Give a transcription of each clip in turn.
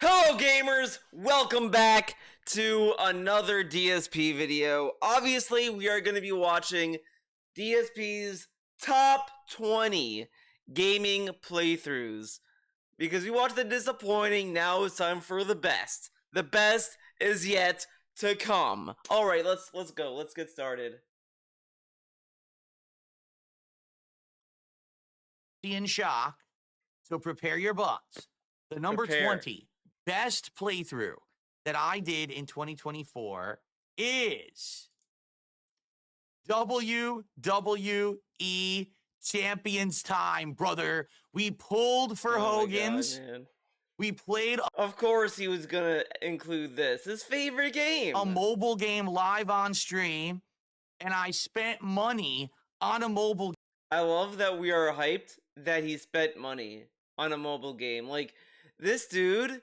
Hello gamers, welcome back to another DSP video. Obviously, we are going to be watching DSP's top 20 gaming playthroughs. Because we watched the disappointing, now it's time for the best. The best is yet to come. Alright, let's go, let's get started. In shock, so prepare your butts. The number 20 best playthrough that I did in 2024 is WWE Champions time, brother. We pulled for Hogan's. God, we played. Of course he was gonna include this. His favorite game. A mobile game live on stream, and I spent money on a mobile game. I love that we are hyped that he spent money on a mobile game. Like, this dude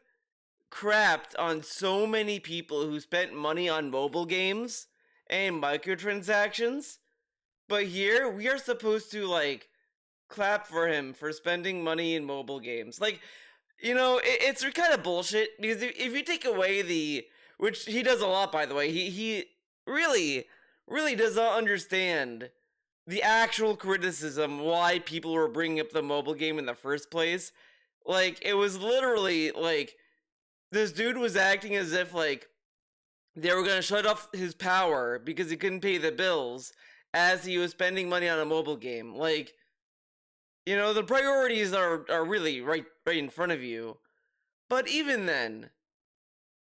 crapped on so many people who spent money on mobile games and microtransactions. But here, we are supposed to, like, clap for him for spending money in mobile games. Like, you know, it's kind of bullshit, because if you take away which he does a lot, by the way, he really does not understand the actual criticism why people were bringing up the mobile game in the first place. Like, it was literally, like, this dude was acting as if, like, they were gonna shut off his power because he couldn't pay the bills as he was spending money on a mobile game. Like, you know, the priorities are really right in front of you. But even then,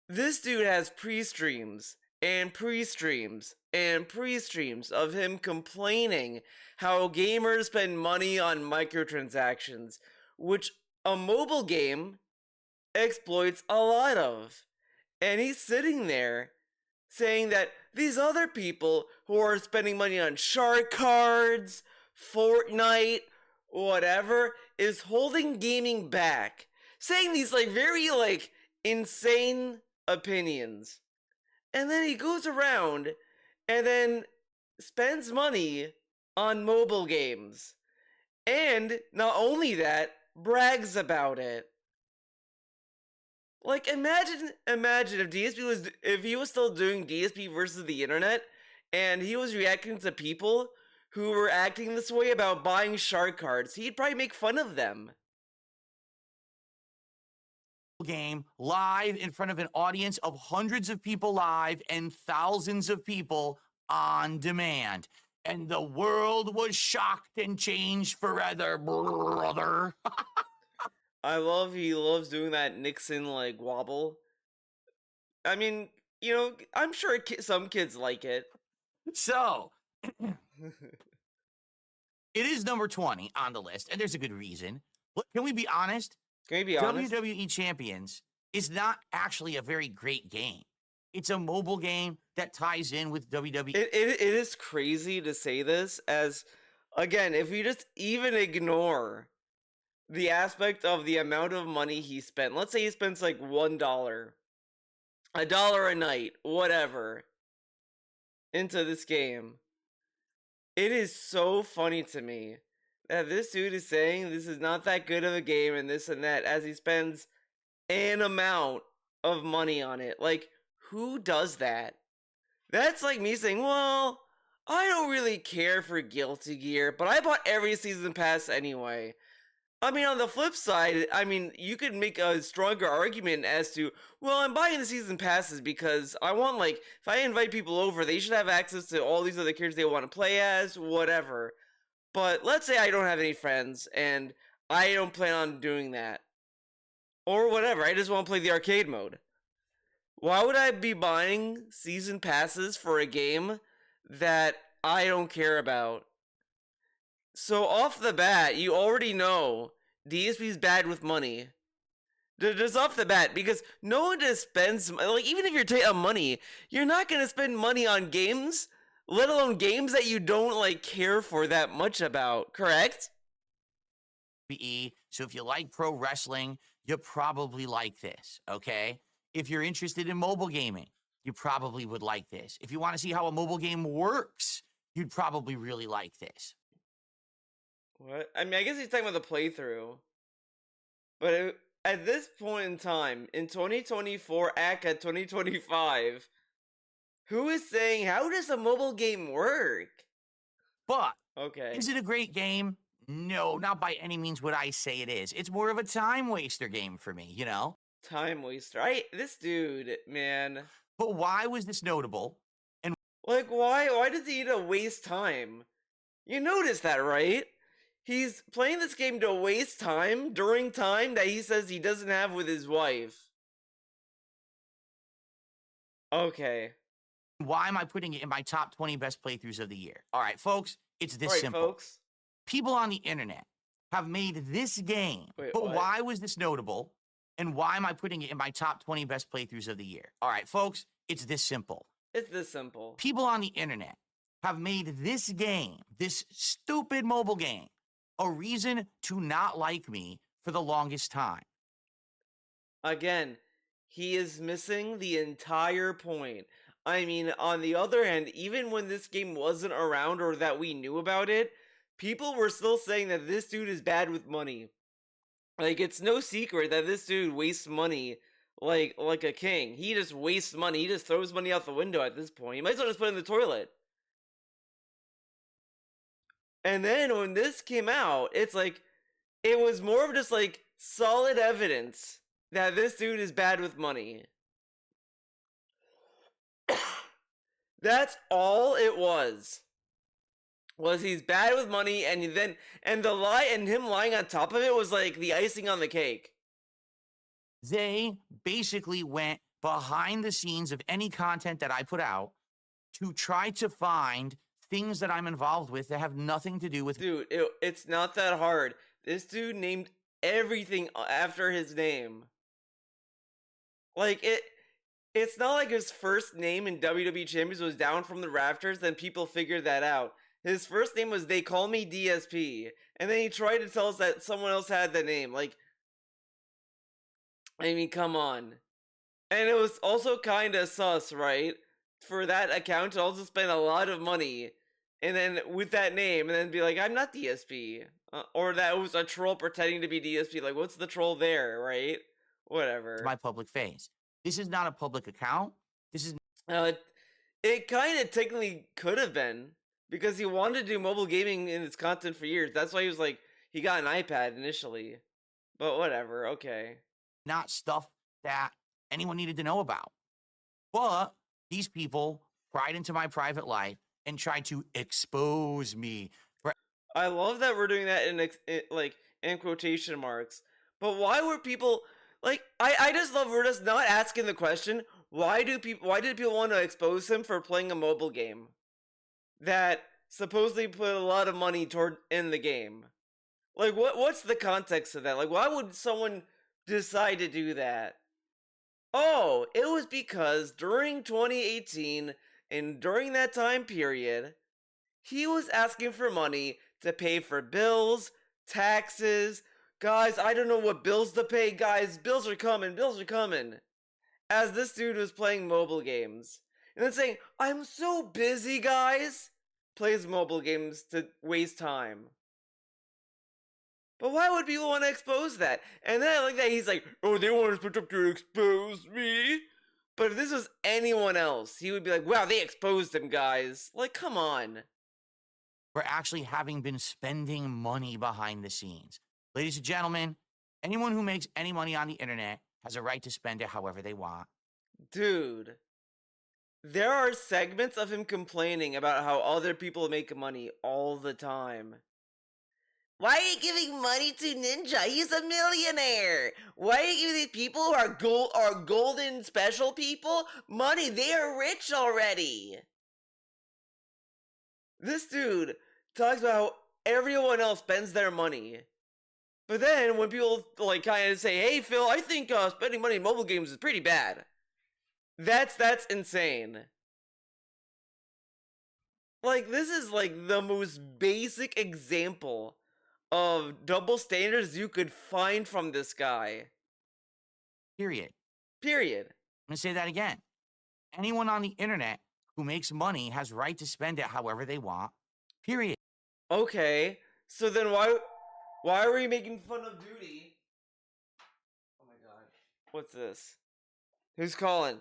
this dude has pre-streams and pre-streams and pre-streams of him complaining how gamers spend money on microtransactions, which a mobile game exploits a lot of. And he's sitting there saying that these other people who are spending money on shark cards, Fortnite, whatever, is holding gaming back. Saying these, like, very, like, insane opinions. And then he goes around and then spends money on mobile games. And not only that, brags about it. Like, imagine if he was still doing DSP versus the internet, and he was reacting to people who were acting this way about buying shark cards. He'd probably make fun of them. Game live in front of an audience of hundreds of people live and thousands of people on demand. And the world was shocked and changed forever, brother. He loves doing that Nixon, like, wobble. I mean, you know, I'm sure some kids like it. So, it is number 20 on the list, and there's a good reason. Can we be honest? Can we be honest? WWE Champions is not actually a very great game. It's a mobile game that ties in with WWE. It is crazy to say this, as, again, if we just even ignore the aspect of the amount of money he spent. Let's say he spends like $1, $1 a night, whatever, into this game. It is so funny to me that this dude is saying this is not that good of a game and this and that, as he spends an amount of money on it. Like, who does that? That's like me saying, well, I don't really care for Guilty Gear, but I bought every season pass anyway. I mean, on the flip side, I mean, you could make a stronger argument as to, well, I'm buying the season passes because I want, like, if I invite people over, they should have access to all these other characters they want to play as, whatever. But let's say I don't have any friends, and I don't plan on doing that. Or whatever, I just want to play the arcade mode. Why would I be buying season passes for a game that I don't care about? So off the bat, you already know DSP's bad with money. Just off the bat, because no one just spends, like, even if you're taking money, you're not going to spend money on games, let alone games that you don't, like, care for that much about, correct? So if you like pro wrestling, you probably like this, okay? If you're interested in mobile gaming, you probably would like this. If you want to see how a mobile game works, you'd probably really like this. What? I mean, I guess he's talking about the playthrough. But At this point in time, in 2024, aka 2025, who is saying, how does a mobile game work? But Okay. is it a great game? No, not by any means would I say it is. It's more of a time waster game for me, you know? Time waster. This dude, man. But why was this notable? And Like, why does he need to waste time? You notice that, right? He's playing this game to waste time during time that he says he doesn't have with his wife. Okay. why am I putting it in my top 20 best playthroughs of the year? All right, folks, it's this Alright, simple. folks. People on the internet have made this game. Wait, but what? why was this notable? And why am I putting it in my top 20 best playthroughs of the year? All right, folks, it's this simple. It's this simple. People on the internet have made this game, this stupid mobile game, a reason to not like me for the longest time. Again, he is missing the entire point. I mean, on the other hand, even when this game wasn't around or that we knew about it, people were still saying that this dude is bad with money. Like, it's no secret that this dude wastes money like a king. He just wastes money. He just throws money out the window at this point. He might as well just put it in the toilet. And then when this came out, it's like, it was more of just like solid evidence that this dude is bad with money. That's all it was he's bad with money, and the lie and him lying on top of it was like the icing on the cake. They basically went behind the scenes of any content that I put out to try to find things that I'm involved with that have nothing to do with. Dude, it's not that hard. This dude named everything after his name. Like, it's not like his first name in WWE Champions was down from the rafters, then people figured that out. His first name was They Call Me DSP, and then he tried to tell us that someone else had the name. Like, I mean, come on. And it was also kind of sus, right? For that account to also spend a lot of money, and then with that name, and then be like, I'm not DSP. Or that it was a troll pretending to be DSP. Like, what's the troll there, right? Whatever. My public face. This is not a public account. This is. It kind of technically could have been, because he wanted to do mobile gaming in his content for years. That's why he was like, he got an iPad initially. But whatever, okay. Not stuff that anyone needed to know about. But these people pried into my private life and tried to expose me. I love that we're doing that in quotation marks. But why were people like? I just love we're just not asking the question. Why did people want to expose him for playing a mobile game that supposedly put a lot of money toward in the game? Like, what's the context of that? Like, why would someone decide to do that? Oh, it was because during 2018 and during that time period, he was asking for money to pay for bills, taxes. Guys, I don't know what bills to pay, guys. Bills are coming. As this dude was playing mobile games. And then saying, I'm so busy, guys. Plays mobile games to waste time. But why would people want to expose that? And then I like that he's like, oh, they want to split up to expose me. But if this was anyone else, he would be like, wow, they exposed him, guys. Like, come on. For actually having been spending money behind the scenes. Ladies and gentlemen, anyone who makes any money on the internet has a right to spend it however they want. Dude, there are segments of him complaining about how other people make money all the time. Why are you giving money to Ninja? He's a millionaire. Why are you giving these people who are golden special people money? They are rich already. This dude talks about how everyone else spends their money. But then when people like kind of say, hey Phil, I think spending money in mobile games is pretty bad. That's insane. Like, this is like the most basic example of double standards you could find from this guy. Period. I'm gonna say that again. Anyone on the internet who makes money has right to spend it however they want. Period. Okay, so then why are we making fun of Duty? What's this? Who's calling?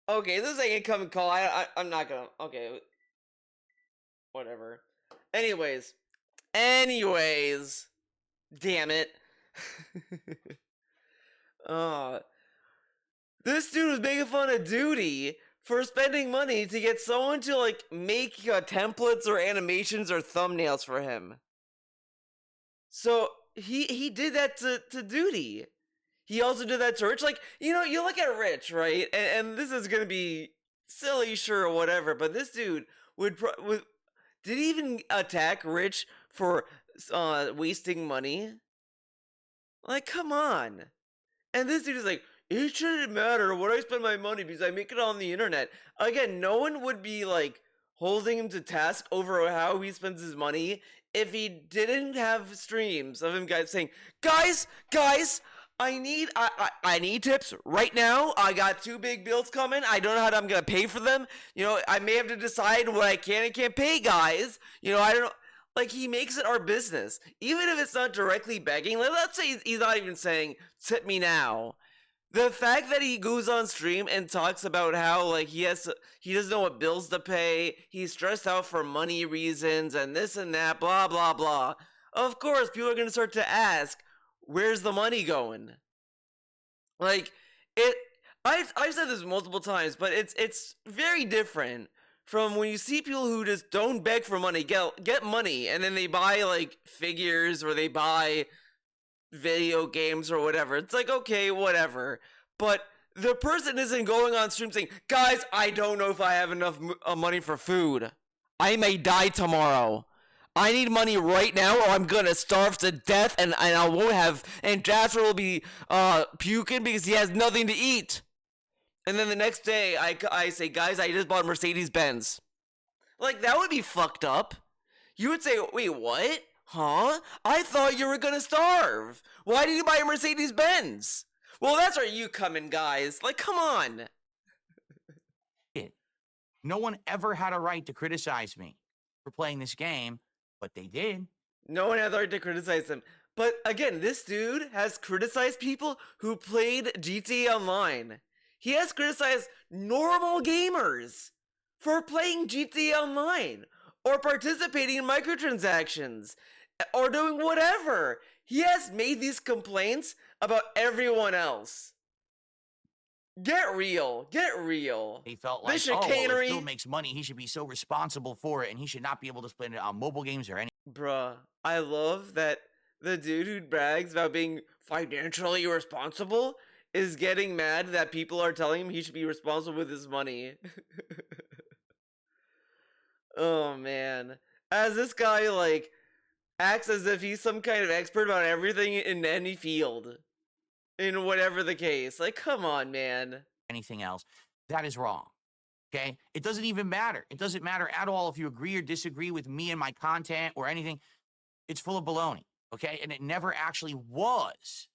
Okay, this is like an incoming call. I'm not gonna. Okay, whatever. Anyways, damn it. uh, this dude was making fun of Duty for spending money to get someone to like make templates or animations or thumbnails for him. So he did that to Duty. He also did that to Rich. Like, you know, you look at Rich, right? And this is gonna be silly, sure, or whatever. But this dude would did he even attack Rich for wasting money? Like, come on. And this dude is like, it shouldn't matter what I spend my money because I make it on the internet. Again, no one would be like holding him to task over how he spends his money if he didn't have streams of him guys saying, guys, I need tips right now. I got 2 big bills coming. I don't know how I'm gonna pay for them. You know, I may have to decide what I can and can't pay, guys. You know, I don't know. Like, he makes it our business, even if it's not directly begging. Like, let's say he's not even saying tip me now. The fact that he goes on stream and talks about how like he doesn't know what bills to pay, he's stressed out for money reasons and this and that, blah blah blah. Of course, people are gonna start to ask, where's the money going? Like, I've said this multiple times, but it's very different from when you see people who just don't beg for money, get money, and then they buy like figures or they buy video games or whatever. It's like, okay, whatever. But the person isn't going on stream saying, guys, I don't know if I have enough money for food. I may die tomorrow. I need money right now or I'm gonna starve to death and I won't have, and Jasper will be puking because he has nothing to eat. And then the next day I say, guys, I just bought a Mercedes-Benz. Like, that would be fucked up. You would say, wait, what? Huh? I thought you were gonna starve. Why did you buy a Mercedes-Benz? Well, that's where you come in, guys. Like, come on. No one ever had a right to criticize me for playing this game, but they did. No one had the right to criticize him. But again, this dude has criticized people who played GTA Online. He has criticized normal gamers for playing GTA Online or participating in microtransactions or doing whatever. He has made these complaints about everyone else. Get real. He felt like, this oh, well, chicanery. if Phil makes money, he should be so responsible for it, and he should not be able to spend it on mobile games or anything. Bruh, I love that the dude who brags about being financially irresponsible is getting mad that people are telling him he should be responsible with his money. Oh, man. As this guy, like, acts as if he's some kind of expert about everything in any field. In whatever the case. Like, come on, man. Anything else, that is wrong. Okay? It doesn't even matter. It doesn't matter at all if you agree or disagree with me and my content or anything. It's full of baloney. Okay? And it never actually was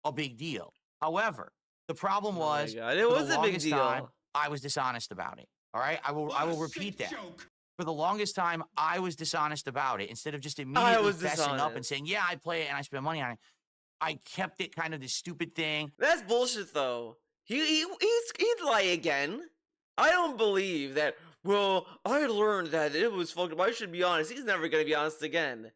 a big deal. However, the problem was, it was a big deal. Time, I was dishonest about it. All right? I will repeat that. For the longest time, I was dishonest about it. Instead of just immediately fessing up and saying, yeah, I play it and I spend money on it. I kept it kind of this stupid thing. That's bullshit, though. He'd lie again. I don't believe that, well, I learned that it was fucked up. I should be honest. He's never going to be honest again.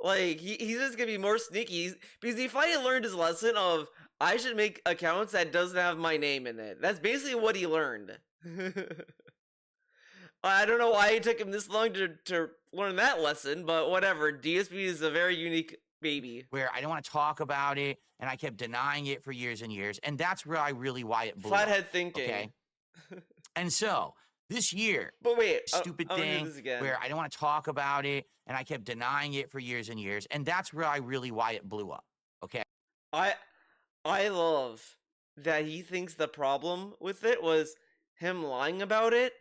Like, he's just going to be more sneaky. Because he finally learned his lesson of, I should make accounts that doesn't have my name in it. That's basically what he learned. I don't know why it took him this long to learn that lesson, but whatever. DSP is a very unique baby. Where I didn't want to talk about it, and I kept denying it for years and years, and that's why it blew Flathead up, thinking. Okay? And so, this year, but wait, stupid thing where I didn't want to talk about it, and I kept denying it for years and years, and that's why it blew up, okay? I love that he thinks the problem with it was him lying about it,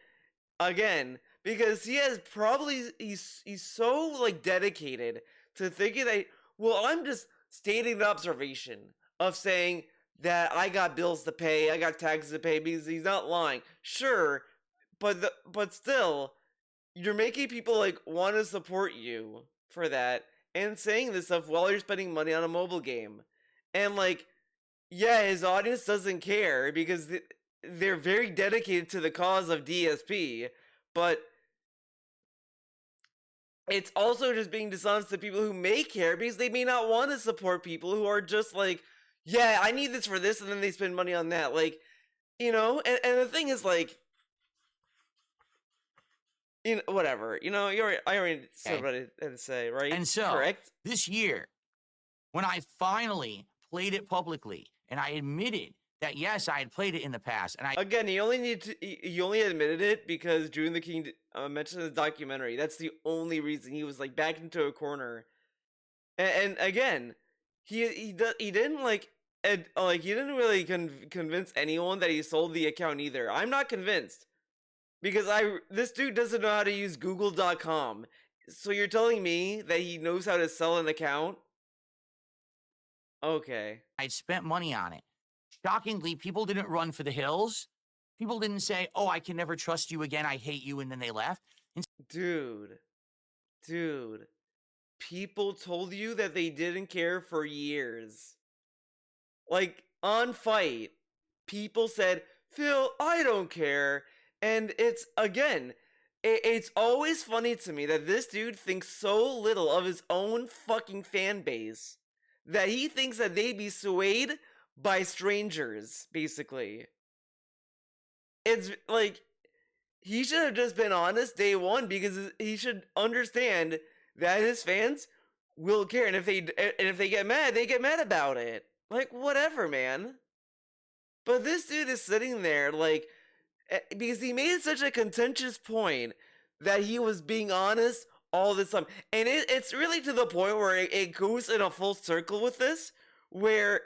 again, because he's so, like, dedicated to thinking that, well, I'm just stating the observation of saying that I got bills to pay, I got taxes to pay, because he's not lying. Sure, but still, you're making people, like, want to support you for that, and saying this stuff while you're spending money on a mobile game. And like, yeah, his audience doesn't care because they're very dedicated to the cause of DSP, but it's also just being dishonest to people who may care because they may not want to support people who are just like, yeah, I need this for this, and then they spend money on that. Like, and the thing is, like, whatever. I already said what I had to say, right? And so, correct? This year, when I finally played it publicly, and I admitted that, yes, I had played it in the past, and Again, he only admitted it because June the King mentioned in the documentary. That's the only reason he was like backed into a corner. And again, he didn't like he didn't really convince anyone that he sold the account either. I'm not convinced because this dude doesn't know how to use Google.com. So you're telling me that he knows how to sell an account? Okay. I'd spent money on it. Shockingly, people didn't run for the hills. People didn't say, "Oh, I can never trust you again. I hate you," and then they left. Dude. People told you that they didn't care for years. Like, on Fight, people said, Phil, I don't care. And it's, again, it's always funny to me that this dude thinks so little of his own fucking fan base that he thinks that they'd be swayed by strangers, basically. It's like, he should have just been honest day one because he should understand that his fans will care, and if they get mad, they get mad about it. Like, whatever, man. But this dude is sitting there like, because he made such a contentious point that he was being honest all this time, and it's really to the point where it goes in a full circle with this, where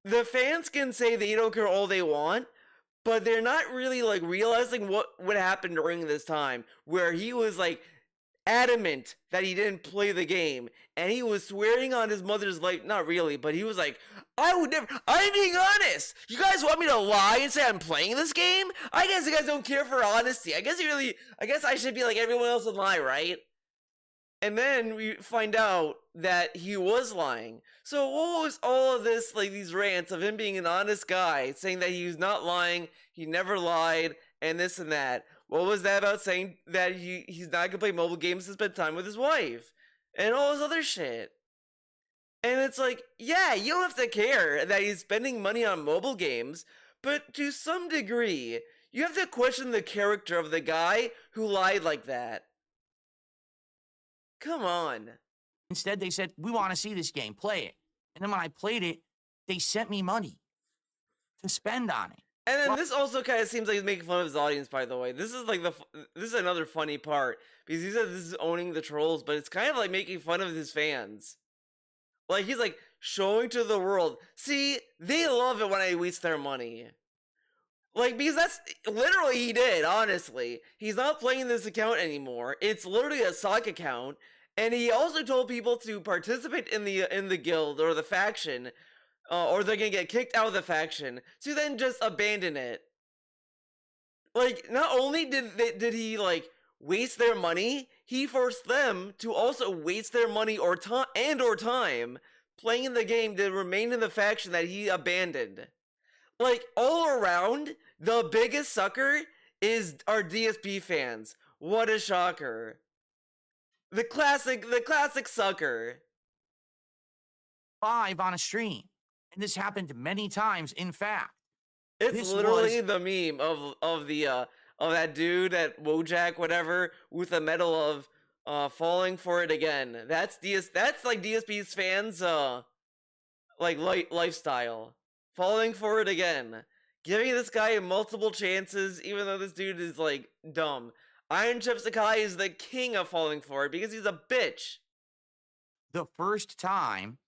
the fans can say they don't care all they want, but they're not really like realizing what would happen during this time where he was like adamant that he didn't play the game, and he was swearing on his mother's life. Not really, but he was like, I would never. I'm being honest. You guys want me to lie and say I'm playing this game? I guess you guys don't care for honesty. I guess I should be like everyone else and lie, right? And then we find out that he was lying. So what was all of this, like these rants of him being an honest guy, saying that he was not lying, he never lied, and this and that? What was that about saying that he's not gonna play mobile games to spend time with his wife? And all this other shit. And it's like, yeah, you don't have to care that he's spending money on mobile games, but to some degree, you have to question the character of the guy who lied like that. Come on. Instead, they said, "We want to see this game, play it." And then when I played it, they sent me money to spend on it. And then this also kind of seems like he's making fun of his audience, by the way. This is another funny part, because he said this is owning the trolls, but it's kind of like making fun of his fans. Like, he's like, showing to the world, see, they love it when I waste their money. Like, because that's literally he did, honestly. He's not playing this account anymore. It's literally a sock account. And he also told people to participate in the guild or the faction, or they're gonna get kicked out of the faction, to then just abandon it. Like, not only did he like waste their money, he forced them to also waste their money or time playing the game to remain in the faction that he abandoned. Like, all around, the biggest sucker is our DSP fans. What a shocker. The classic sucker. Live on a stream. And this happened many times, in fact. It's literally the meme of that dude at Wojak, whatever, with a medal of falling for it again. That's like DSP's fans like lifestyle. Falling for it again. Giving this guy multiple chances, even though this dude is like dumb. Iron Chef Sakai is the king of falling for it because he's a bitch. The first time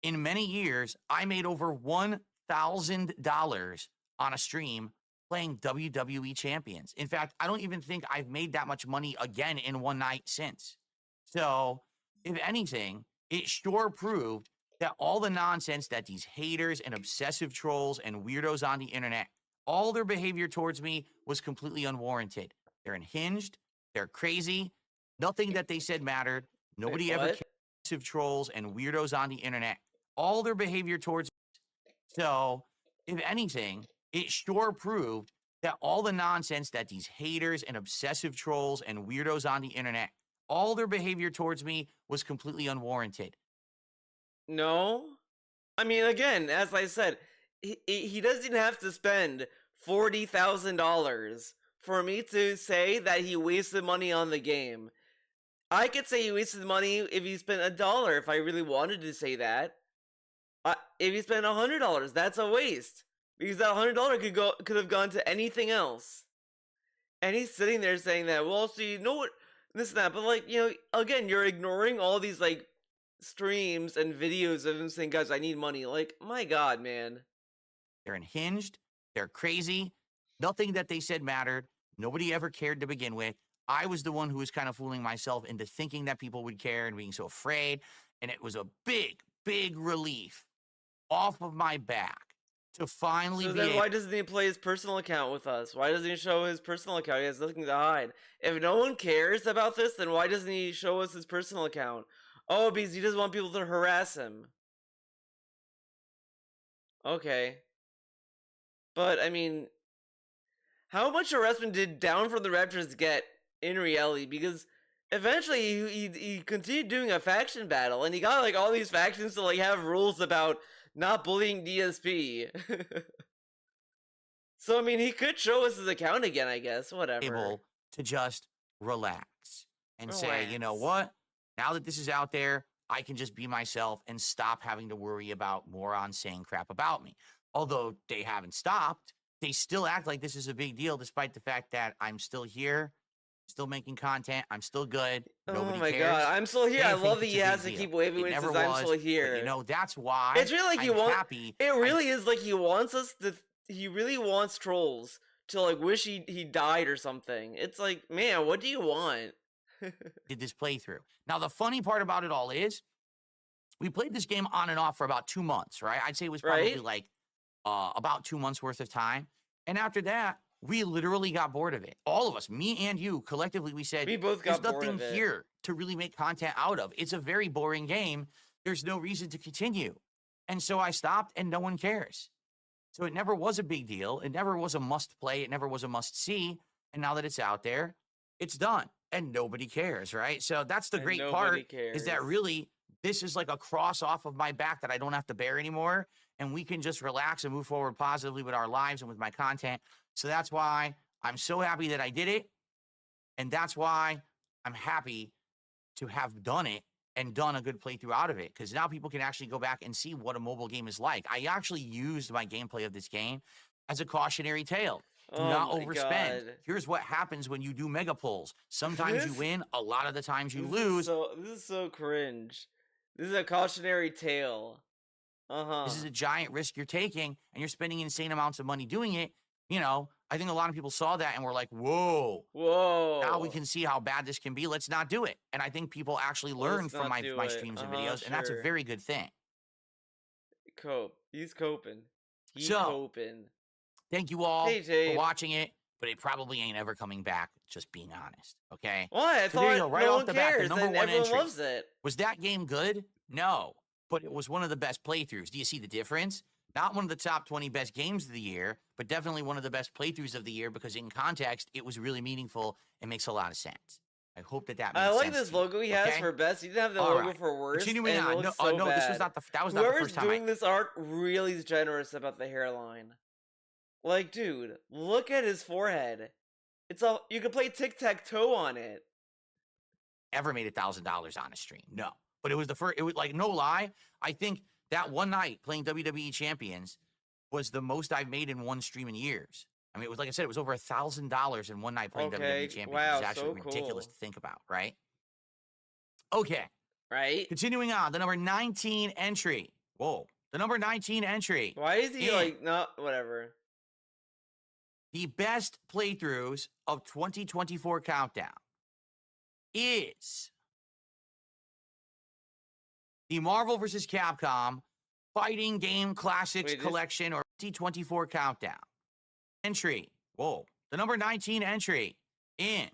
in many years, I made over $1,000 on a stream playing WWE Champions. In fact, I don't even think I've made that much money again in one night since. So, if anything, it sure proved that all the nonsense that these haters and obsessive trolls and weirdos on the internet, all their behavior towards me was completely unwarranted. They're unhinged. They're crazy. Nothing that they said mattered. Nobody ever cared. Obsessive trolls and weirdos on the internet. all their behavior towards me. So, if anything, it sure proved that all the nonsense that these haters and obsessive trolls and weirdos on the internet, all their behavior towards me was completely unwarranted. No? I mean, again, as I said, he doesn't have to spend $40,000 for me to say that he wasted money on the game. I could say he wasted money if he spent $1 if I really wanted to say that. If he spent $100, that's a waste. Because that $100 could have gone to anything else. And he's sitting there saying that, well, so you know what, this and that, but like, you know, again, you're ignoring all these like streams and videos of him saying, guys, I need money. Like, my God, man. They're unhinged. They're crazy. Nothing that they said mattered. Nobody ever cared to begin with. I was the one who was kind of fooling myself into thinking that people would care and being so afraid. And it was a big, big relief off of my back to finally So be then why doesn't he play his personal account with us? Why doesn't he show his personal account? He has nothing to hide. If no one cares about this, then why doesn't he show us his personal account? Oh, because he doesn't want people to harass him. Okay. But, I mean, how much harassment did Down from the Raptors get in reality? Because eventually he continued doing a faction battle, and he got like all these factions to like have rules about not bullying DSP. So I mean, he could show us his account again, I guess. Whatever. able to just relax and say, you know what? Now that this is out there, I can just be myself and stop having to worry about morons saying crap about me. Although they haven't stopped, they still act like this is a big deal, despite the fact that I'm still here, still making content. I'm still good. Nobody Oh my cares. God, I'm still here. They I think love that it's he a big has to deal. keep waving It when he never says I'm was, still but, here. you know, that's why It's really like I'm happy. It really is like he wants us to. He really wants trolls to like wish he died or something. It's like, man, what do you want? Did this playthrough. Now, the funny part about it all is we played this game on and off for about 2 months, right? I'd say it was probably Right? like about 2 months worth of time. And after that, we literally got bored of it. All of us, me and you, collectively, we said, We both there's got bored nothing of it. here to really make content out of. It's a very boring game. There's no reason to continue. And so I stopped, and no one cares. So it never was a big deal. It never was a must play. It never was a must see. And now that it's out there, it's done. And nobody cares, right? So that's the And great nobody part is that cares. really this is like a cross off of my back that I don't have to bear anymore. And we can just relax and move forward positively with our lives and with my content. So that's why I'm so happy that I did it. And that's why I'm happy to have done it and done a good playthrough out of it. Because now people can actually go back and see what a mobile game is like. I actually used my gameplay of this game as a cautionary tale. Do not my overspend. God. Here's what happens when you do mega pulls. Sometimes you This- win, a lot of the times you This lose. is so cringe. This is a cautionary tale. This is a giant risk you're taking, and you're spending insane amounts of money doing it. You know, I think a lot of people saw that and were like, whoa. Whoa. Now we can see how bad this can be. Let's not do it. And I think people actually learn Let's from not my do my it. streams and videos, and that's a Sure. very good thing. Cope. He's coping. He's So, coping. Thank you all Hey, for Jade. watching it, but it probably ain't ever coming back, just being honest, okay? Why? I So there you thought go, right no off one the bat, the cares number and one everyone entry. loves it. Was that game good? No, but it was one of the best playthroughs. Do you see the difference? Not one of the top 20 best games of the year, but definitely one of the best playthroughs of the year because in context, it was really meaningful and makes a lot of sense. I hope that that makes I like sense this to you, logo he has okay? for best. He didn't have the All logo right. for worst. Continuing and on. It No, looks so no, this was bad. not that was not the Whoever's first time. doing this art really is generous about the hairline. Like, dude, look at his forehead. It's all you can play tic-tac-toe on it. Ever made $1,000 on a stream. No. But it was the first, it was like, no lie. I think that one night playing WWE Champions was the most I've made in one stream in years. I mean, it was like I said, it was over $1,000 in one night playing Okay, WWE Champions. wow, It's actually so ridiculous cool. to think about, right? Okay. Right? Continuing on, the number 19 entry. Whoa. The number 19 entry. Why is he in like not whatever? the best playthroughs of 2024 Countdown is the Marvel vs. Capcom Fighting Game Classics Wait, this- Collection or 2024 Countdown. Entry. Whoa. The number 19 entry in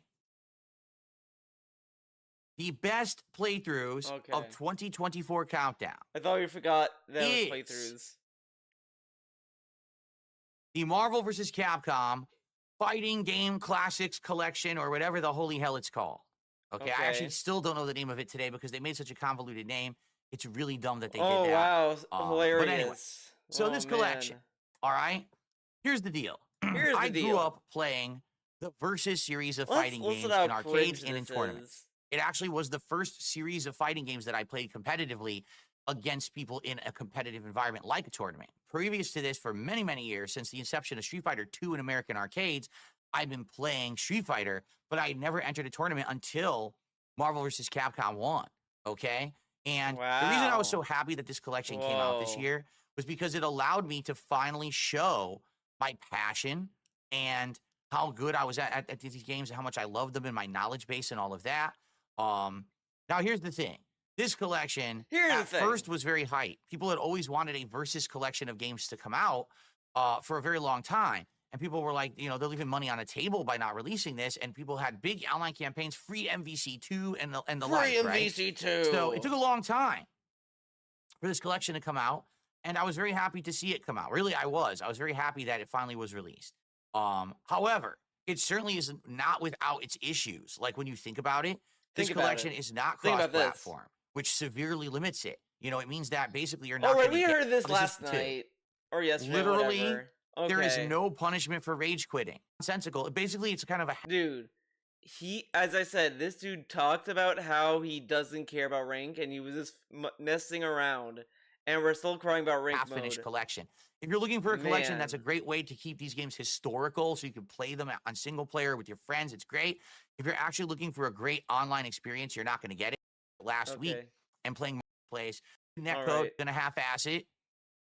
the best playthroughs Okay. of 2024 countdown I thought you forgot that was is playthroughs. the Marvel vs. Capcom Fighting Game Classics Collection, or whatever the holy hell it's called. Okay, I actually Okay. still don't know the name of it today because they made such a convoluted name. It's really dumb that they did Oh that. wow, But anyway, hilarious. so Oh, this collection, man. all right, here's the deal. Here's the I grew deal. up playing the Versus series of Let's fighting listen games to how in arcades cringe and in this tournaments. is. It actually was the first series of fighting games that I played competitively against people in a competitive environment like a tournament. Previous to this, for many, many years, since the inception of Street Fighter II in American arcades, I've been playing Street Fighter, but I never entered a tournament until Marvel vs. Capcom 1, okay? And the reason I was so Wow. happy that this collection came out this Whoa. year was because it allowed me to finally show my passion and how good I was at these games and how much I loved them and my knowledge base and all of that. Now, here's the thing. This collection Here's the at thing. first was very hype. People had always wanted a Versus collection of games to come out for a very long time. And people were like, you know, they're leaving money on the table by not releasing this. And people had big online campaigns, free MVC2 and the like, Free right? MVC2. So it took a long time for this collection to come out. And I was very happy to see it come out. Really, I was. I was very happy that it finally was released. However, it certainly is not without its issues. Like when you think about it, this Think about collection it. is not Think about this. cross-platform, which severely limits it. You know, it means that basically you're Oh, not right. going to We get heard this what is last this, 2? night or yesterday. Literally, Whatever. Okay. there is no punishment for rage quitting. Nonsensical. Basically, it's kind of a Dude, as I said, this dude talked about how he doesn't care about rank and he was just messing around. And we're still crying about rank half-finished mode. collection. If you're looking for a collection, that's a Man. great way to keep these games historical so you can play them on single player with your friends. It's great. If you're actually looking for a great online experience, you're not going to get it. Last week Okay. and playing Marketplace, Netcode Alright. going to half-ass it.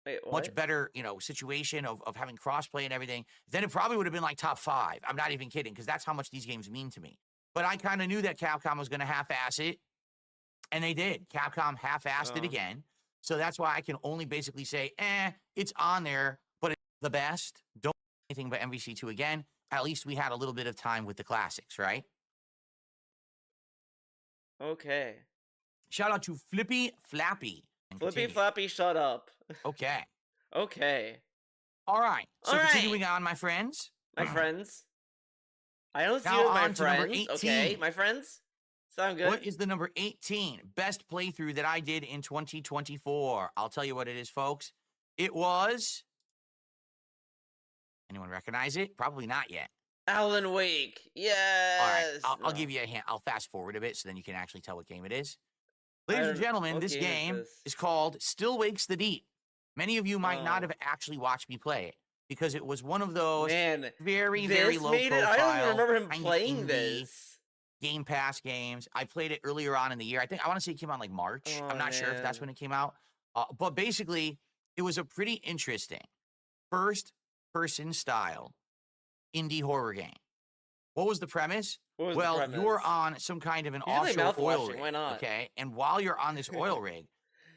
Wait, what? Much better, you know, situation of having crossplay and everything. Then it probably would have been like top 5. I'm not even kidding, because that's how much these games mean to me. But I kind of knew that Capcom was going to half-ass it, and they did. Capcom half-assed it again. So that's why I can only basically say, it's on there, but it's the best. Don't do anything but MVC2 again. At least we had a little bit of time with the classics, right? Okay. Shout out to Flippy Flappy. Flippy Flappy, shut up. Okay. Okay. All right. So All right. continuing on, my friends. My friends. I don't see Now it with my on to number friends. 18. Okay, my friends. Sound good? What is the number 18 best playthrough that I did in 2024? I'll tell you what it is, folks. It was... Anyone recognize it? Probably not yet. Alan Wake. Yes. All right. I'll give you a hint. I'll fast forward a bit so then you can actually tell what game it is. Ladies and gentlemen, this game is called Still Wakes the Deep. Many of you might not have actually watched me play it because it was one of those very, very low profile. I don't even remember him playing this. Game Pass games. I played it earlier on in the year. I want to say it came out like March. I'm not sure if that's when it came out. But basically, it was a pretty interesting first-person style indie horror game. What was the premise? Well, you're on some kind of an offshore oil rig. Why not? Okay, and while you're on this oil rig,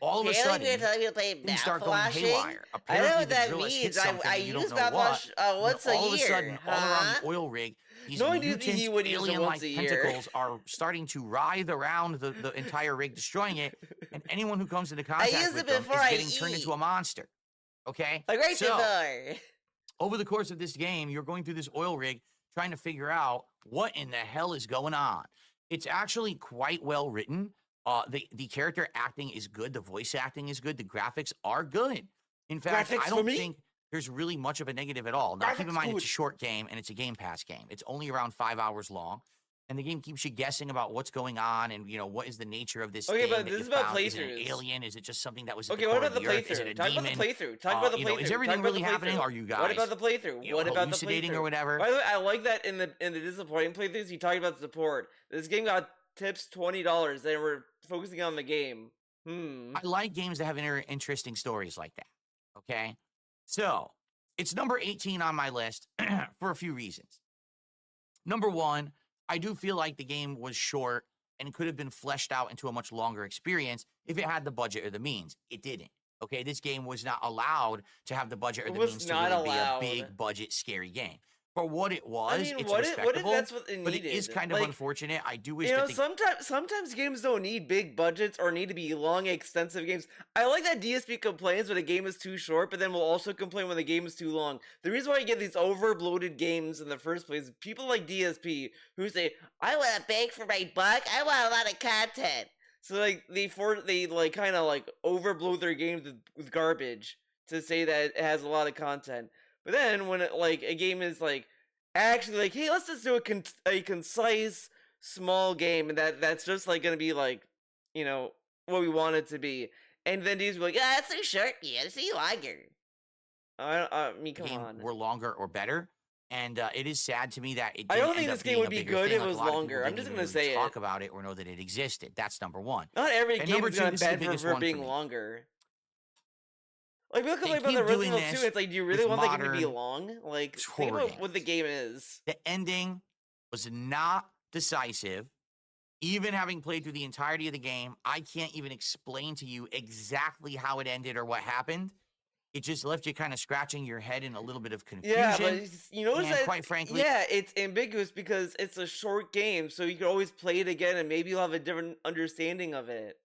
all of a sudden, things start going haywire. I know what the that drill has hit means. something I you don't use know mouthwash once a year. All of a sudden, all around the oil rig, these mutant alien-like tentacles are starting to writhe around the entire rig, destroying it. And anyone who comes into contact with them is getting turned into a monster. Okay? Like right so, before. Over the course of this game, you're going through this oil rig trying to figure out what in the hell is going on. It's actually quite well written. The character acting is good. The voice acting is good. The graphics are good. In fact, I don't think there's really much of a negative at all. Now, keep in mind, it's a short game, and it's a Game Pass game. It's only around 5 hours long, and the game keeps you guessing about what's going on and, you know, what is the nature of this thing but this is about playthroughs. Is it an alien? Is it just something that was Okay, what about the playthrough? Talk about the playthrough. Talk about the playthrough. Is everything really happening? Are you guys what about the playthrough? What about the hallucinating playthrough? or whatever? By the way, I like that in the disappointing playthroughs, he talked about support. This game got tips $20, and we're focusing on the game. I like games that have interesting stories like that. Okay? So, it's number 18 on my list for a few reasons. Number one, I do feel like the game was short and could have been fleshed out into a much longer experience if it had the budget or the means. It didn't. Okay, this game was not allowed to have the budget or the means to really be a big budget, scary game. For what it was, I mean, it's what if respectable, that's what it but it is needed? kind of Like, unfortunate. I do wish you know, that sometimes games don't need big budgets or need to be long, extensive games. I like that DSP complains when a game is too short, but then will also complain when the game is too long. The reason why you get these overbloated games in the first place is people like DSP who say, "I want a bang for my buck. I want a lot of content." So like they like kind of like overbloat their games with garbage to say that it has a lot of content. But then when like a game is like actually like, hey, let's just do a concise small game, and that's just like gonna be like, you know, what we want it to be. And then dudes be like, yeah, that's too short. Yeah, it's too longer. I mean, come game on. were longer or better. And it is sad to me that it I didn't don't think end this up game being would a be bigger good thing. if it Like, a was lot of people longer. I'm didn't just even gonna really say it. talk about it or know that it existed. That's number one. Not every And game number is two, gonna this is the bend biggest for one for being me. longer. Like, we look They about the keep Resident doing Evil 2, this it's like, do you really with want that game to be modern long? Like, think horror about what the games. game is. The ending was not decisive. Even having played through the entirety of the game, I can't even explain to you exactly how it ended or what happened. It just left you kind of scratching your head in a little bit of Yeah, but confusion. you notice And that, quite frankly, yeah, it's ambiguous because it's a short game, so you can always play it again and maybe you'll have a different understanding of it.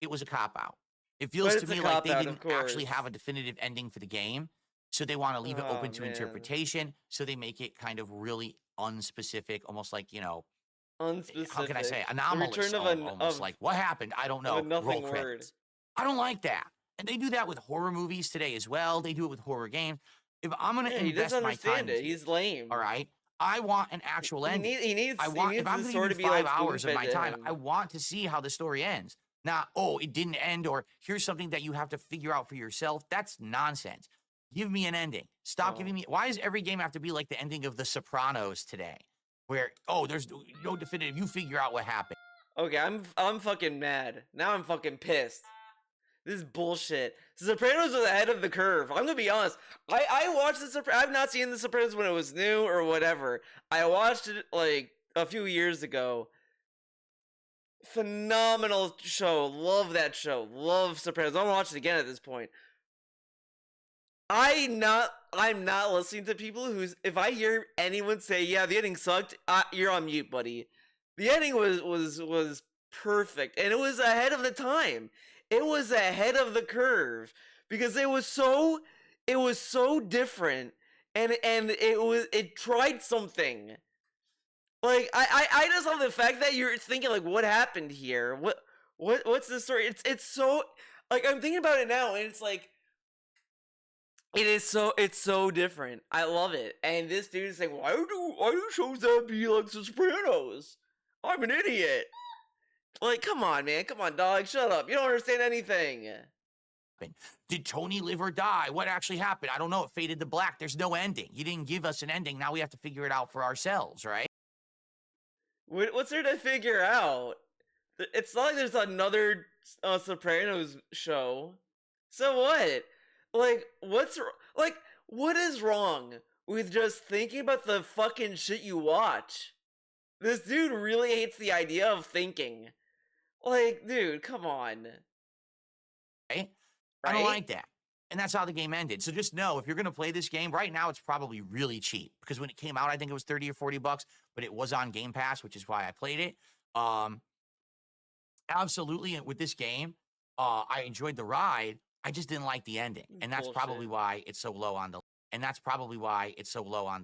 it was a cop-out. It But feels to it's a me like they cop-out, of didn't actually course. have a definitive ending for the game, so they want to leave it Oh, open to man. interpretation, so they make it kind of really unspecific, almost like, how can I say, Unspecific. The anomalous return of almost. Like, what happened? I don't a know. Roll nothing word. credits. I don't like that. And they do that with horror movies today as well. They do it with horror games. If I'm going to Yeah, he doesn't invest my time understand it. into it, He's lame. all right, I want an actual ending. He needs If I'm the going to give story you to be 5 like hours of spoon-fed my to time, him. I want to see how the story ends. Not, oh, it didn't end, or here's something that you have to figure out for yourself. That's nonsense. Give me an ending. Stop giving me. Why does every game have to be like the ending of The Sopranos today? Where, oh, there's no definitive. You figure out what happened. Okay, I'm fucking mad. Now I'm fucking pissed. This is bullshit. The Sopranos was ahead of the curve. I'm gonna be honest. I watched The Sopranos. I've not seen The Sopranos when it was new or whatever. I watched it like a few years ago. Phenomenal show. Love that show. Love Sopranos. I'm gonna watch it again at this point. I'm not listening to people who's, if I hear anyone say, yeah, the ending sucked, you're on mute, buddy. The ending was perfect, and it was ahead of the time. It was ahead of the curve because it was so different, and it tried something. Like, I just love the fact that you're thinking, like, what happened here? What's the story? It's so, like, I'm thinking about it now, and it's like, it's so different. I love it. And this dude is saying, why do shows that be like The Sopranos? I'm an idiot. Like, come on, man. Come on, dog. Shut up. You don't understand anything. Did Tony live or die? What actually happened? I don't know. It faded to black. There's no ending. You didn't give us an ending. Now we have to figure it out for ourselves, right? What's there to figure out? It's not like there's another Sopranos show. So what? Like, what is wrong with just thinking about the fucking shit you watch? This dude really hates the idea of thinking. Like, dude, come on. Right? I don't like that. And that's how the game ended. So just know, if you're going to play this game, right now it's probably really cheap. Because when it came out, I think it was 30 or 40 bucks, but it was on Game Pass, which is why I played it. Absolutely, with this game, I enjoyed the ride. I just didn't like the ending. And that's probably why it's so low on the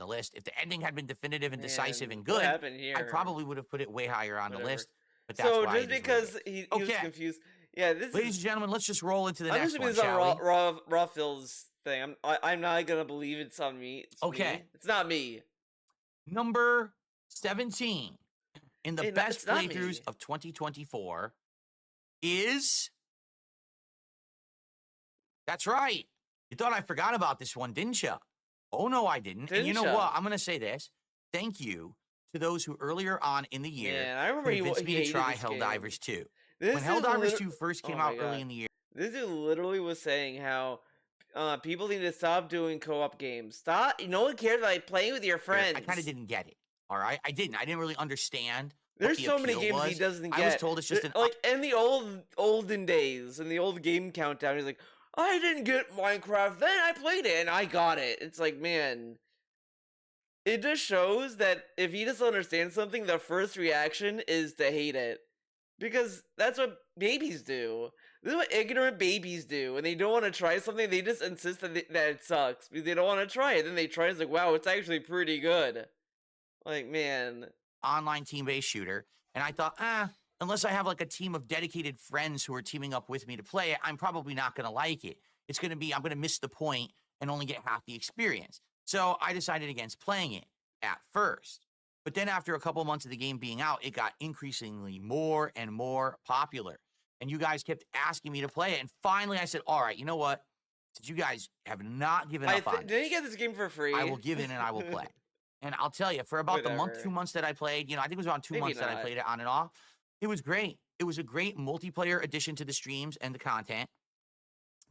list. If the ending had been definitive and decisive and good, I probably would have put it way higher on the list. But that's so why just because he was confused. Yeah, ladies and gentlemen, let's just roll into the I'm next one, just shall we? on Raw Phil's thing. I'm not gonna believe it's on me. It's not me. Number 17 in the best playthroughs of 2024 is... That's right. You thought I forgot about this one, didn't you? Oh, no, I didn't. And you know what? I'm going to say this. Thank you to those who earlier on in the year convinced me to try Helldivers 2. When Helldivers 2 first came out early in the year. This dude literally was saying how people need to stop doing co-op games. Stop. No one cares about playing with your friends. I kind of didn't get it. All right? I didn't really understand. There's so many games he doesn't get. I was told it's just like in the olden days, in the old game countdown, he's like, I didn't get Minecraft, then I played it and I got it. It's like, man, it just shows that if he doesn't understand something, the first reaction is to hate it. Because that's what babies do. This is what ignorant babies do. When they don't want to try something, they just insist that, that it sucks. Because they don't want to try it. Then they try it, it's like, wow, it's actually pretty good. Like, man. Online team-based shooter. And I thought, unless I have like a team of dedicated friends who are teaming up with me to play it, I'm probably not going to like it. It's going to be, I'm going to miss the point and only get half the experience. So I decided against playing it at first. But then after a couple months of the game being out, it got increasingly more and more popular. And you guys kept asking me to play it. And finally I said, all right, you know what? Since you guys have not given up on it, didn't you get this game for free? I will give in and I will play. And I'll tell you, for about the month, 2 months that I played, I think it was around 2 months that I played it on and off. It was great. It was a great multiplayer addition to the streams and the content.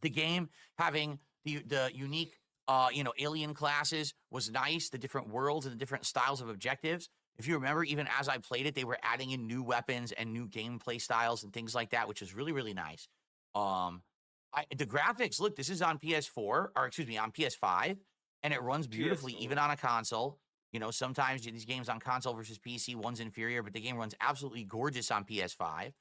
The game having the unique, alien classes was nice. The different worlds and the different styles of objectives. If you remember, even as I played it, they were adding in new weapons and new gameplay styles and things like that, which is really, really nice. The graphics, look, this is on PS4, or excuse me, on PS5, and it runs beautifully, even on a console. Sometimes these games on console versus PC, one's inferior, but the game runs absolutely gorgeous on PS5.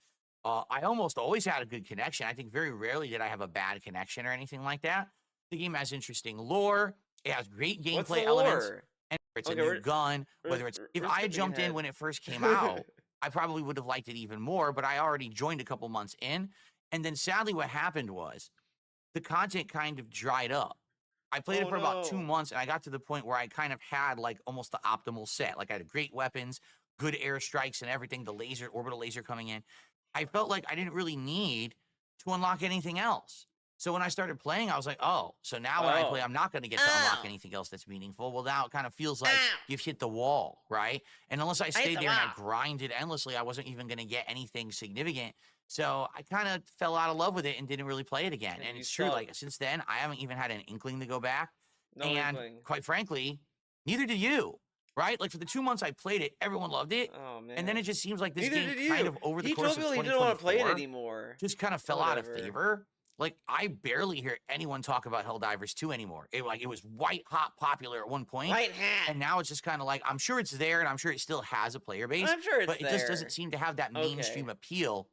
I almost always had a good connection. I think very rarely did I have a bad connection or anything like that. The game has interesting lore. It has great gameplay elements. And it's a new gun. If I had jumped in when it first came out, I probably would have liked it even more, but I already joined a couple months in. And then sadly what happened was the content kind of dried up. I played it for about 2 months, and I got to the point where I kind of had like almost the optimal set. Like I had great weapons, good airstrikes and everything, the orbital laser coming in. I felt like I didn't really need to unlock anything else. So when I started playing, I was like, oh, so now when I play, I'm not going to get to unlock anything else that's meaningful. Well, now it kind of feels like you've hit the wall, right? And unless I stayed there and I grinded endlessly, I wasn't even going to get anything significant. So I kind of fell out of love with it and didn't really play it again. And it's true, like since then, I haven't even had an inkling to go back. Quite frankly, neither did you, right? Like for the 2 months I played it, everyone loved it. Oh, man. And then it just seems like this game kind of over the course of 2024, he didn't want to play it anymore. Just kind of fell out of favor. Like I barely hear anyone talk about Helldivers 2 anymore. It was white hot popular at one point. White hat. And now it's just kind of like, I'm sure it's there and I'm sure it still has a player base. I'm sure it's but it just doesn't seem to have that mainstream appeal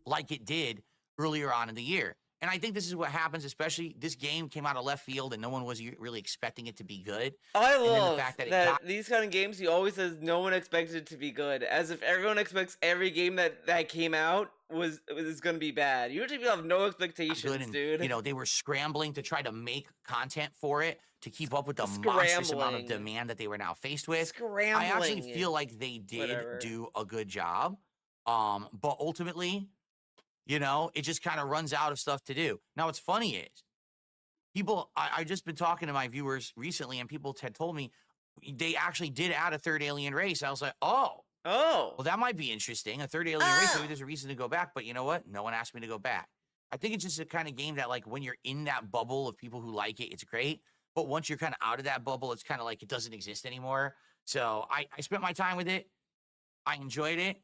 like it did earlier on in the year. And I think this is what happens, especially this game came out of left field and no one was really expecting it to be good. I love the fact that these kind of games, he always says no one expected it to be good. As if everyone expects every game that came out was going to be bad. Usually people have no expectations, dude. They were scrambling to try to make content for it to keep up with the monstrous amount of demand that they were now faced with. I actually feel like they did do a good job. But ultimately, it just kind of runs out of stuff to do. Now, what's funny is I've just been talking to my viewers recently, and people had told me they actually did add a third alien race. I was like, oh, well, that might be interesting. A third alien race, maybe there's a reason to go back. But you know what? No one asked me to go back. I think it's just a kind of game that, like, when you're in that bubble of people who like it, it's great. But once you're kind of out of that bubble, it's kind of like it doesn't exist anymore. So I spent my time with it. I enjoyed it.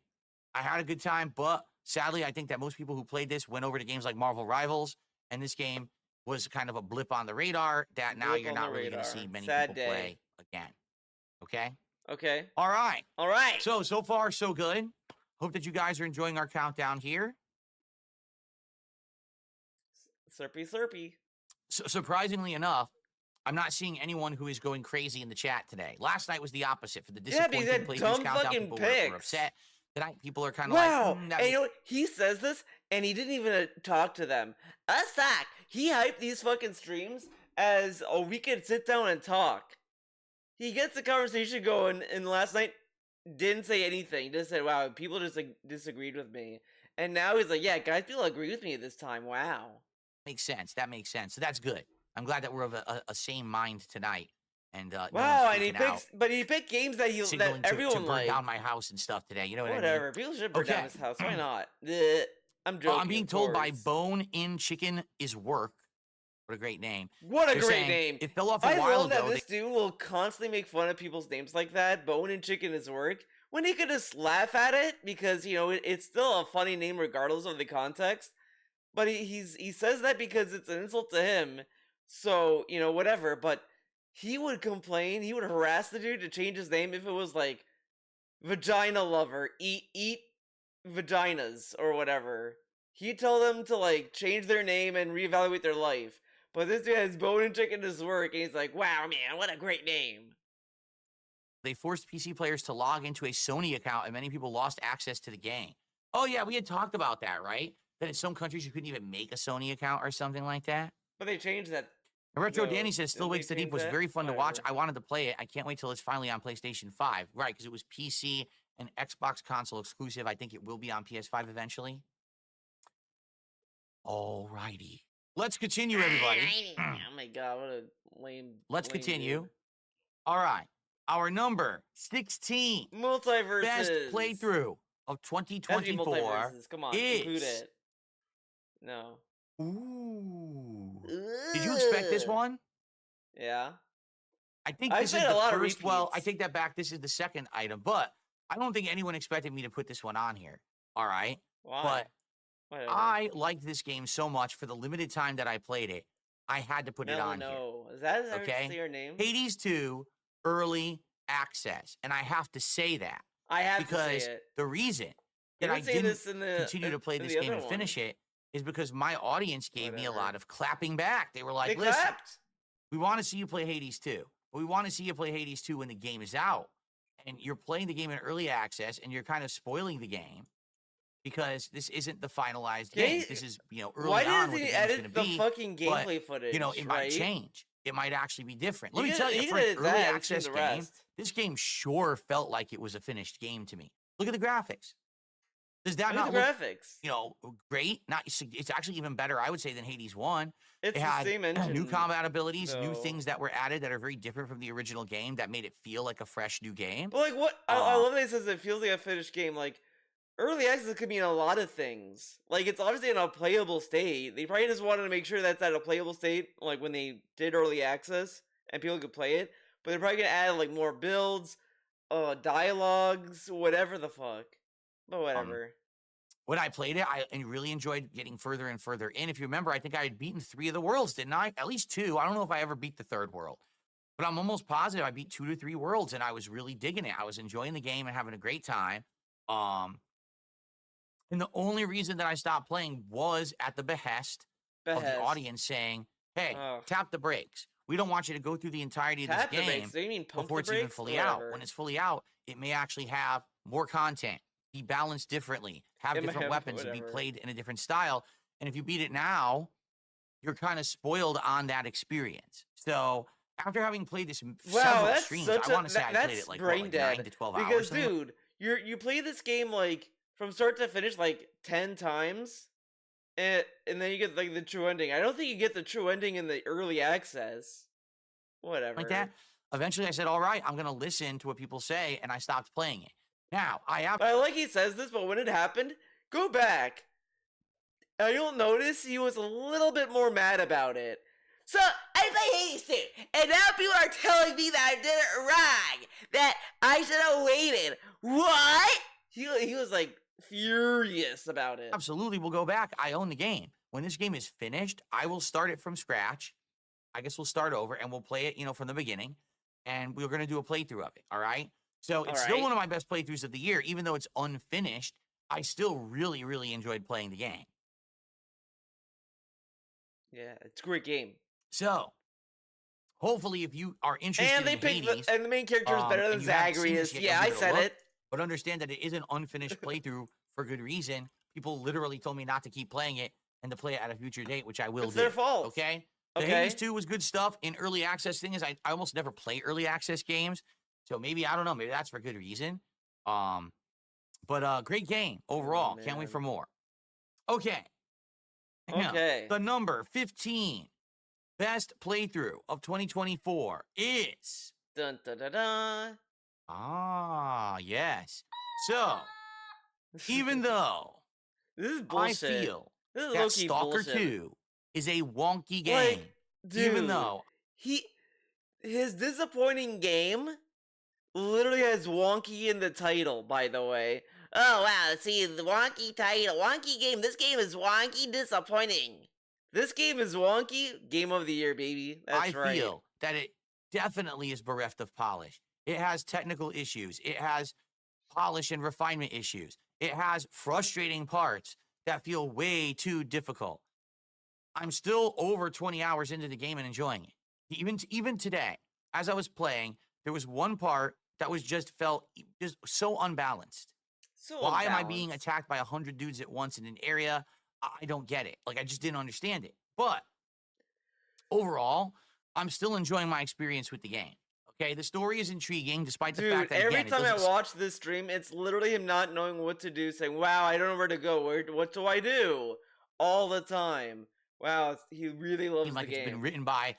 I had a good time, but sadly, I think that most people who played this went over to games like Marvel Rivals, and this game was kind of a blip on the radar that now you're not really going to see many people play again. Okay? Okay. All right. All right. So far, so good. Hope that you guys are enjoying our countdown here. Slurpy, slurpy. So, surprisingly enough, I'm not seeing anyone who is going crazy in the chat today. Last night was the opposite. For the disappointing playthroughs countdown, people were upset. Tonight, people are kind of like, and you know what? He says this, and he didn't even talk to them. Us fact, he hyped these fucking streams as, we could sit down and talk. He gets the conversation going, and last night, didn't say anything. He just said, wow, people just, like, disagreed with me. And now he's like, yeah, guys, people agree with me this time. Wow. Makes sense. That makes sense. So that's good. I'm glad that we're of a same mind tonight. And wow, and he picked games that everyone to burn down my house and stuff today. You know what Whatever. I mean? People should burn down his house. Why not? I'm joking. I'm being told by Bone in Chicken is work. What a great name. What a great name. It fell off a while ago. I love that this dude will constantly make fun of people's names like that. Bone in Chicken is work. When he could just laugh at it because, it's still a funny name regardless of the context. But he says that because it's an insult to him. So, whatever. But he would complain, he would harass the dude to change his name if it was like vagina lover, eat vaginas or whatever. He'd tell them to like change their name and reevaluate their life. But this dude has bone and chicken in his work, and he's like, wow, man, what a great name. They forced PC players to log into a Sony account, and many people lost access to the game. Oh, yeah, we had talked about that, right? That in some countries you couldn't even make a Sony account or something like that. But they changed that. And Retro No, Danny says, Still didn't they Wakes the Deep change was that? very fun to watch. Whatever. I wanted to play it. I can't wait till it's finally on PlayStation 5. Right, because it was PC and Xbox console exclusive. I think it will be on PS5 eventually. All righty. Let's continue, everybody. Oh my god, what a lame. Let's lame continue. dude. All right. Our number 16 Multiverses. best playthrough of Has to be 2024 multiverses. Come on, include is... it. No. Ooh. Did you expect this one? Yeah. I think I this is said a the lot of first. Well, I repeats. take that back. This is the second item, but I don't think anyone expected me to put this one on here. All right. Why? But Whatever. I liked this game so much for the limited time that I played it. I had to put it on here. No. Is that Okay. your name? Hades 2 early access. And I have to say that I have because to say it. the reason You that I didn't say didn't this in the continue to play in this the game other and finish one. it is because my audience gave me a Whatever. lot of clapping back. They were like, They listen, clapped. we want to see you play Hades 2. But we want to see you play Hades 2 when the game is out. And you're playing the game in early access and you're kind of spoiling the game because this isn't the finalized game. This is, early Why on didn't what the he game's going edit to the be. fucking but, gameplay footage? It might change. It might actually be different. Let me could- tell you, you for could an edit early that and access the game, rest. this game sure felt like it was a finished game to me. Look at the graphics. Does that Look not at the look, graphics. great? It's actually even better, I would say, than Hades 1. It's It the had same engine. new combat abilities, new though. things that were added that are very different from the original game that made it feel like a fresh new game. But like what? I love that it says it feels like a finished game. Like early access could mean a lot of things. Like it's obviously in a playable state. They probably just wanted to make sure that's at a playable state. Like when they did early access and people could play it. But they're probably gonna add like more builds, dialogues, whatever the fuck. But whatever. When I played it, I really enjoyed getting further and further in. If you remember, I think I had beaten 3 of the worlds, didn't I? At least 2. I don't know if I ever beat the 3rd world. But I'm almost positive I beat 2 to 3 worlds, and I was really digging it. I was enjoying the game and having a great time. And the only reason that I stopped playing was at the behest of the audience saying, hey, tap the brakes. We don't want you to go through the entirety of this Tap the game brakes. Do you mean pump before the it's even brakes? fully out. Whatever. When it's fully out, it may actually have more content, be balanced differently, have It might different have- weapons, and be whatever. played in a different style. And if you beat it now, you're kind of spoiled on that experience. So after having played this several that's streams, such I want to say that- I played that's it like, brain 9 dead. to 12 Because hours. something. dude, you play this game like from start to finish like 10 times, and then you get like the true ending. I don't think you get the true ending in the early access. Whatever. Like that. Eventually, I said, all right, I'm going to listen to what people say, and I stopped playing it. Now, I like he says this, but when it happened, go back. You'll notice he was a little bit more mad about it. So, I play Hades 2, and now people are telling me that I did it wrong, that I should have waited. What? He was like furious about it. absolutely will go back. I own the game. When this game is finished, I will start it from scratch. I guess we'll start over, and we'll play it, from the beginning, and we're going to do a playthrough of it, all right? So it's still Alright. one of my best playthroughs of the year, even though it's unfinished. I still really, really enjoyed playing the game. Yeah, it's a great game. So, hopefully, if you are interested And they in picked Hades, and the main character is better and than you haven't seen this Zagreus. yet, Yeah, you'll I give it a said look. it. but understand that it is an unfinished playthrough for good reason. People literally told me not to keep playing it and to play it at a future date, which I will It's do. their fault. Okay? The Okay. Hades 2 was good stuff. In early access, thing is, I almost never play early access games. So maybe, I don't know, maybe that's for good reason. But great game overall. Can't wait man. for more. Okay. Now, Okay. the number 15 best playthrough of 2024 is... Dun dun dun dun. Yes. So, even though This is I bullshit. feel This is that low-key Stalker bullshit. 2 is a wonky game, Like, dude, even though his disappointing game literally has wonky in the title, by the way. Oh wow, see the wonky title, wonky game. This game is wonky disappointing. This game is wonky. Game of the year, baby. That's I right. feel that it definitely is bereft of polish. It has technical issues. It has polish and refinement issues. It has frustrating parts that feel way too difficult. I'm still over 20 hours into the game and enjoying it. Even today, as I was playing, there was one part that was felt just so unbalanced. So Why am I being unbalanced. attacked by 100 dudes at once in an area? I don't get it. Like, I just didn't understand it. But overall, I'm still enjoying my experience with the game. Okay, the story is intriguing, despite the Dude, fact that, every again, it time I doesn't watch this stream, it's literally him not knowing what to do, saying, wow, I don't know where to go. What do I do? All the time. Wow, he really loves seem like the it's been game. written by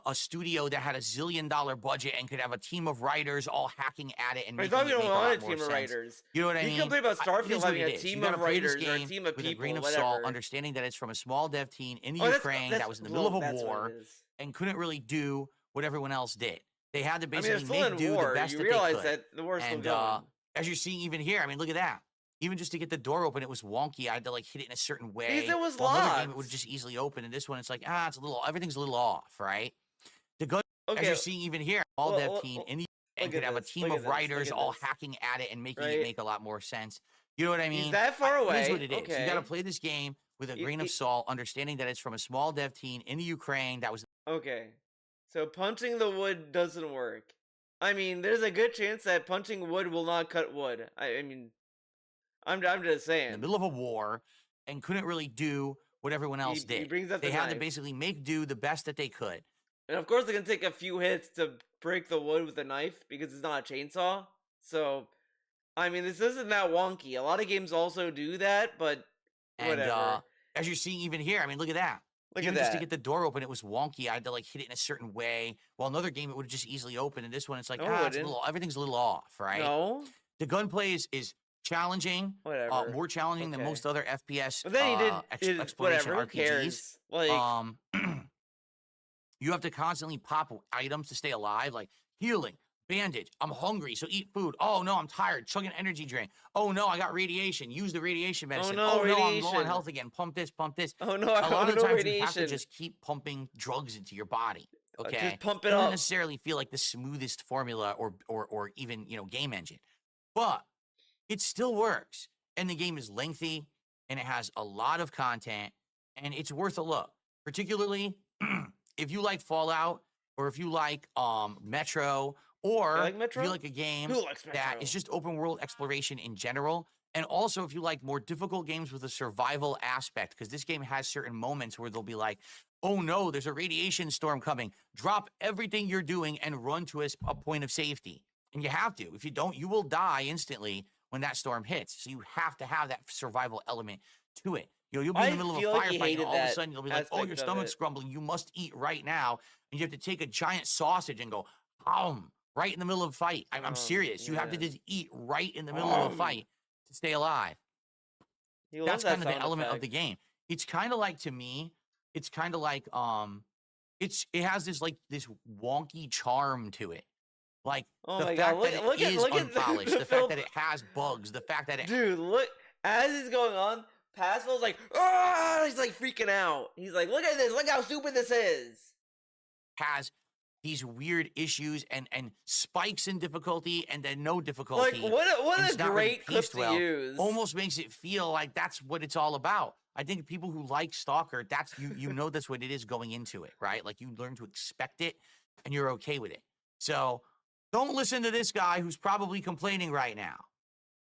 a studio that had $1 zillion budget and could have a team of writers all hacking at it and I making thought it we make don't a want lot a more team of sense. writers. You know what I You mean? complain about It is Starfield what having it a is. You team gotta of play this writers or a game team of with a people, grain of whatever. salt, understanding that it's from a small dev team in the Oh, Ukraine that was in the middle of a war and couldn't really do what everyone else did. They had to I mean, basically it's still make in do war. the best You that realize they could. that the war's still And going. as you're seeing even here, I mean, look at that. Even just to get the door open, it was wonky. I had to like hit it in a certain way. Because it was While another game, locked. it would just easily open. And this one, it's like, it's a little, everything's a little off, right? The gun, as Okay, you're seeing even here, all dev team in the and look could at have a this, team look of at this, look writers at all this. hacking at it and making it Right? make a lot more sense. You know what I mean? He's that far It away. is what it is. You got to Okay. play this game with a You- grain of you- salt, understanding that it's from a small dev team in the Ukraine that was Okay. So punching the wood doesn't work. I mean, there's a good chance that punching wood will not cut wood. I mean, I'm just in the saying. middle of a war and couldn't really do what everyone else He did. brings up They the had to knife. basically make do the best that they could. And of course, they can take a few hits to break the wood with a knife because it's not a chainsaw. So, I mean, this isn't that wonky. A lot of games also do that, but And whatever. as you're seeing even here, I mean, look at that. Look Even at just that. to get the door open, it was wonky. I had to like hit it in a certain way. While another game, it would have just easily opened. And this one, it's like, No, it it's a wouldn't. little, everything's a little off, right? No, The gunplay is challenging, whatever. more challenging than Okay. most other FPS But then he did exploration whatever. Who RPGs. cares? Like, You have to constantly pop items to stay alive, like healing, bandage. I'm hungry, so eat food. Oh no, I'm tired. Chug an energy drink. Oh no, I got radiation. Use the radiation medicine. no, I'm low on radiation. health again. Pump this, pump this. oh no, A lot of no times radiation. you have to just keep pumping drugs into your body. Okay, Just pump it doesn't up. necessarily feel like the smoothest formula or even game engine, but it still works. And the game is lengthy and it has a lot of content and it's worth a look. Particularly if you like Fallout or if you like Metro or You like if Metro? you like a game Who likes that Metro? is just open world exploration in general. And also if you like more difficult games with a survival aspect, because this game has certain moments where they'll be like, oh no, there's a radiation storm coming. Drop everything you're doing and run to a point of safety. And you have to. If you don't, you will die instantly when that storm hits. So you have to have that survival element to it. You'll be in I the middle of a feel like he firefight and hated all of a that sudden you'll be like, oh, your aspect of stomach's it. grumbling. You must eat right now. And you have to take a giant sausage and go, right in the middle of a fight. I'm serious. You have to yeah. just eat right in the middle of a fight to stay alive. He That's loves that kind of the sound element of the effect. game. It's kind of like, to me, it's kind of like it has this like this wonky charm to it. Like Oh the my fact god, that it is unpolished, the fact that it has bugs, the fact that it Dude, look, as it's going on, Pascal's like, ah, he's like freaking out. He's like, look at this, look how stupid this is. has these weird issues and spikes in difficulty and then no difficulty. Like, what and a it's not really great clip paced to well. use. Almost makes it feel like that's what it's all about. I think people who like Stalker, that's you know that's what it is going into it, right? Like you learn to expect it and you're okay with it. So don't listen to this guy who's probably complaining right now.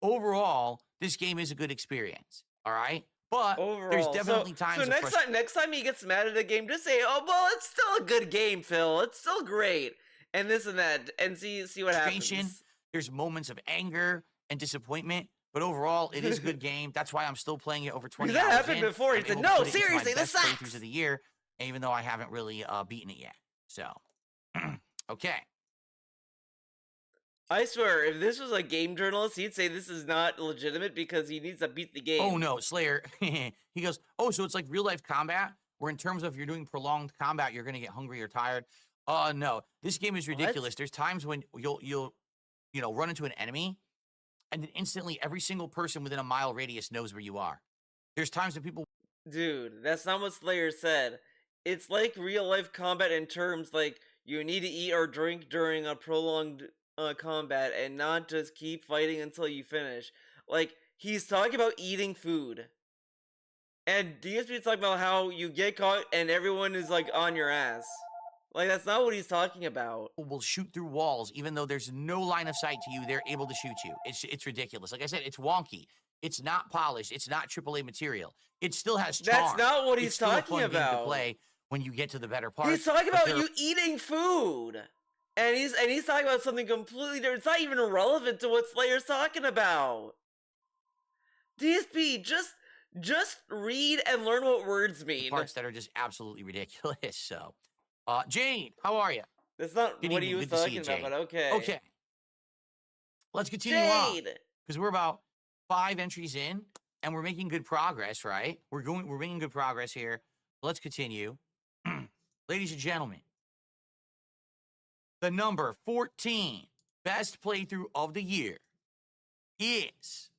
Overall, this game is a good experience. All right. But Overall, there's definitely times So of next time he gets mad at a game, just say, "Oh, well, it's still a good game, Phil. It's still great." And this and that, and see what frustration. happens. There's moments of anger and disappointment, but overall, it is a good game. That's why I'm still playing it over 20 Because that hours happened in. before. He I'm said, able to "No, put it into my seriously, this best playthroughs sucks." of the year, even though I haven't really beaten it yet. So, okay. I swear, if this was a game journalist, he'd say this is not legitimate because he needs to beat the game. Oh no, Slayer. He goes, oh, so it's like real life combat, where in terms of you're doing prolonged combat, you're gonna get hungry or tired. No, this game is ridiculous. There's times when you'll run into an enemy, and then instantly every single person within a mile radius knows where you are. There's times when people Dude, that's not what Slayer said. It's like real life combat in terms like you need to eat or drink during a prolonged combat and not just keep fighting until you finish. Like, he's talking about eating food. And DSP is talking about how you get caught and everyone is like on your ass. Like, that's not what he's talking about. Will shoot through walls, even though there's no line of sight to you. They're able to shoot you. It's ridiculous. Like I said, it's wonky. It's not polished. It's not AAA material. It still has charm. That's not what he's it's still talking a fun about. Game to play when you get to the better parts. He's talking about you eating food. And he's talking about something completely different. It's not even relevant to what Slayer's talking about. DSP, just read and learn what words mean. Parts that are just absolutely ridiculous. So, Jane, how are you? That's not what he was talking about, but okay. Okay. Let's continue on. Because we're about 5 entries in, and we're making good progress, right? We're making good progress here. Let's continue. Ladies and gentlemen, the number 14 best playthrough of the year is...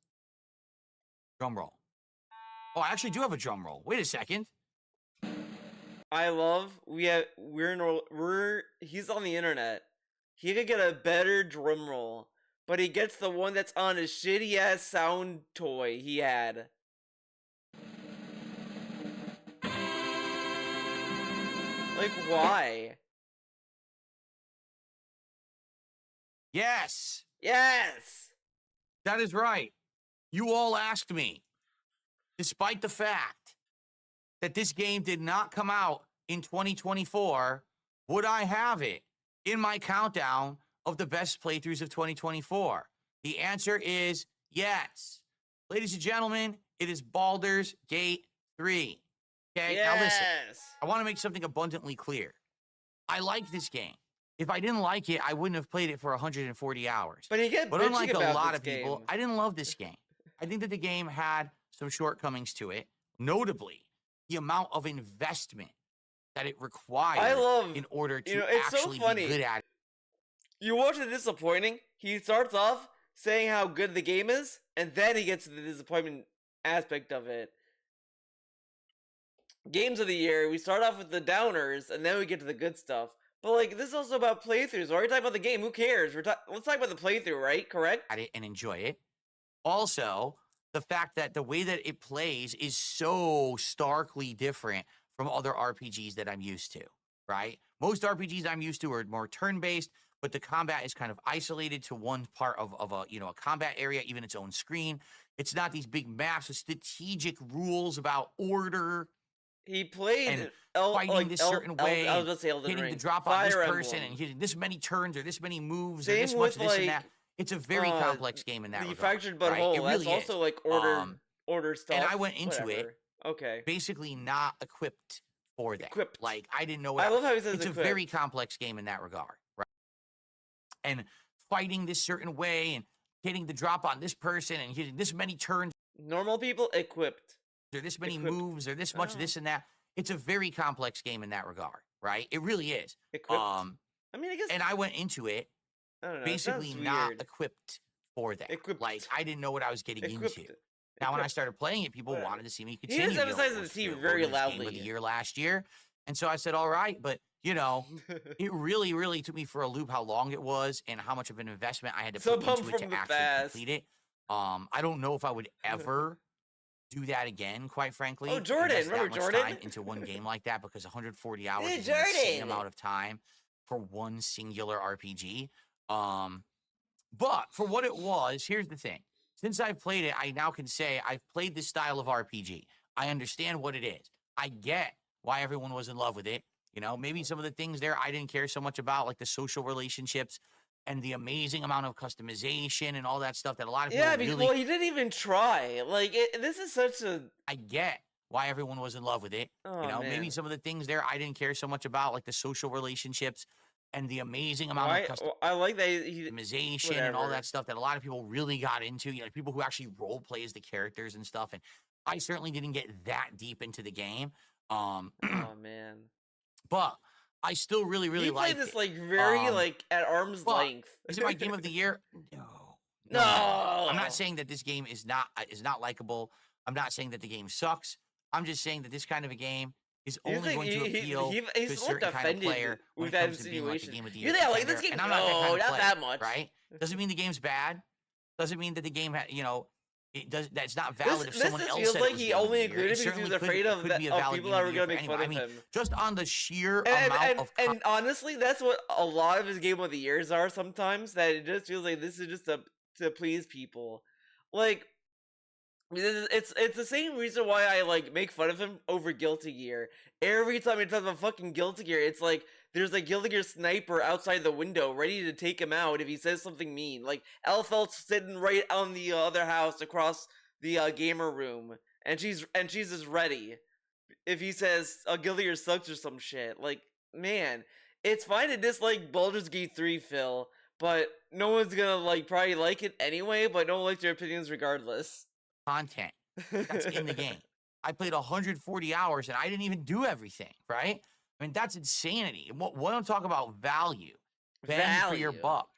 Drum roll. Oh, I actually do have a drum roll. Wait a second. I love he's on the internet. He could get a better drum roll, but he gets the one that's on his shitty ass sound toy he had. Like, why? Yes. Yes. That is right. You all asked me, despite the fact that this game did not come out in 2024, would I have it in my countdown of the best playthroughs of 2024? The answer is yes. Ladies and gentlemen, it is Baldur's Gate 3. Okay, yes. Now listen, I want to make something abundantly clear. I like this game. If I didn't like it, I wouldn't have played it for 140 hours. But unlike a lot of people, I didn't love this game. I think that the game had some shortcomings to it, notably the amount of investment that it required in order to actually be good at it. You watch the disappointing, he starts off saying how good the game is, and then he gets to the disappointment aspect of it. Games of the year, we start off with the downers, and then we get to the good stuff. But, like, this is also about playthroughs. We're already talking about the game. Who cares? Let's talk about the playthrough, right? Correct? And enjoy it. Also, the fact that the way that it plays is so starkly different from other RPGs that I'm used to, right? Most RPGs I'm used to are more turn-based, but the combat is kind of isolated to one part of a combat area, even its own screen. It's not these big maps with strategic rules about order. He played fighting this certain way, I was about to say Elden hitting Ring. the drop on this person and hitting this many turns or this many moves or this much this and that. It's a very complex game in that regard. The Fractured But Whole, that's also like order stuff. And I went into it basically not equipped for that. Like, I didn't know what... I love how he says it's a very complex game in that regard, right? And fighting this certain way and hitting the drop on this person and hitting this many turns. Normal people, equipped. Or this many moves or this much this and that. It's a very complex game in that regard, right? It really is. Equipped. I mean, I guess... And I went into it basically not equipped for that. Like, I didn't know what I was getting into. Now, when I started playing it, people wanted to see me continue. He just emphasizes the team very loudly. Game of the year last year. And so I said, all right, but, you know, it really, really took me for a loop how long it was and how much of an investment I had to put into it to actually complete it. I don't know if I would ever do that again, quite frankly. Oh, Jordan, remember Jordan? Time into one game like that, because 140 hours is an insane amount of time for one singular RPG. But for what it was, here's the thing. Since I've played it, I now can say I've played this style of RPG. I understand what it is. I get why everyone was in love with it. You know, maybe some of the things there I didn't care so much about, like the social relationships and the amazing amount of customization and all that stuff that a lot of people well, he didn't even try. Like, this is such a... I get why everyone was in love with it. You know, maybe some of the things there I didn't care so much about, like the social relationships and the amazing amount of I like that customization and all that stuff that a lot of people really got into. You know, people who actually role play as the characters and stuff. And I certainly didn't get that deep into the game. Oh man! But I still really liked it. He played this like very like at arm's length. Is it my game of the year? No. I'm not saying that this game is not likable. I'm not saying that the game sucks. I'm just saying that this kind of a game is You only think going to appeal to a he's somewhat certain kind of offended player when with it that comes to being like a insinuation. game of the You're year there, like, this contender. game, And I'm not that kind no, of not player, that much. right? Doesn't mean the game's bad. Doesn't mean that the game, it does. That's not This valid if this someone just else feels said it like was he game of the only year. included It because he certainly was afraid could of be a of valid people game that of were the year gonna for make fun anyone. of I mean, him. just on the sheer And amount of and honestly, that's what a lot of his game of the years are sometimes. That it just feels like this is just to please people. Like, it's the same reason why I like make fun of him over Guilty Gear. Every time he talks about fucking Guilty Gear, it's like there's a Guilty Gear sniper outside the window ready to take him out if he says something mean. Like Elfelt's sitting right on the other house across the gamer room, and she's just ready if he says Guilty Gear sucks or some shit. Like, man, it's fine to dislike Baldur's Gate 3, Phil, but no one's gonna like probably like it anyway. But no one likes your opinions regardless. content that's in the game. I played 140 hours and I didn't even do everything, right? I mean, that's insanity. What I'm talking about value, bang for your Value. buck.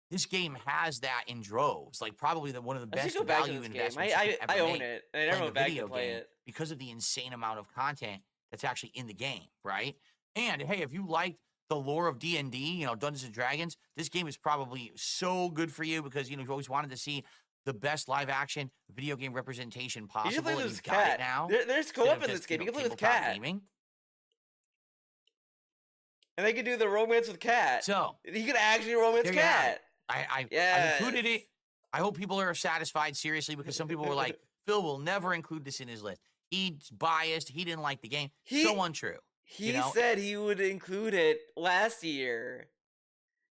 This game has that in droves, like probably one of the I should best go back to value this game. investments you could I ever own make it, and I never playing a went back to video play game it. because of the insane amount of content that's actually in the game, right? And hey, if you liked the lore of D&D, Dungeons and Dragons, this game is probably so good for you because you've always wanted to see the best live action video game representation You possible. should play And with you've this got it cat. now. There's instead co-op of in just, this game. You can play with tabletop cat, gaming. and they can do the romance with cat. So You can actually romance there you have cat. it. I Yes. included it. I hope people are satisfied, seriously, because some people were like, Phil will never include this in his list. He's biased. He didn't like the game. So untrue. He said he would include it last year.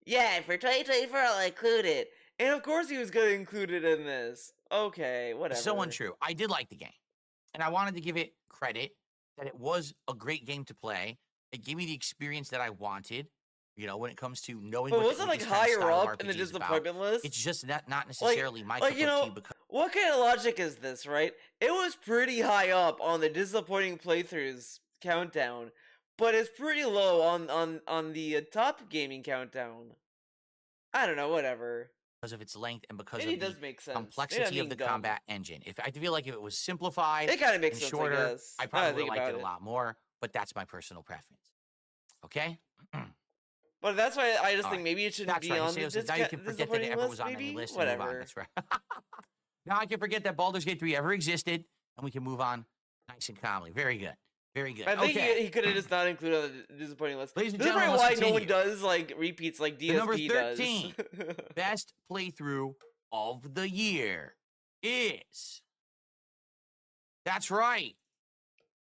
Yeah, for 2024 I'll include it. And of course he was going to include it in this. Okay, whatever. So untrue. I did like the game. And I wanted to give it credit that it was a great game to play. It gave me the experience that I wanted, when it comes to knowing But what wasn't like this kind of higher style of up in the RPG is about. disappointment list? It's just not necessarily my cup of tea because what kind of logic is this, right? It was pretty high up on the disappointing playthroughs countdown, but it's pretty low on the top gaming countdown. I don't know, whatever. of its length and because Maybe of it does the make sense. complexity of the combat engine. If I feel like if it was simplified it kind of makes and sense, shorter, I guess. I probably would have liked it a lot more, but that's my personal preference. Okay? But that's why I just All think right. maybe it shouldn't That's be right. on So the now you can forget that it ever was on any maybe? list and move on. Whatever. That's right. Now I can forget that Baldur's Gate 3 ever existed, and we can move on nice and calmly. Very good. Very good. I think Okay. he could have just not included on the disappointing list. Ladies and This is gentlemen, probably let's why no one continue. does like repeats like The number DSP 13 does. best playthrough of the year is. That's right.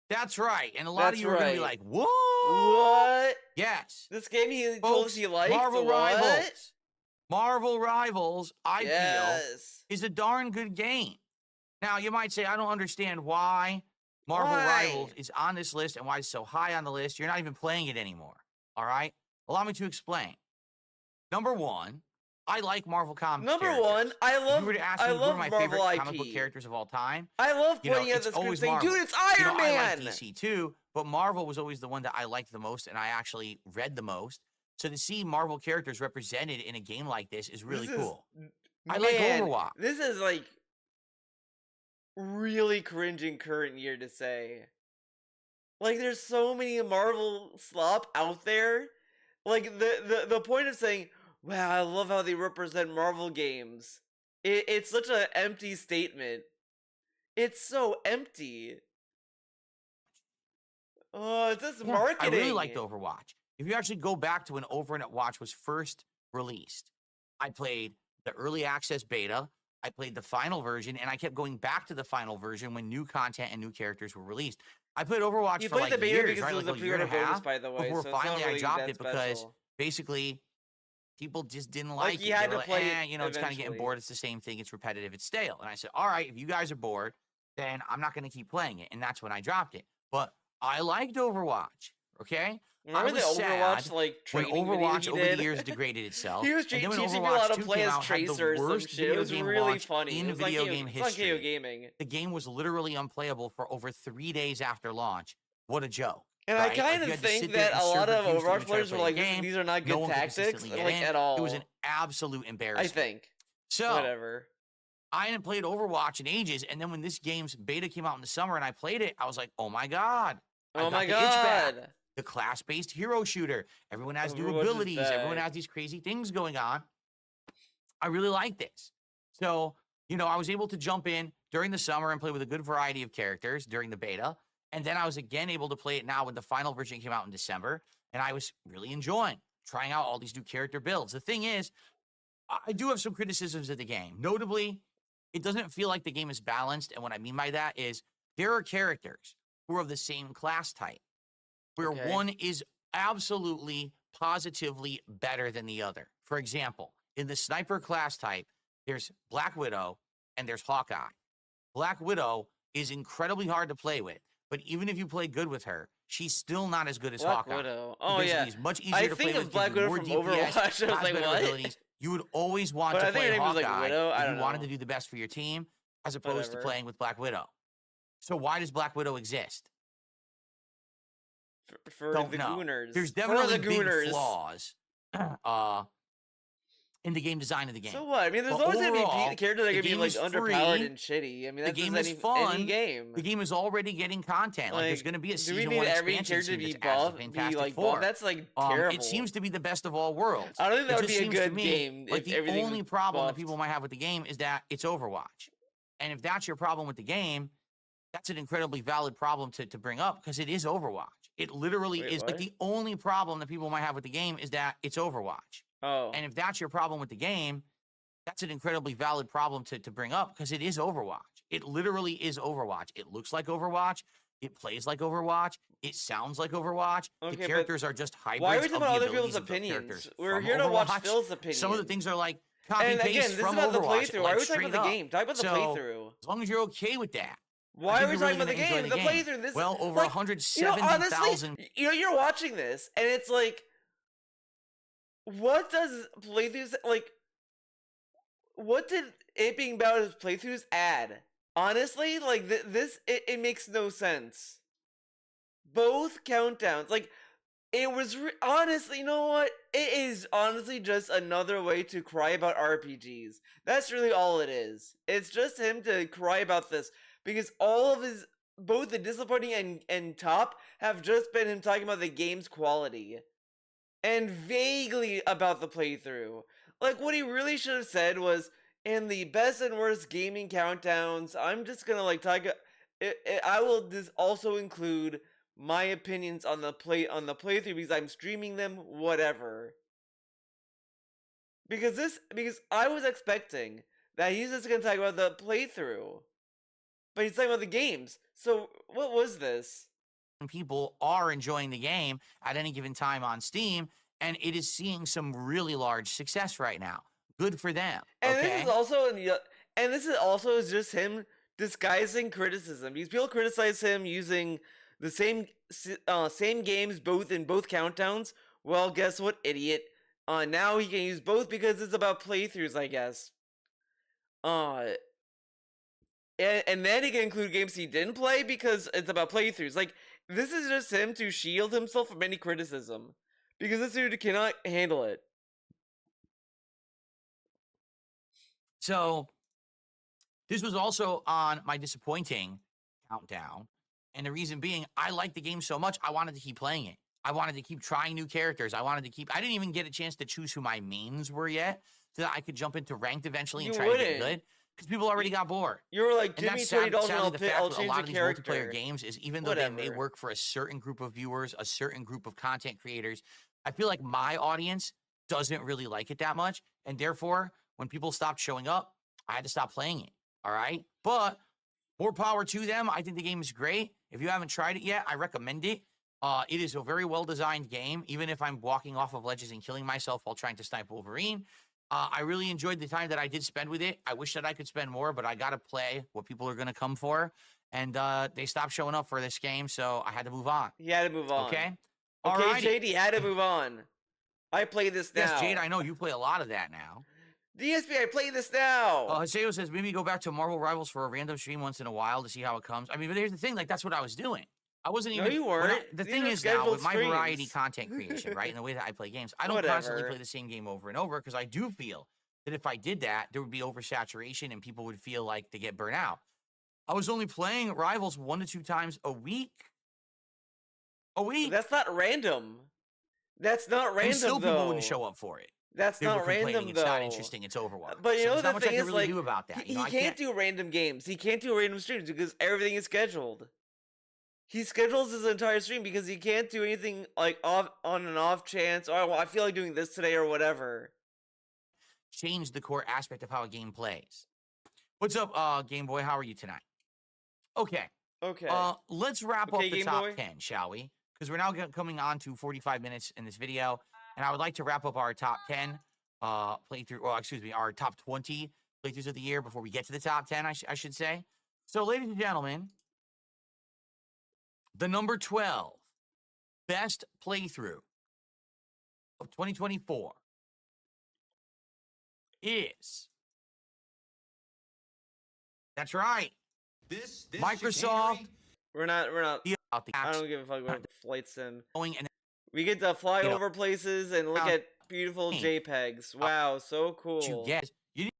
That's right. And a lot of you are going to be like, what? What? Yes. This game he told Folks, us he liked? Marvel What? Rivals. Marvel Rivals, I feel, Yes. is a darn good game. Now, you might say, I don't understand why Marvel Why? Rivals is on this list and why it's so high on the list. You're not even playing it anymore. All right? Allow me to explain. Number one, I like Marvel comics. Number one, I If love you were to ask I me who are love my Marvel favorite IP. comic book characters of all time, I love pointing at it's the screen always saying, Marvel. dude, it's Iron Man. I like DC too, but Marvel was always the one that I liked the most and I actually read the most. So to see Marvel characters represented in a game like this is really cool. I like Overwatch. This is like really cringing current year to say. Like, there's so many Marvel slop out there. Like, the point of saying, wow, I love how they represent Marvel games. It's such an empty statement. It's so empty. Oh, it's just marketing. I really liked Overwatch. If you actually go back to when Overwatch was first released, I played the early access beta, I played the final version, and I kept going back to the final version when new content and new characters were released. I played Overwatch for like the beta years, because right? it was Like a a year and a pre-order bonus, half by the way. before So it's finally not really I dropped that it because special. basically people just didn't Like, like you it. had They were to like, play it it's kind of getting eventually. bored. It's the same thing. It's repetitive. It's stale. And I said, all right, if you guys are bored, then I'm not going to keep playing it. And that's when I dropped it. But I liked Overwatch. Okay. Remember the Overwatch like when training Overwatch video he over did? the years degraded itself. He was and then when teaching people Overwatch how to 2 play came as out, had the Tracer or some worst shit. It video was game really launch funny. in It was video like game it's like history. KO gaming. The game was literally unplayable for over 3 days after launch. What a joke. And right? I kind you of had to sit think there that and a lot of server queues to Overwatch even try to players were play like, the game. these are not No good one could tactics, consistently get like in. at all. It was an absolute embarrassment. I think. So, Whatever. I hadn't played Overwatch in ages, and then when this game's beta came out in the summer and I played it, I was like, oh my God. I Oh got my the itch back. god. The class-based hero shooter. Everyone has new Overwatch is abilities. Everyone back. has these crazy things going on. I really like this. So, I was able to jump in during the summer and play with a good variety of characters during the beta. And then I was again able to play it now when the final version came out in December. And I was really enjoying trying out all these new character builds. The thing is, I do have some criticisms of the game. Notably, it doesn't feel like the game is balanced. And what I mean by that is there are characters who are of the same class type, where Okay. one is absolutely, positively better than the other. For example, in the sniper class type, there's Black Widow and there's Hawkeye. Black Widow is incredibly hard to play with, but even if you play good with her, she's still not as good as Black Hawkeye. Widow. Who Oh basically yeah. is much easier I to think play of with, Black gives you Widow more from DPS, Overwatch. I was has like, better what? abilities. You would always want But to I think play her name was like Hawkeye Widow. I if don't you wanted know. to do the best for your team, as opposed to Whatever. playing with Black Widow. So why does Black Widow exist? For Don't the know. Gooners. There's For definitely the big Gooners. flaws in the game design of the game. So what? I mean, there's But always gonna be overall, characters that are the gonna be game like is underpowered free. and shitty. I mean, The that's game just is any fun. game. The game is already getting content. Like, there's going to be a do we season need 1 every expansion character to soon be that's as buff? Be Fantastic like Four. buff? That's like terrible. It seems to be the best of all worlds. I don't think that It would just be a seems to good me game like if the everything only was problem that buffed. people might have with the game is that it's Overwatch. And if that's your problem with the game, that's an incredibly valid problem to bring up because it is Overwatch. It literally Wait, is like what? the only problem that people might have with the game is that it's Overwatch. Oh. And if that's your problem with the game, that's an incredibly valid problem to bring up because it is Overwatch. It literally is Overwatch. It looks like Overwatch. It plays like Overwatch. It sounds like Overwatch. Okay, The but characters are just hybrids why are we of talking the about other abilities people's of the opinions? characters We're from here to watch Overwatch. Phil's opinion. Some of the things are like copy And paste again, this is from about the Overwatch. playthrough. Like, Why are we talking straight about the up. game? Talk about the So, playthrough. as long as you're okay with that. Why are we you're talking really about the gonna enjoy game? the The game. playthrough. This Well, over like, 170,000. honestly, you're watching this, and it's like, what does playthroughs like? What did it being about his playthroughs add? Honestly, like it makes no sense. Both countdowns, like it was honestly, you know what? It is honestly just another way to cry about RPGs. That's really all it is. It's just him to cry about this because all of his both the disappointing and top have just been him talking about the game's quality and vaguely about the playthrough. Like what he really should have said was in the best and worst gaming countdowns. I'm just gonna like talk. I will just also include my opinions on the playthrough because I'm streaming them. Whatever. Because I was expecting that he's just gonna talk about the playthrough, but he's talking about the games. So what was this? People are enjoying the game at any given time on Steam, and it is seeing some really large success right now. Good for them. And Okay? this is also just him disguising criticism because people criticize him using the same games in both countdowns. Well, guess what, idiot? Now he can use both because it's about playthroughs, I guess. And then he can include games he didn't play because it's about playthroughs. Like, this is just him to shield himself from any criticism because this dude cannot handle it. So, this was also on my disappointing countdown. And the reason being, I liked the game so much, I wanted to keep playing it. I wanted to keep trying new characters. I didn't even get a chance to choose who my mains were yet, so that I could jump into ranked eventually and try to get good. Because people already got bored. You were like, And give me that's $20 and sadly the fact I'll with a change lot the of these character. multiplayer games is even though they may Whatever. work for a certain group of viewers, a certain group of content creators, I feel like my audience doesn't really like it that much. And therefore, when people stopped showing up, I had to stop playing it. All right? But more power to them. I think the game is great. If you haven't tried it yet, I recommend it. It is a very well-designed game, even if I'm walking off of ledges and killing myself while trying to snipe Wolverine. I really enjoyed the time that I did spend with it. I wish that I could spend more, but I got to play what people are going to come for. And they stopped showing up for this game, so I had to move on. He had to move on. Okay? Okay, Alrighty. JD had to move on. I play this now. Yes, Jade, I know you play a lot of that now. DSP, I play this now. Haseo says, maybe go back to Marvel Rivals for a random stream once in a while to see how it comes. I mean, but here's the thing, like, that's what I was doing. I wasn't No, even. you weren't. The These thing are is now, scheduled with my variety streams. content creation, right, and the way that I play games, I don't Whatever. constantly play the same game over and over because I do feel that if I did that, there would be oversaturation and people would feel like they get burnt out. I was only playing Rivals 1 to 2 times a week. That's not random. That's not random, and still people wouldn't though. show up for it. That's They were not complaining random, it's not though. interesting, it's Overwatch. But you So know there's not the much I thing can is, really like, do about that. he You know, I can't do random games. He can't do random streams because everything is scheduled. He schedules his entire stream because he can't do anything like off on an off chance. Oh, well, I feel like doing this today or whatever. change the core aspect of how a game plays. What's up, Game Boy? How are you tonight? Okay. Okay. Let's wrap Okay, up the Game top Boy? 10, shall we? Because we're now coming on to 45 minutes in this video, and I would like to wrap up our top 10 playthrough, or excuse me, our top 20 playthroughs of the year before we get to the top 10, I should say. So, ladies and gentlemen, the number 12 best playthrough of 2024 is, that's right, This Microsoft. chicanery? We're not. About the I don't give a fuck about flight sim. going and We get to fly You know, over places and look uh, at beautiful hey, JPEGs. Wow, so cool. to get you need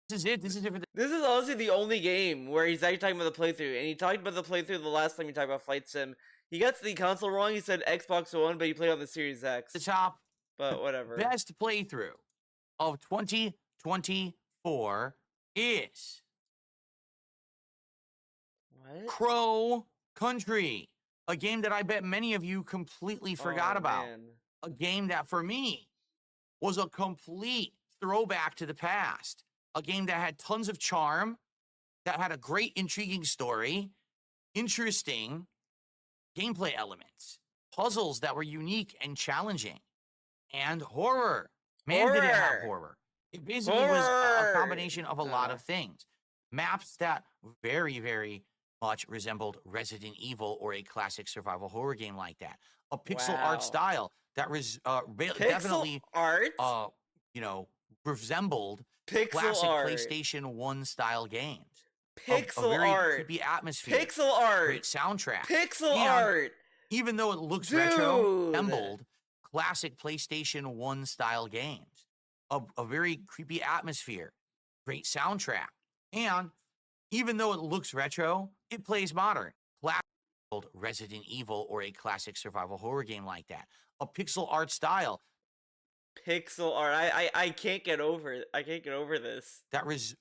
this is it. This is it for the This is honestly the only game where he's actually talking about the playthrough, and he talked about the playthrough the last time he talked about flight sim. He got the console wrong. He said Xbox One, but he played on the Series X. top But whatever. best playthrough of 2024 is What? Crow Country, a game that I bet many of you completely forgot Oh, about. man. A game that for me was a complete throwback to the past. A game that had tons of charm, that had a great, intriguing story, interesting gameplay elements, puzzles that were unique and challenging, and horror. Man, did it have horror. It basically was a Horror! combination of a lot of things. Maps that very, very much resembled Resident Evil or a classic survival horror game like that. A pixel Wow. art style that was Pixel definitely, art? resembled Pixel classic art. PlayStation 1 style games. Pixel a very art. creepy atmosphere. Pixel art. Great soundtrack. Pixel And art. even though it looks retro, Dude. resembled classic PlayStation 1 style games. A very creepy atmosphere, great soundtrack. And even though it looks retro, it plays modern. Classic Resident Evil or a classic survival horror game like that. A pixel art style Pixel art. I can't get over it. I can't get over this. that was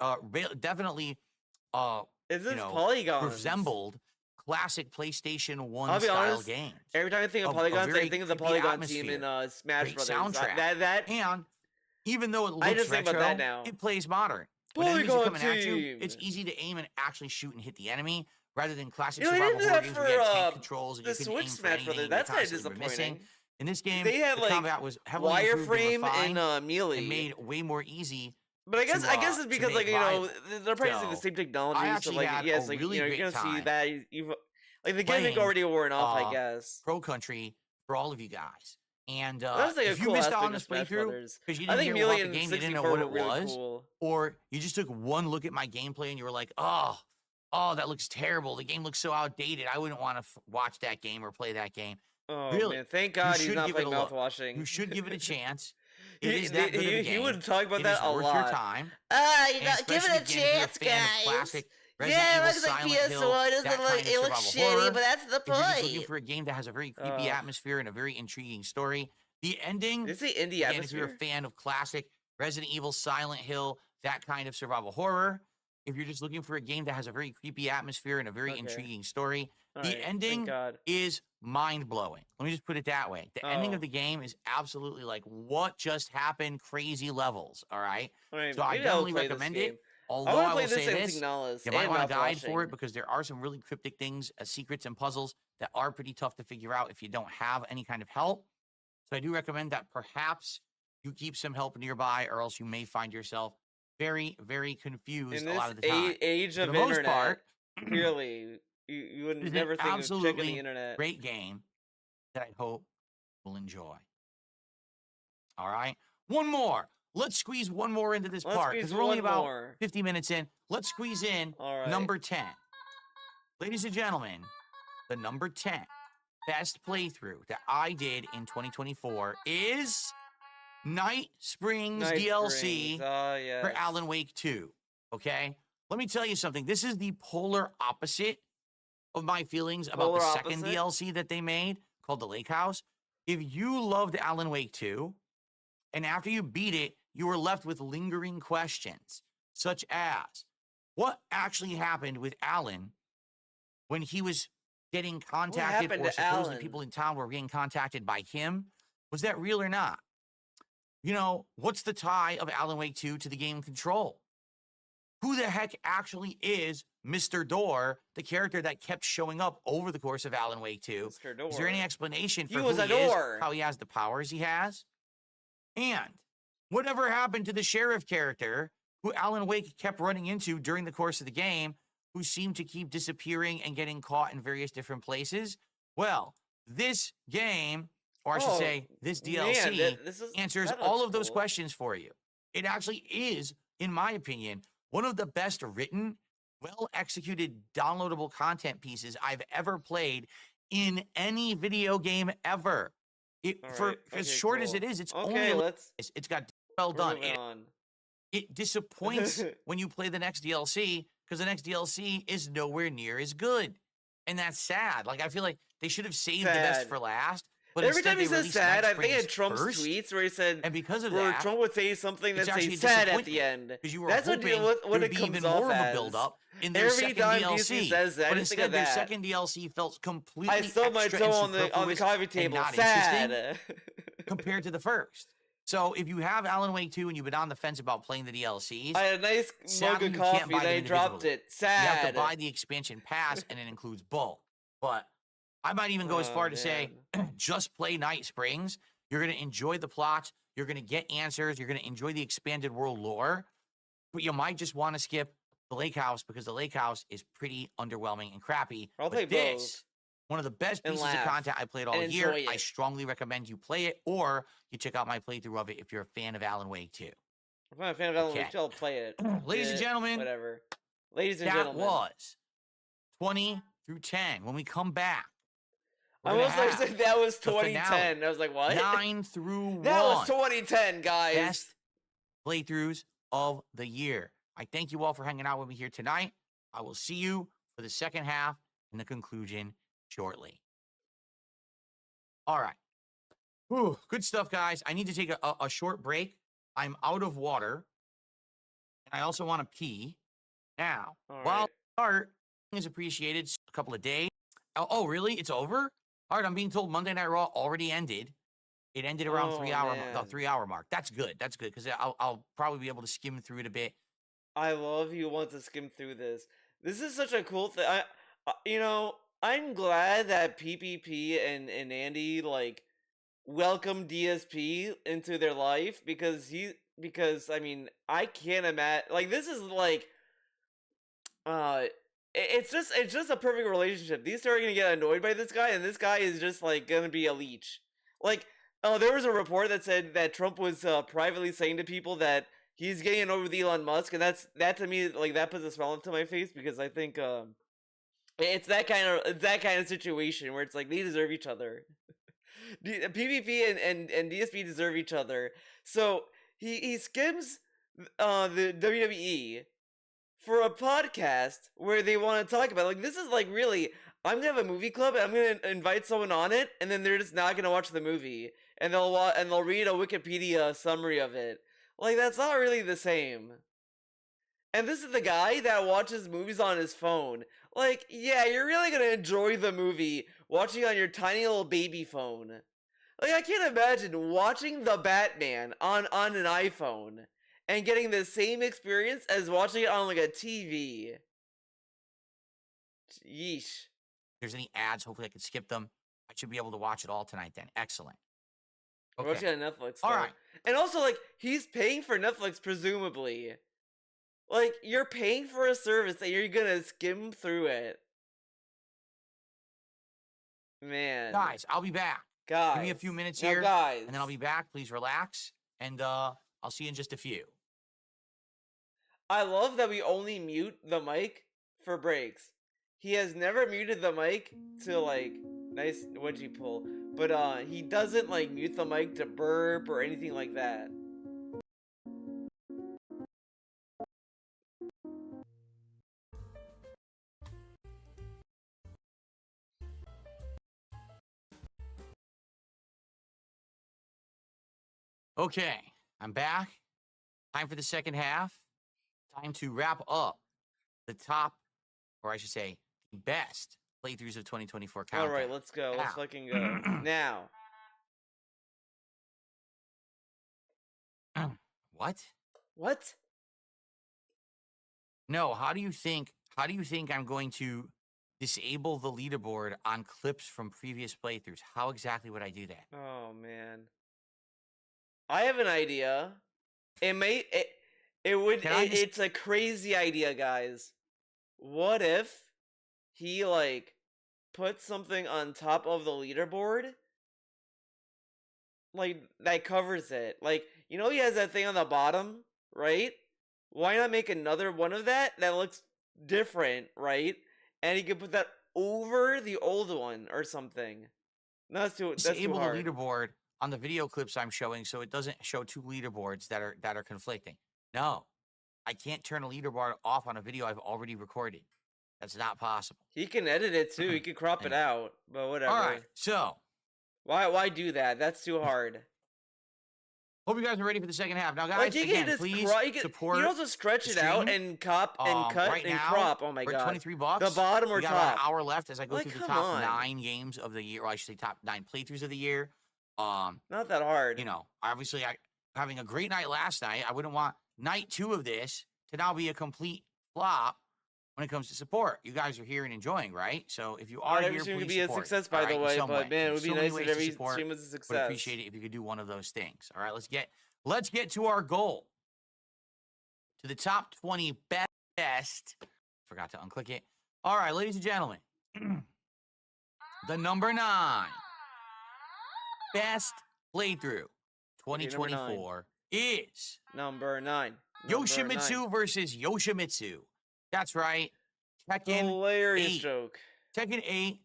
definitely Is this you know, polygons? resembled classic PlayStation 1 I'll be style honest, games. Every time I think of A polygons, I very think of the creepy polygon team in Smash Great Brothers. soundtrack. That And even though it looks I just think retro, about that now. it plays modern. When enemies are Polygon coming at you, it's team. easy to aim and actually shoot and hit the enemy, rather than classic You know, they survival didn't do horror that games where you had for, tank controls and the you couldn't Switch aim for Smash anything. Brothers. And you That's kinda constantly were missing. disappointing. In this game, They had the like combat was heavily improved and wireframe refined and Melee. and made way more easy. But I guess it's to because make like viable. they're probably using the So, same technology. I So actually like had yes, a like really you're great gonna see time that you've like the playing, gimmick already worn off. I uh, guess. Pro Country for all of you guys. And That was like a if you cool missed out aspect on of this Smash playthrough Brothers. because you I didn't think hear about Melee the and game, you didn't 64 know what were it really was, cool. or you just took one look at my gameplay and you were like, oh, that looks terrible. The game looks so outdated. I wouldn't want to watch that game or play that game. Oh Really, man, thank God he's should not give it playing a look. mouthwashing. You should give it a chance. He- It is that good of a he game. would talk about It that is a worth your lot. time. You And know, give especially it a again, if you're chance, fan of guys. classic Resident Yeah, it Evil, looks like Silent Hill, PS1 that doesn't kind look. of It looks survival horror. shitty, but that's the If you're just looking point. for a game that has a very creepy atmosphere and a very intriguing story, the ending, Did you say indie again, if you're a atmosphere? fan of classic Resident Evil, Silent Hill, that kind of survival horror, if you're just looking for a game that has a very creepy atmosphere and a very Okay. intriguing story, All the right, ending Thank God. is mind-blowing. Let me just put it that way. The ending Oh. of the game is absolutely like, what just happened? Crazy levels, all right? All right, So I maybe I'll definitely play this recommend game. it. Although I want I to play will this say and this, Signalis. you might and want to guide for mouthwashing. it because there are some really cryptic things, secrets and puzzles that are pretty tough to figure out if you don't have any kind of help. So I do recommend that perhaps you keep some help nearby, or else you may find yourself very, very confused In a this lot of the time. age For of the most internet, part, clearly, you would it's an never think of checking absolutely the internet. great game that I hope you'll enjoy. All right, one more. Let's squeeze one more into this Let's part squeeze because we're only one about more. 50 minutes in. Let's squeeze in All right. number 10. Ladies and gentlemen, the number 10 best playthrough that I did in 2024 is Night Springs Night DLC Springs. Oh, yes. for Alan Wake 2. Okay? Let me tell you something. This is the polar opposite of my feelings about Polar the second opposite? DLC that they made called The Lake House. If you loved Alan Wake 2, and after you beat it, you were left with lingering questions, such as what actually happened with Alan when he was getting contacted, happened or to supposedly Alan? people in town were getting contacted by him? Was that real or not? You know, what's the tie of Alan Wake 2 to the game Control? Who the heck actually is Mr. Door, the character that kept showing up over the course of Alan Wake 2? Mr. Door. Is there any explanation He for was who a he is, door. how he has the powers he has? And whatever happened to the sheriff character who Alan Wake kept running into during the course of the game, who seemed to keep disappearing and getting caught in various different places? Well, this game, or I should say, this DLC, Man, answers all of those questions for you. It actually is, in my opinion, one of the best written, well-executed, downloadable content pieces I've ever played in any video game ever. For as short as it is, it's it's got well done. It disappoints when you play the next DLC, because the next DLC is nowhere near as good. And that's sad. Like, I feel like they should have saved the best for last. But every time he says sad, I think it Trump's first, tweets where he said, and because of where that, Trump would say something that says sad at the end. Because you were That's hoping what it be comes even off more of a as. build-up in their Every second time DLC. DC says that, but I instead, think of their that. second DLC felt completely I stubbed my toe on the coffee table. Sad compared to the first. So if you have Alan Wake 2 and you've been on the fence about playing the DLCs, I had a nice mug of coffee, then I dropped it. Sad. You have to buy the expansion pass, and it includes both. But I might even go as far to say, just play Night Springs. You're going to enjoy the plot. You're going to get answers. You're going to enjoy the expanded world lore. But you might just want to skip the Lake House, because the Lake House is pretty underwhelming and crappy. I'll play both. One of the best pieces of content I played all year. I strongly recommend you play it, or you check out my playthrough of it if you're a fan of Alan Wake 2. If I'm a fan of Alan Wake 2, I'll play it. Ladies and gentlemen. Whatever. Ladies and gentlemen. That was 20 through 10. When we come back, I almost said that was 2010. I was like, what? 9 through 1. That was 2010, guys. Best playthroughs of the year. I thank you all for hanging out with me here tonight. I will see you for the second half and the conclusion shortly. All right. Whew, good stuff, guys. I need to take a short break. I'm out of water. And I also want to pee. Now, while art is appreciated, a couple of days. Oh, really? It's over? All right, I'm being told Monday Night Raw already ended. It ended around the 3 hour mark. That's good. That's good, because I'll probably be able to skim through it a bit. I love you want to skim through this. This is such a cool thing. I'm glad that PPP and Andy welcomed DSP into their life, because I mean, I can't imagine, this is it's just a perfect relationship. These two are gonna get annoyed by this guy, and this guy is just gonna be a leech. There was a report that said that Trump was privately saying to people that he's getting annoyed with Elon Musk, and that to me, that puts a smile onto my face, because I think it's that kind of situation where it's they deserve each other. PvP and DSP deserve each other. So he skims the WWE for a podcast where they want to talk about this is really, I'm gonna have a movie club and I'm gonna invite someone on it, and then they're just not gonna watch the movie, and they'll read a Wikipedia summary of it. That's not really the same. And this is the guy that watches movies on his phone. Yeah, you're really gonna enjoy the movie watching on your tiny little baby phone. I can't imagine watching the Batman on an iPhone and getting the same experience as watching it on a TV. Yeesh. If there's any ads, hopefully I can skip them. I should be able to watch it all tonight then. Excellent. Okay. Watching it on Netflix. All right. And also, he's paying for Netflix, presumably. You're paying for a service that you're gonna skim through it. Man. Guys, I'll be back. Guys. Give me a few minutes here. Guys. And then I'll be back. Please relax. And I'll see you in just a few. I love that we only mute the mic for breaks. He has never muted the mic to nice, what'd you pull? but he doesn't like mute the mic to burp or anything like that. Okay, I'm back. Time for the second half. Time to wrap up the top, or I should say, the best playthroughs of 2024 countdown. All right, let's go. Let's fucking go now. What? What? No, how do you think I'm going to disable the leaderboard on clips from previous playthroughs? How exactly would I do that? Oh man, I have an idea. It's a crazy idea, guys. What if he like puts something on top of the leaderboard, like that covers it? Like, you know, he has that thing on the bottom, right? Why not make another one of that looks different, right? And he could put that over the old one or something. No, that's too hard. Disable the leaderboard on the video clips I'm showing, so it doesn't show two leaderboards that are conflicting. No, I can't turn a leaderboard off on a video I've already recorded. That's not possible. He can edit it too. He can crop it out, but whatever. All right, so why do that? That's too hard. Hope you guys are ready for the second half. Now, guys, like, again, please support. You can also stretch it out and cut right and now, crop. Oh my god, $23. The bottom or we got top? About an hour left as I go through the top on. 9 games of the year, or I should say top 9 playthroughs of the year. Not that hard. You know, obviously, having a great night last night. I wouldn't want night 2 of this to now be a complete flop when it comes to support. You guys are here and enjoying, right? So if you are here, please could be support. a success, by the way. But man, it would be nice if every support, stream was a success. Would appreciate it if you could do one of those things. All right, let's get to our goal. To the top 20 best. Forgot to unclick it. All right, ladies and gentlemen. The number 9 best playthrough 2024 is number 9. Yoshimitsu versus Yoshimitsu. That's right. Tekken Hilarious 8. joke. Tekken 8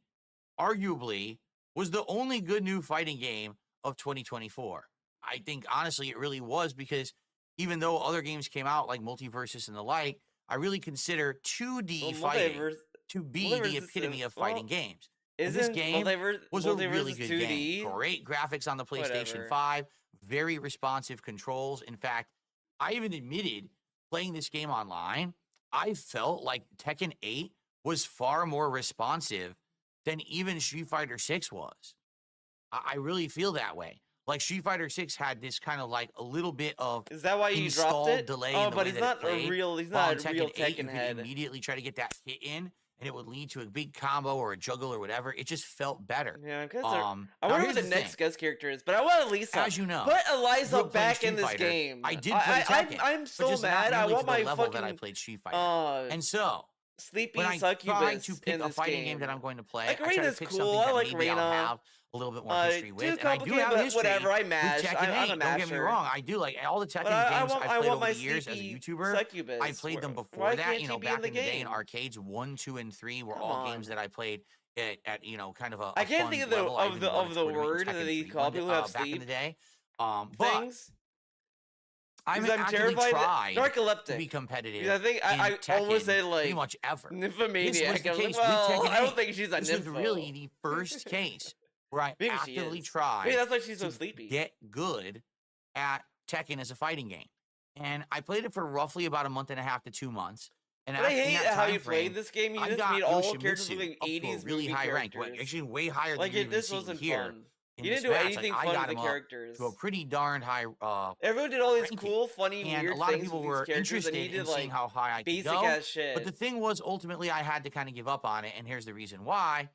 arguably was the only good new fighting game of 2024. I think honestly it really was, because even though other games came out like Multiversus and the like, I really consider 2D fighting to be the epitome of fighting games. This game was a really good 2D game. Great graphics on the PlayStation 5, very responsive controls. In fact, I even admitted playing this game online, I felt like Tekken 8 was far more responsive than even Street Fighter 6 was. I really feel that way. Like Street Fighter 6 had this kind of like a little bit of is that why you dropped it? Delay oh, in the but way he's that not a real. He's not a real Tekken head. You could immediately try to get that hit in, and it would lead to a big combo or a juggle or whatever. It just felt better. Yeah, because I wonder what the next guest character is, but I want Elisa. As you know, put Eliza back in this game. I did play Tekken. I'm so mad. I want my level fucking that I played Street Fighter. And so Sleepy when I try to pick a fighting game that I'm going to play, like, I try to pick something that maybe I'll have a little bit more history with. And I do have a history whatever, I mash. with Tekken 8. I'm a Don't get me wrong. I do. Like all the Tekken games I've played over the years as a YouTuber, I played them before that. You know, back in the day in arcades, 1, 2, and 3 were all games that I played at you know, kind of a I can't think of the word that they call people who have back in the day. Things. I'm terrified. Narcoleptic. To be competitive. I think I almost said like pretty much ever. Nymphomaniac. I don't think she's a This nympho. was really the first case where I Maybe actively tried. Maybe that's why she's so sleepy. Get good at Tekken as a fighting game, and I played it for roughly about a month and a half to 2 months. And I hate how you played this game. You just made all characters look like 80s really high ranked. Actually, way higher like than this wasn't here. Fun. You didn't do anything fun with the characters. To a pretty darn high. Everyone did all these cool, funny, and weird a lot of things people with were these characters, interested and in seeing how high I could go. Basic ass shit. But the thing was, ultimately, I had to kind of give up on it, and here's the reason why.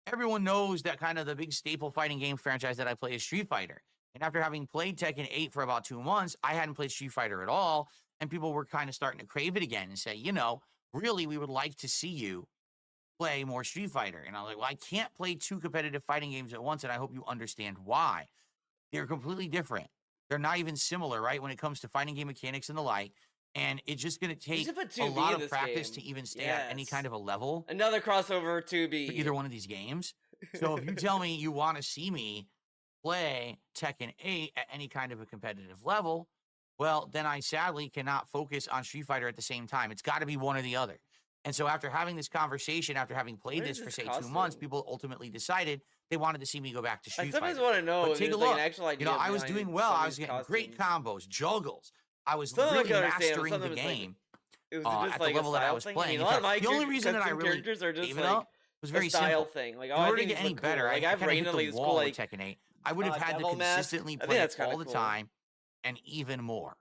Everyone knows that kind of the big staple fighting game franchise that I play is Street Fighter. And after having played Tekken 8 for about 2 months, I hadn't played Street Fighter at all, and people were kind of starting to crave it again and say, you know, really, we would like to see you play more Street Fighter. And I was like, well, I can't play 2 competitive fighting games at once, and I hope you understand why. They're completely different. They're not even similar, right, when it comes to fighting game mechanics and the like. And it's just going to take a lot of practice to even stay at any kind of a level. Another crossover 2B. For either one of these games. So if you tell me you want to see me play Tekken 8 at any kind of a competitive level, well, then I sadly cannot focus on Street Fighter at the same time. It's got to be one or the other. And so after having this conversation, after having played What this is for, this say, 2 months, costume? people ultimately decided they wanted to see me go back to I Street sometimes Fighter. want to know But if take a there's like look. an actual idea I was behind doing well. some I of was these getting great costumes. combos, juggles. I was Some of them I really can understand, but mastering some the of them it's like, game it was just at the like a level that I style was thing. I playing. mean, a In lot of fact, my the only reason that I custom really characters are just gave it like up was a very style simple. thing. Like, oh, In I order to think get these any look cool. better, Like, I I've kind of hit randomly the these cool wall like with Tekken 8. I would have had to devil mask. consistently I think play it that's kind all of the cool. time and even more.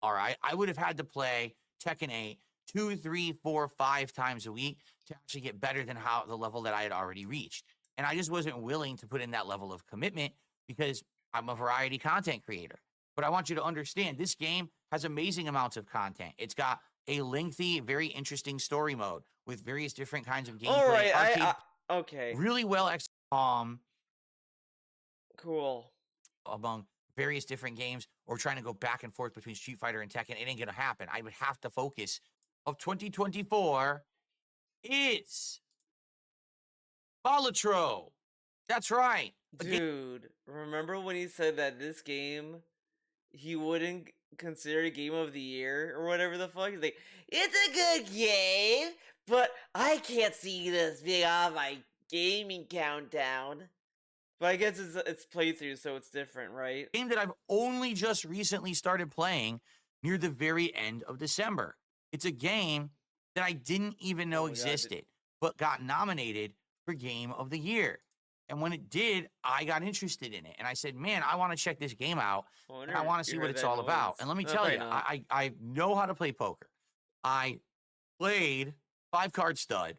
All right. I would have had to play Tekken 8 2, 3, 4, 5 times a week to actually get better than the level that I had already reached. And I just wasn't willing to put in that level of commitment because I'm a variety content creator. But I want you to understand this game has amazing amounts of content. It's got a lengthy, very interesting story mode with various different kinds of All gameplay, right, arcade, okay, really well cool. among various different games, or trying to go back and forth between Street Fighter and Tekken. It ain't gonna happen. I would have to focus of 2024 is Balatro. That's right. Dude, remember when he said that this game he wouldn't consider it game of the year or whatever the fuck? He's like, it's a good game, but I can't see this being on my gaming countdown. But I guess it's playthrough, so it's different, right? Game that I've only just recently started playing near the very end of December. It's a game that I didn't even know Oh my God, existed, but got nominated for Game of the Year. And when it did, I got interested in it. And I said, man, I want to check this game out. And I want to see what it's all about. And let me tell you, I know how to play poker. I played 5-card stud,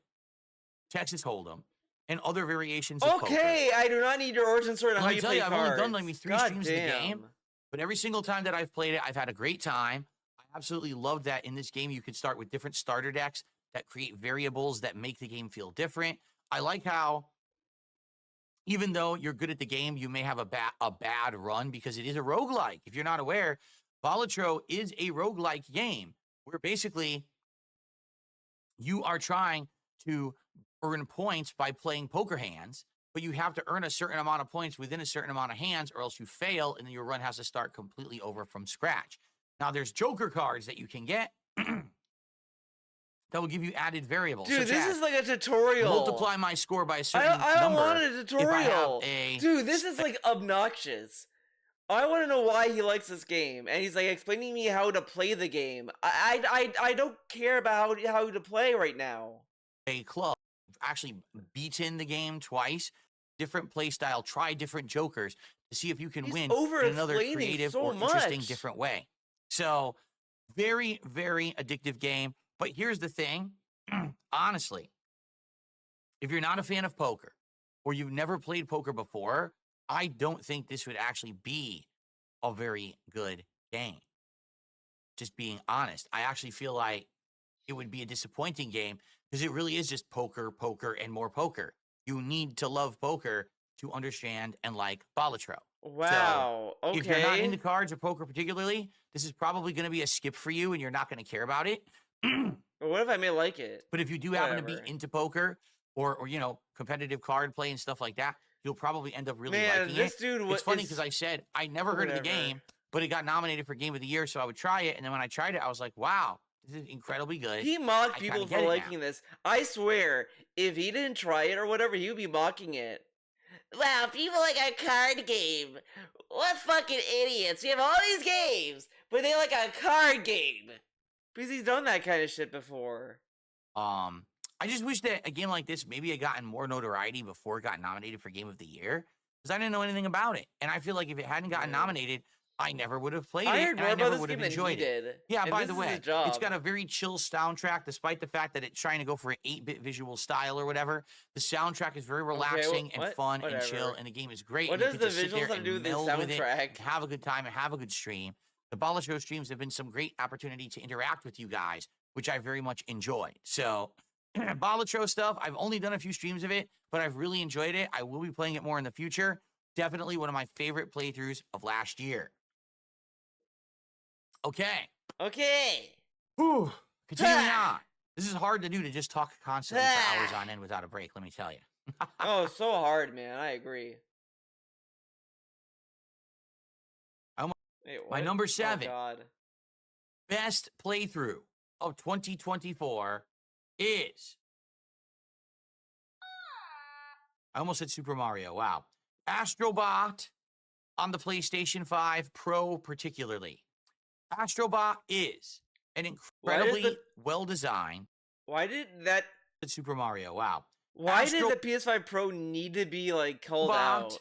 Texas Hold'em, and other variations of poker. Okay, I do not need your origin story on how you play cards. I've only done like 3 God streams of the game, but every single time that I've played it, I've had a great time. I absolutely love that in this game you could start with different starter decks that create variables that make the game feel different. I like how even though you're good at the game, you may have a bad run because it is a roguelike. If you're not aware, Balatro is a roguelike game where basically you are trying to earn points by playing poker hands, but you have to earn a certain amount of points within a certain amount of hands or else you fail and then your run has to start completely over from scratch. Now there's joker cards that you can get that will give you added variables. Dude, this is like a tutorial. Multiply my score by a certain number. I don't want a tutorial. Dude, this is like obnoxious. I want to know why he likes this game, and he's like explaining me how to play the game. I don't care about how to play right now. A club actually beaten the game twice, different play style, try different jokers to see if you can win in another creative or interesting different way. So very, very addictive game. But here's the thing, honestly, if you're not a fan of poker or you've never played poker before, I don't think this would actually be a very good game. Just being honest, I actually feel like it would be a disappointing game because it really is just poker, poker, and more poker. You need to love poker to understand and like Balatro. Wow. So, if you're not into cards or poker particularly, this is probably going to be a skip for you and you're not going to care about it. But what if I may like it? But if you do happen to be into poker or you know, competitive card play and stuff like that, you'll probably end up really liking it. Dude, it's funny because I said I never heard of the game, but it got nominated for Game of the Year, so I would try it. And then when I tried it, I was like, wow, this is incredibly good. He mocked people for liking this. I swear, if he didn't try it or whatever, he would be mocking it. Wow, people like a card game. What fucking idiots. We have all these games, but they like a card game. Because he's done that kind of shit before. I just wish that a game like this maybe had gotten more notoriety before it got nominated for Game of the Year. Because I didn't know anything about it. And I feel like if it hadn't gotten nominated, I never would have played it. And I never would have enjoyed it. Yeah, by the way, it's got a very chill soundtrack, despite the fact that it's trying to go for an 8-bit visual style or whatever. The soundtrack is very relaxing and fun and chill, and the game is great. What does the visuals have to do with the soundtrack? Have a good time and have a good stream. The Balatro streams have been some great opportunity to interact with you guys, which I very much enjoyed. So, Balatro stuff, I've only done a few streams of it, but I've really enjoyed it. I will be playing it more in the future. Definitely one of my favorite playthroughs of last year. Okay. Whew. Continuing on. This is hard to do, to just talk constantly for hours on end without a break, let me tell you. Oh, so hard, man. I agree. Wait, My what? number Oh 7 God. best playthrough of 2024 is, I almost said Super Mario. Wow. Astrobot on the PlayStation 5 Pro, particularly. Astrobot is an Why does the incredibly well designed why did that Super Mario. Wow. why did the PS5 Pro need to be like called Astrobot out?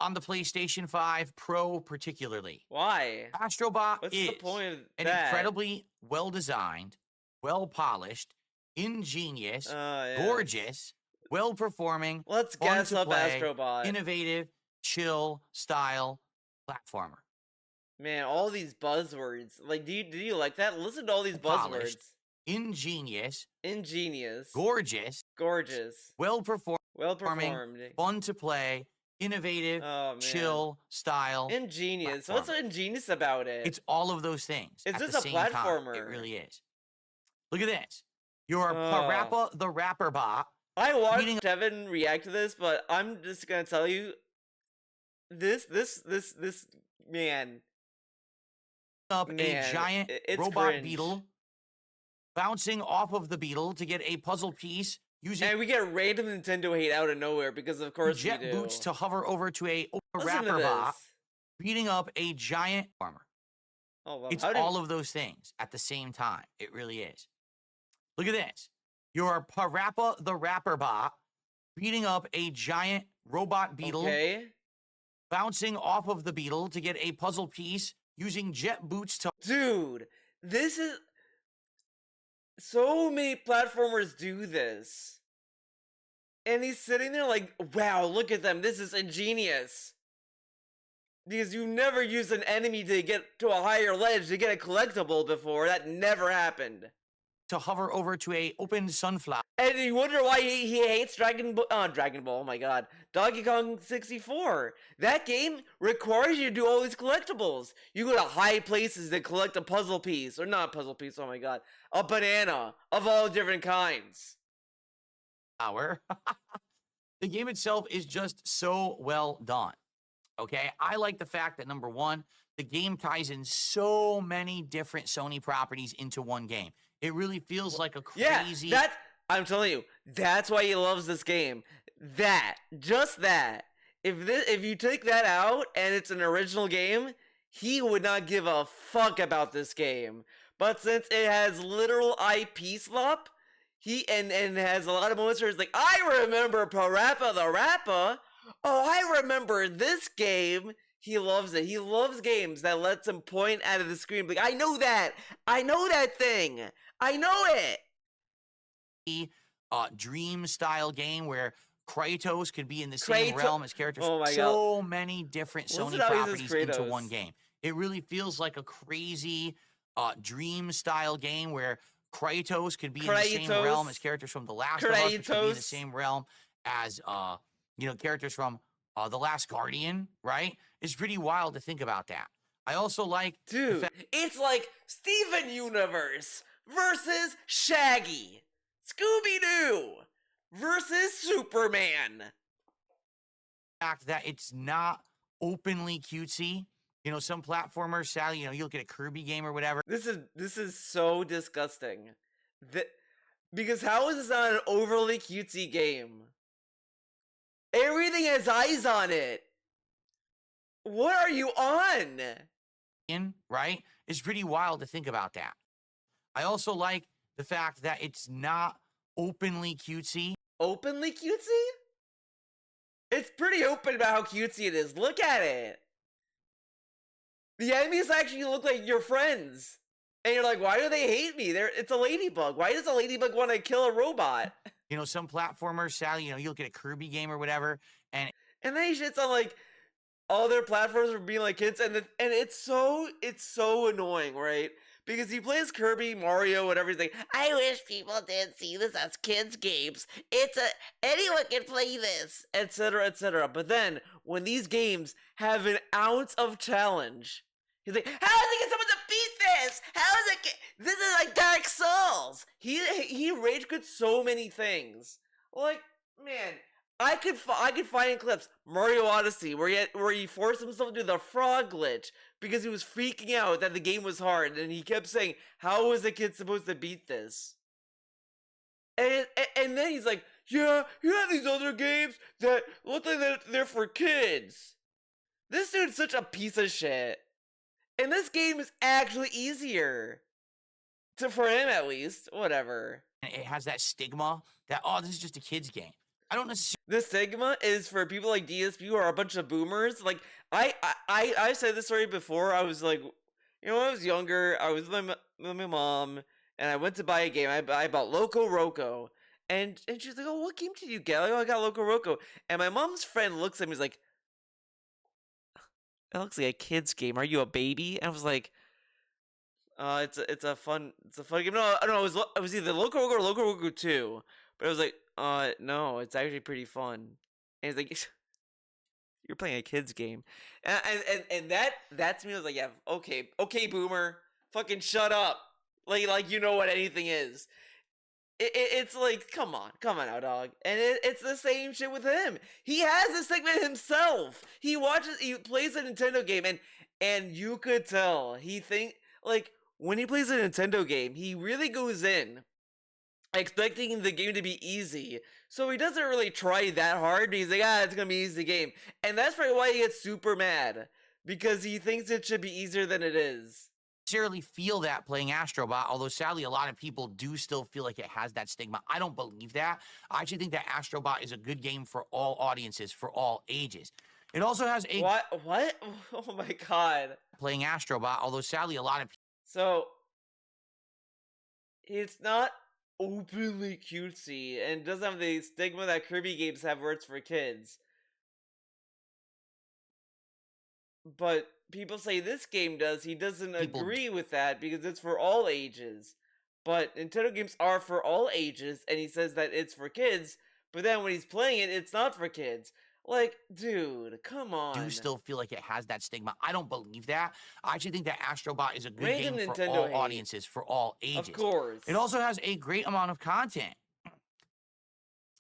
on the PlayStation 5 Pro, particularly. Why? Astrobot What's the is point of an that? incredibly well designed, well polished, ingenious, Yes. gorgeous, well performing, Let's fun gas to up play, Astrobot. innovative, chill style platformer. Man, all these buzzwords. Like, do you like that? Listen to all these Polished, buzzwords. ingenious, Ingenious. gorgeous, Gorgeous. well Well performing, performed. fun to play, innovative, Oh man. chill style. Ingenious. What's Platformer. ingenious about it? It's all of those things Is at this the a same time. It platformer? really is. Look at this. Your Oh. Parappa the Rapper Bot. I watched Reading- Devin react to this, but I'm just gonna tell you, this man, Up a Man, giant it's robot cringe. beetle, bouncing off of the beetle to get a puzzle piece, using And we get random Nintendo hate out of nowhere because of course we jet do. boots to hover over to a Listen to rapper bot, this. beating up a giant farmer. Oh, well, It's how do- all of those things at the same time. It really is. Look at this. Your Parappa the Rapper Bot, beating up a giant robot beetle, Okay. bouncing off of the beetle to get a puzzle piece, using jet boots to Dude, this is so many platformers do this. And he's sitting there like, wow, look at them. This is ingenious. Because you never used an enemy to get to a higher ledge to get a collectible before. That never happened. hover over to a open sunflower. And you wonder why he hates Dragon Ball. Oh my god. Donkey Kong 64. That game requires you to do all these collectibles. You go to high places to collect a puzzle piece. Or not a puzzle piece, oh my god. A banana of all different kinds. The game itself is just so well done. Okay, I like the fact that number one, the game ties in so many different Sony properties into one game. It really feels like a crazy. Yeah, I'm telling you, that's why he loves this game. Just that. If you take that out and it's an original game, he would not give a fuck about this game. But since it has literal IP slop, he and has a lot of moments where it's like, I remember Parappa the Rappa. Oh, I remember this game. He loves it. He loves games that lets him point out of the screen. Like, I know that. I know that thing. I know it. Dream style game where Kratos could be in the same Kratos- realm as characters. Oh my so many different Listen Sony how he says properties into Kratos. one game. It really feels like a crazy dream style game where Kratos could be in the same realm as characters from The Last of Us, which could be in the same realm as characters from The Last Guardian, right? It's pretty wild to think about that. I also like Dude, it's like Steven Universe versus Shaggy. Scooby-Doo versus Superman. the fact that it's not openly cutesy. You know, some platformers, Sally, you look at a Kirby game or whatever. This is so disgusting. Because how is this not an overly cutesy game? Everything has eyes on it. What are you on? Right? It's pretty wild to think about that. I also like the fact that it's not openly cutesy. Openly cutesy? It's pretty open about how cutesy it is. Look at it. The enemies actually look like your friends. And you're like, why do they hate me? It's a ladybug. Why does a ladybug want to kill a robot? Some platformers, Sally, you look at a Kirby game or whatever, and then he shits on like all their platforms for being like kids, and it's so annoying, right? Because he plays Kirby, Mario, whatever. He's like, I wish people didn't see this as kids' games. Anyone can play this, etc., etc. But then when these games have an ounce of challenge, he's like, how is it get someone to beat this? How is it this is like Dark Souls. He rage quits so many things. Like, man, I could find clips Mario Odyssey where he forced himself to do the frog glitch because he was freaking out that the game was hard, and he kept saying, "How was a kid supposed to beat this?" And then he's like, "Yeah, you have these other games that look like they're for kids." This dude's such a piece of shit, and this game is actually easier for him at least. Whatever. It has that stigma that, oh, this is just a kid's game. I don't necessarily. The stigma is for people like DSP who are a bunch of boomers. Like I said this story before. I was like, when I was younger, I was with my mom, and I went to buy a game. I bought Loco Roco, and she's like, "Oh, what game did you get?" Like, "Oh, I got Loco Roco." And my mom's friend looks at me, and is like, "It looks like a kid's game. Are you a baby?" And I was like, it's a fun game." No, it was either Loco Roco or Loco Roco 2. But I was like, no, it's actually pretty fun. And he's like, "You're playing a kid's game," and that's me. I was like, "Yeah, okay, boomer, fucking shut up. Like you know what anything is." It's like, come on now, dog. And it's the same shit with him. He has this segment himself. He plays a Nintendo game, and you could tell like when he plays a Nintendo game, he really goes in expecting the game to be easy. So he doesn't really try that hard. He's like, it's gonna be an easy game. And that's probably why he gets super mad. Because he thinks it should be easier than it is. Necessarily feel that playing Astrobot, although sadly a lot of people do still feel like it has that stigma. I don't believe that. I actually think that Astrobot is a good game for all audiences, for all ages. It also has a what? Oh my god. Playing Astrobot, although sadly a lot of So it's not openly cutesy and doesn't have the stigma that Kirby games have where it's for kids. But people say this game does. He doesn't agree with that because it's for all ages. But Nintendo games are for all ages, and he says that it's for kids. But then when he's playing it, it's not for kids. Like, dude, come on. do still feel like it has that stigma. I don't believe that. I actually think that Astrobot is a good Random game for Nintendo all hate. audiences, for all ages. Of course. It also has a great amount of content.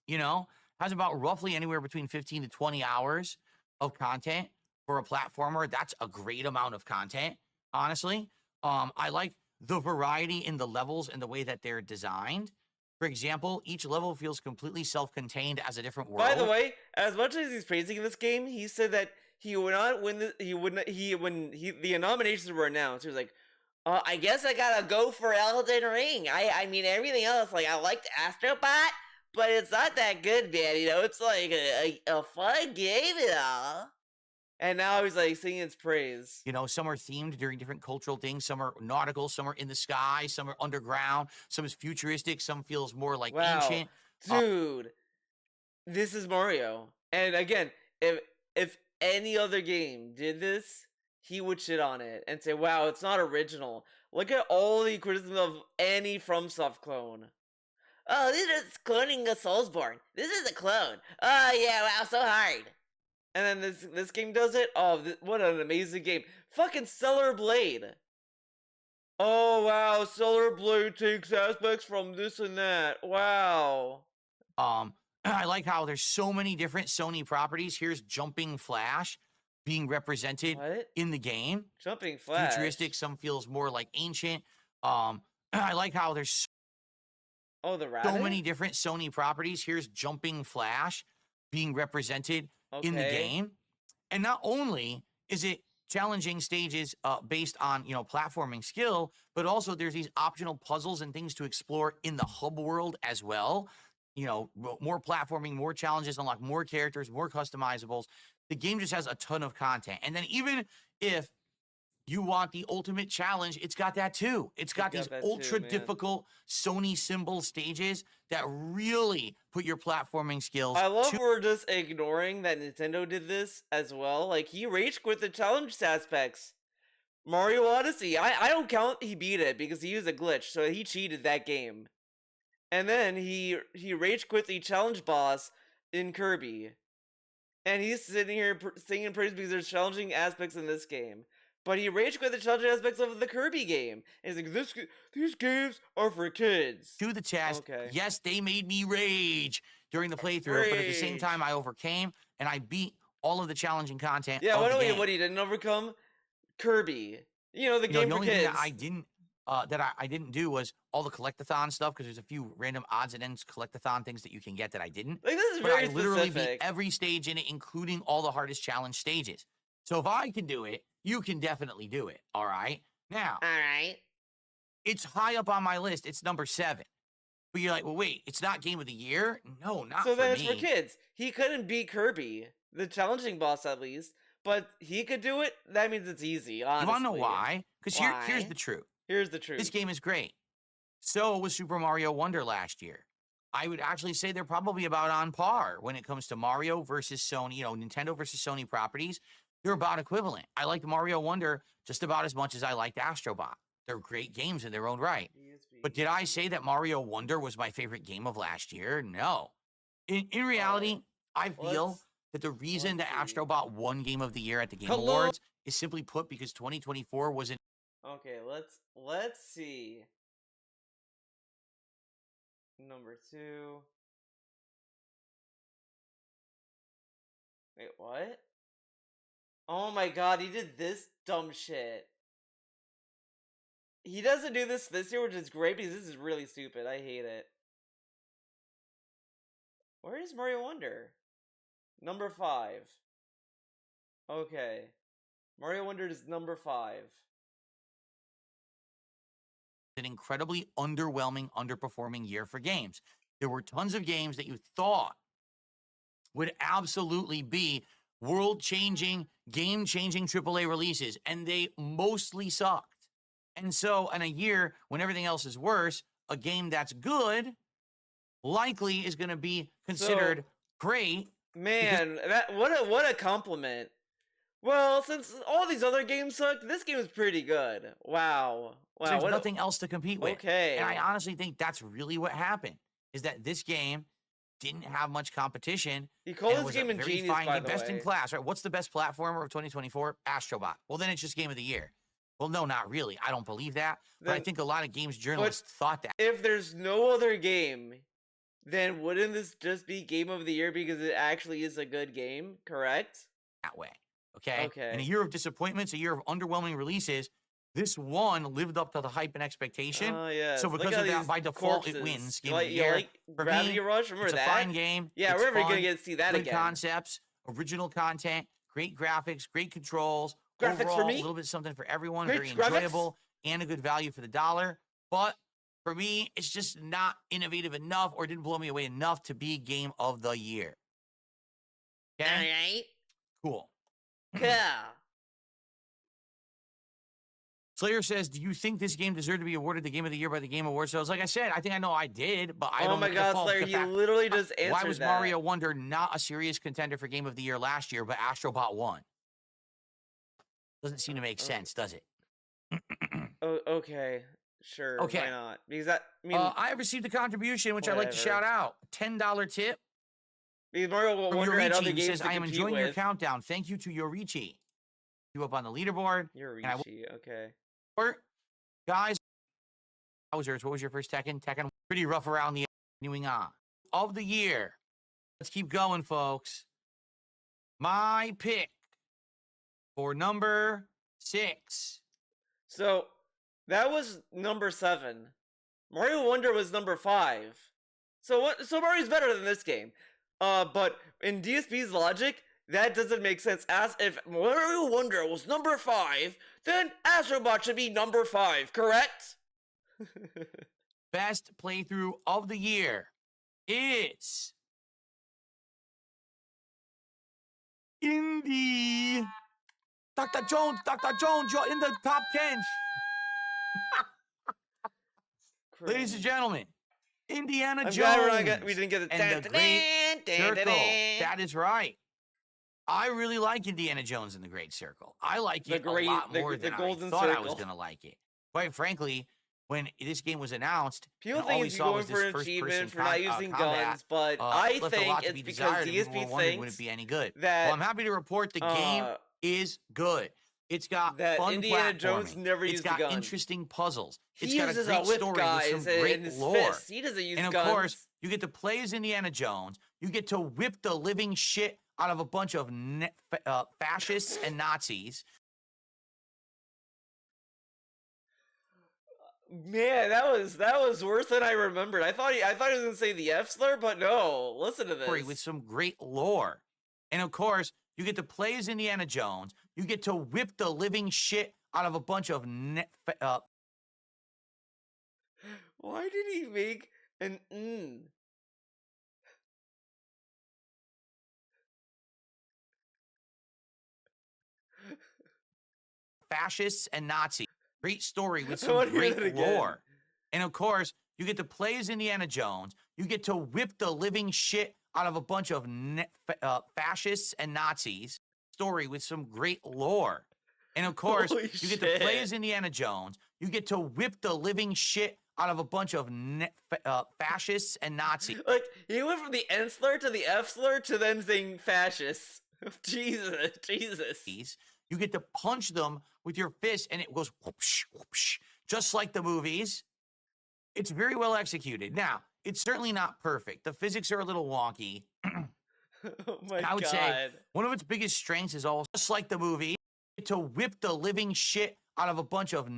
You know, has about roughly anywhere between 15 to 20 hours of content for a platformer. That's a great amount of content, honestly. I like the variety in the levels and the way that they're designed. For example, each level feels completely self-contained as a different world. By the way, as much as he's praising this game, he said that he would not win. The nominations were announced, he was like, "I guess I gotta go for Elden Ring. I mean everything else. Like I liked Astrobot, but it's not that good, man. You know, it's like a fun game, you know." And now he's like singing its praise. You know, some are themed during different cultural things. Some are nautical, some are in the sky, some are underground, some is futuristic, some feels more like ancient. Dude, this is Mario. And again, if any other game did this, he would shit on it and say, "Wow, it's not original." Look at all the criticism of any FromSoft clone. "Oh, this is cloning a Soulsborne. This is a clone. Oh yeah, wow, so hard." And then this game does it. Oh, what an amazing game! Fucking Stellar Blade. Oh wow, Stellar Blade takes aspects from this and that. Wow. I like how there's so many different Sony properties. Here's Jumping Flash being represented in the game. Jumping Flash. Futuristic, some feels more like ancient. I like how there's so many different Sony properties. Here's Jumping Flash being represented in the game. And not only is it challenging stages based on, platforming skill, but also there's these optional puzzles and things to explore in the hub world as well. More platforming, more challenges, unlock more characters, more customizables. The game just has a ton of content. And then even if you want the ultimate challenge, it's got that too. It's got these ultra difficult Sony symbol stages that really put your platforming skills. I love we're just ignoring that Nintendo did this as well. Like, he rage quit the challenge aspects. Mario Odyssey, I don't count he beat it because he used a glitch, so he cheated that game. And then he rage quit the challenge boss in Kirby. And he's sitting here singing praise because there's challenging aspects in this game. but he rage quit the challenging aspects of the Kirby game. And he's like, these games are for kids. To the test, Okay. yes, they made me rage during the playthrough, but at the same time, I overcame and I beat all of the challenging content. Yeah, of the game. what he didn't overcome? Kirby. You know, the game the for only kids. thing that I didn't do was all the collectathon stuff, because there's a few random odds and ends collectathon things that you can get that I didn't. Like, this is but very I literally specific. beat every stage in it, including all the hardest challenge stages. So if I can do it, you can definitely do it. All right. Now, all right, it's high up on my list. It's number 7. But you're like, well, wait, it's not game of the year? No, not so for then me. it's for kids. He couldn't beat Kirby, the challenging boss at least, but he could do it. That means it's easy, honestly. You want to know why? Because here's the truth. Here's the truth. This game is great. So was Super Mario Wonder last year. I would actually say they're probably about on par when it comes to Mario versus Sony, Nintendo versus Sony properties. They're about equivalent. I liked Mario Wonder just about as much as I liked Astrobot. They're great games in their own right. But did I say that Mario Wonder was my favorite game of last year? No. In reality, I feel that the reason that Astrobot won Game of the Year at the Game Awards is simply put because 2024 was an... Okay, let's see. Number 2. Wait, what? Oh my god, he did this dumb shit. He doesn't do this year, which is great because this is really stupid. I hate it. Where is Mario Wonder? Number 5. Okay. Mario Wonder is number 5. An incredibly underwhelming, underperforming year for games. There were tons of games that you thought would absolutely be world-changing, game-changing AAA releases, and they mostly sucked. And so, in a year when everything else is worse, a game that's good likely is going to be considered great. Man, what a compliment. Well, since all these other games sucked, this game is pretty good. Wow. So there's nothing else to compete with. Okay. And I honestly think that's really what happened, is that this game didn't have much competition. He called this game ingenious, by the way. Best in class, right? What's the best platformer of 2024? Astrobot. Well, then it's just game of the year. Well, no, not really. I don't believe that. But I think a lot of games journalists thought that. If there's no other game, then wouldn't this just be game of the year because it actually is a good game, correct? That way. Okay? In a year of disappointments, a year of underwhelming releases, this one lived up to the hype and expectation. Oh, yeah. So because of that, by default, it wins game of the year. For Gravity Rush? Remember that? It's a fine game. Yeah, we're never going to get to see that again. Good concepts, original content, great graphics, great controls. Graphics overall, for me? A little bit something for everyone. Great Very graphics? enjoyable and a good value for the dollar. But for me, it's just not innovative enough or didn't blow me away enough to be game of the year. Okay? All right. Cool. Yeah. Slayer says, do you think this game deserved to be awarded the Game of the Year by the Game Awards? So, like I said, I think I know I did, but I don't know. Oh my God, Slayer, you literally just answered why was Mario Wonder not a serious contender for Game of the Year last year, but Astrobot won? Doesn't seem to make sense, does it? Oh, okay. Sure. Okay. Why not? Because that, I have received a contribution, which I'd like to shout out. $10 tip. Because Mario Wonder had other games says, I am enjoying your countdown. Thank you to Yorichi. You up on the leaderboard. Yorichi, okay. Guys, Bowser's, what was your first Tekken? Tekken, pretty rough around the continuing on. Of the year. Let's keep going, folks. My pick for number 6. So, that was number 7. Mario Wonder was number 5. So Mario's better than this game. But in DSP's logic, that doesn't make sense. As if Mario Wonder was number 5, then Astrobot should be number 5, correct? Best playthrough of the year is Indie. Dr. Jones, you're in the top 10. Ladies and gentlemen, Indiana Jones. We didn't get it. And the Great Circle. That is right. I really like Indiana Jones and the Great Circle. I like it a lot more than I thought I was going to like it. Quite frankly, when this game was announced, people think it's going for an achievement for not using guns, but I think it's because DSP thinks wouldn't be any good. Well, I'm happy to report the game is good. It's got That fun Indiana Jones platforming. never It's used a got gun. interesting puzzles. It's He got a uses great a whip, story with some guys, great in his lore. fists. He doesn't use And of guns. course, you get to play as Indiana Jones. You get to whip the living shit out of a bunch of fascists and Nazis. Man, that was worse than I remembered. I thought he was gonna say the F slur, but no. Listen to this. With some great lore. And of course, you get to play as Indiana Jones. You get to whip the living shit out of a bunch of Why did he make an fascists and Nazis. Great story with I some wanna hear great that again. lore. And of course, you get to play as Indiana Jones. You get to whip the living shit out of a bunch of fascists and Nazis. Story with some great lore. And of course, Holy you get to play shit. as Indiana Jones. You get to whip the living shit out of a bunch of fascists and Nazis. Like, he went from the N slur to the F slur to then saying fascists. Jesus. You get to punch them with your fist, and it goes whoopsh, whoopsh, just like the movies. It's very well executed. Now, it's certainly not perfect. The physics are a little wonky. Oh my god. I would say one of its biggest strengths is also, just like the movie, to whip the living shit out of a bunch of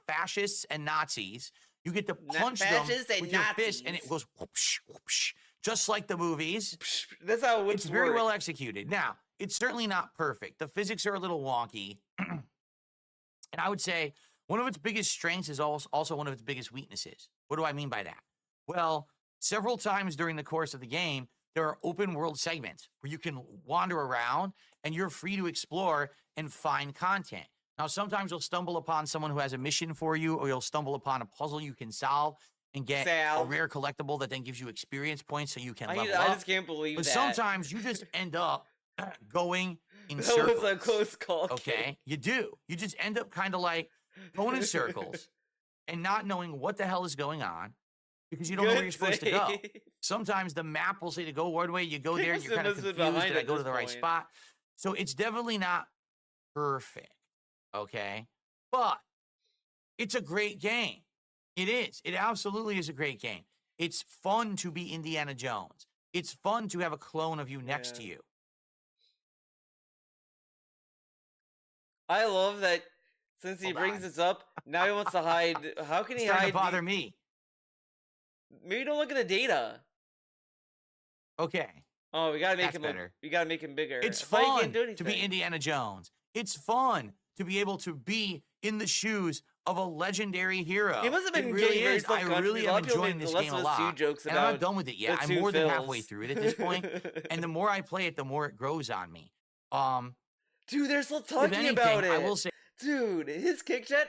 fascists and Nazis. You get to punch them with your fist, and it goes whoopsh, whoopsh, just like the movies. That's how it It's very well executed. Now, it's certainly not perfect. The physics are a little wonky. And I would say one of its biggest strengths is also one of its biggest weaknesses. What do I mean by that? Well, several times during the course of the game, there are open world segments where you can wander around and you're free to explore and find content. Now, sometimes you'll stumble upon someone who has a mission for you, or you'll stumble upon a puzzle you can solve and get a rare collectible that then gives you experience points so you can level up. I just can't believe but that. sometimes you just end up going in that circles. was a close call. Okay, you do. You just end up kind of like going in circles and not knowing what the hell is going on because you don't know where you're supposed to go. Sometimes the map will say to go one way, you go there, and you're kind of confused. Did I go to the right spot? So it's definitely not perfect. Okay, but it's a great game. It is. It absolutely is a great game. It's fun to be Indiana Jones. It's fun to have a clone of you next to you. I love that since he brings this up, now he wants to hide. How can he hide? To bother me. Maybe don't look at the data. Okay. Oh, we gotta make him better. We gotta make him bigger. It's fun to be Indiana Jones. It's fun to be able to be in the shoes of a legendary hero. He must have been really is. I really am enjoying this game a lot. Jokes and I'm not done with it yet. I'm more than halfway through it at this point. And the more I play it, the more it grows on me. Dude, they're still talking about it. I will say, dude, his kick jet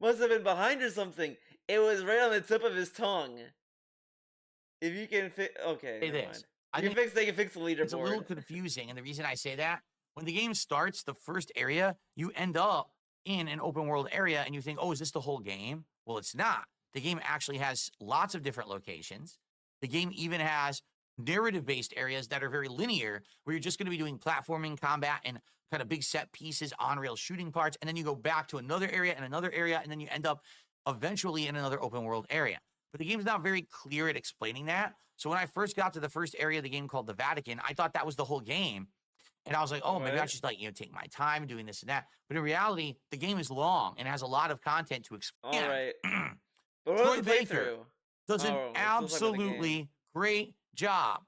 must have been behind or something. It was right on the tip of his tongue. If you can fix, okay, say this. They can fix the leaderboard. It's a little confusing, and the reason I say that, when the game starts, the first area, you end up in an open world area, and you think, oh, is this the whole game? Well, it's not. The game actually has lots of different locations. The game even has narrative-based areas that are very linear, where you're just going to be doing platforming, combat, and kind of big set pieces, on-rail shooting parts, and then you go back to another area, and then you end up eventually in another open world area. But the game's not very clear at explaining that. So when I first got to the first area of the game called the Vatican, I thought that was the whole game. And I was like, oh, maybe I should take my time doing this and that. But in reality, the game is long and has a lot of content to explain. All right. Troy Baker does an absolutely great job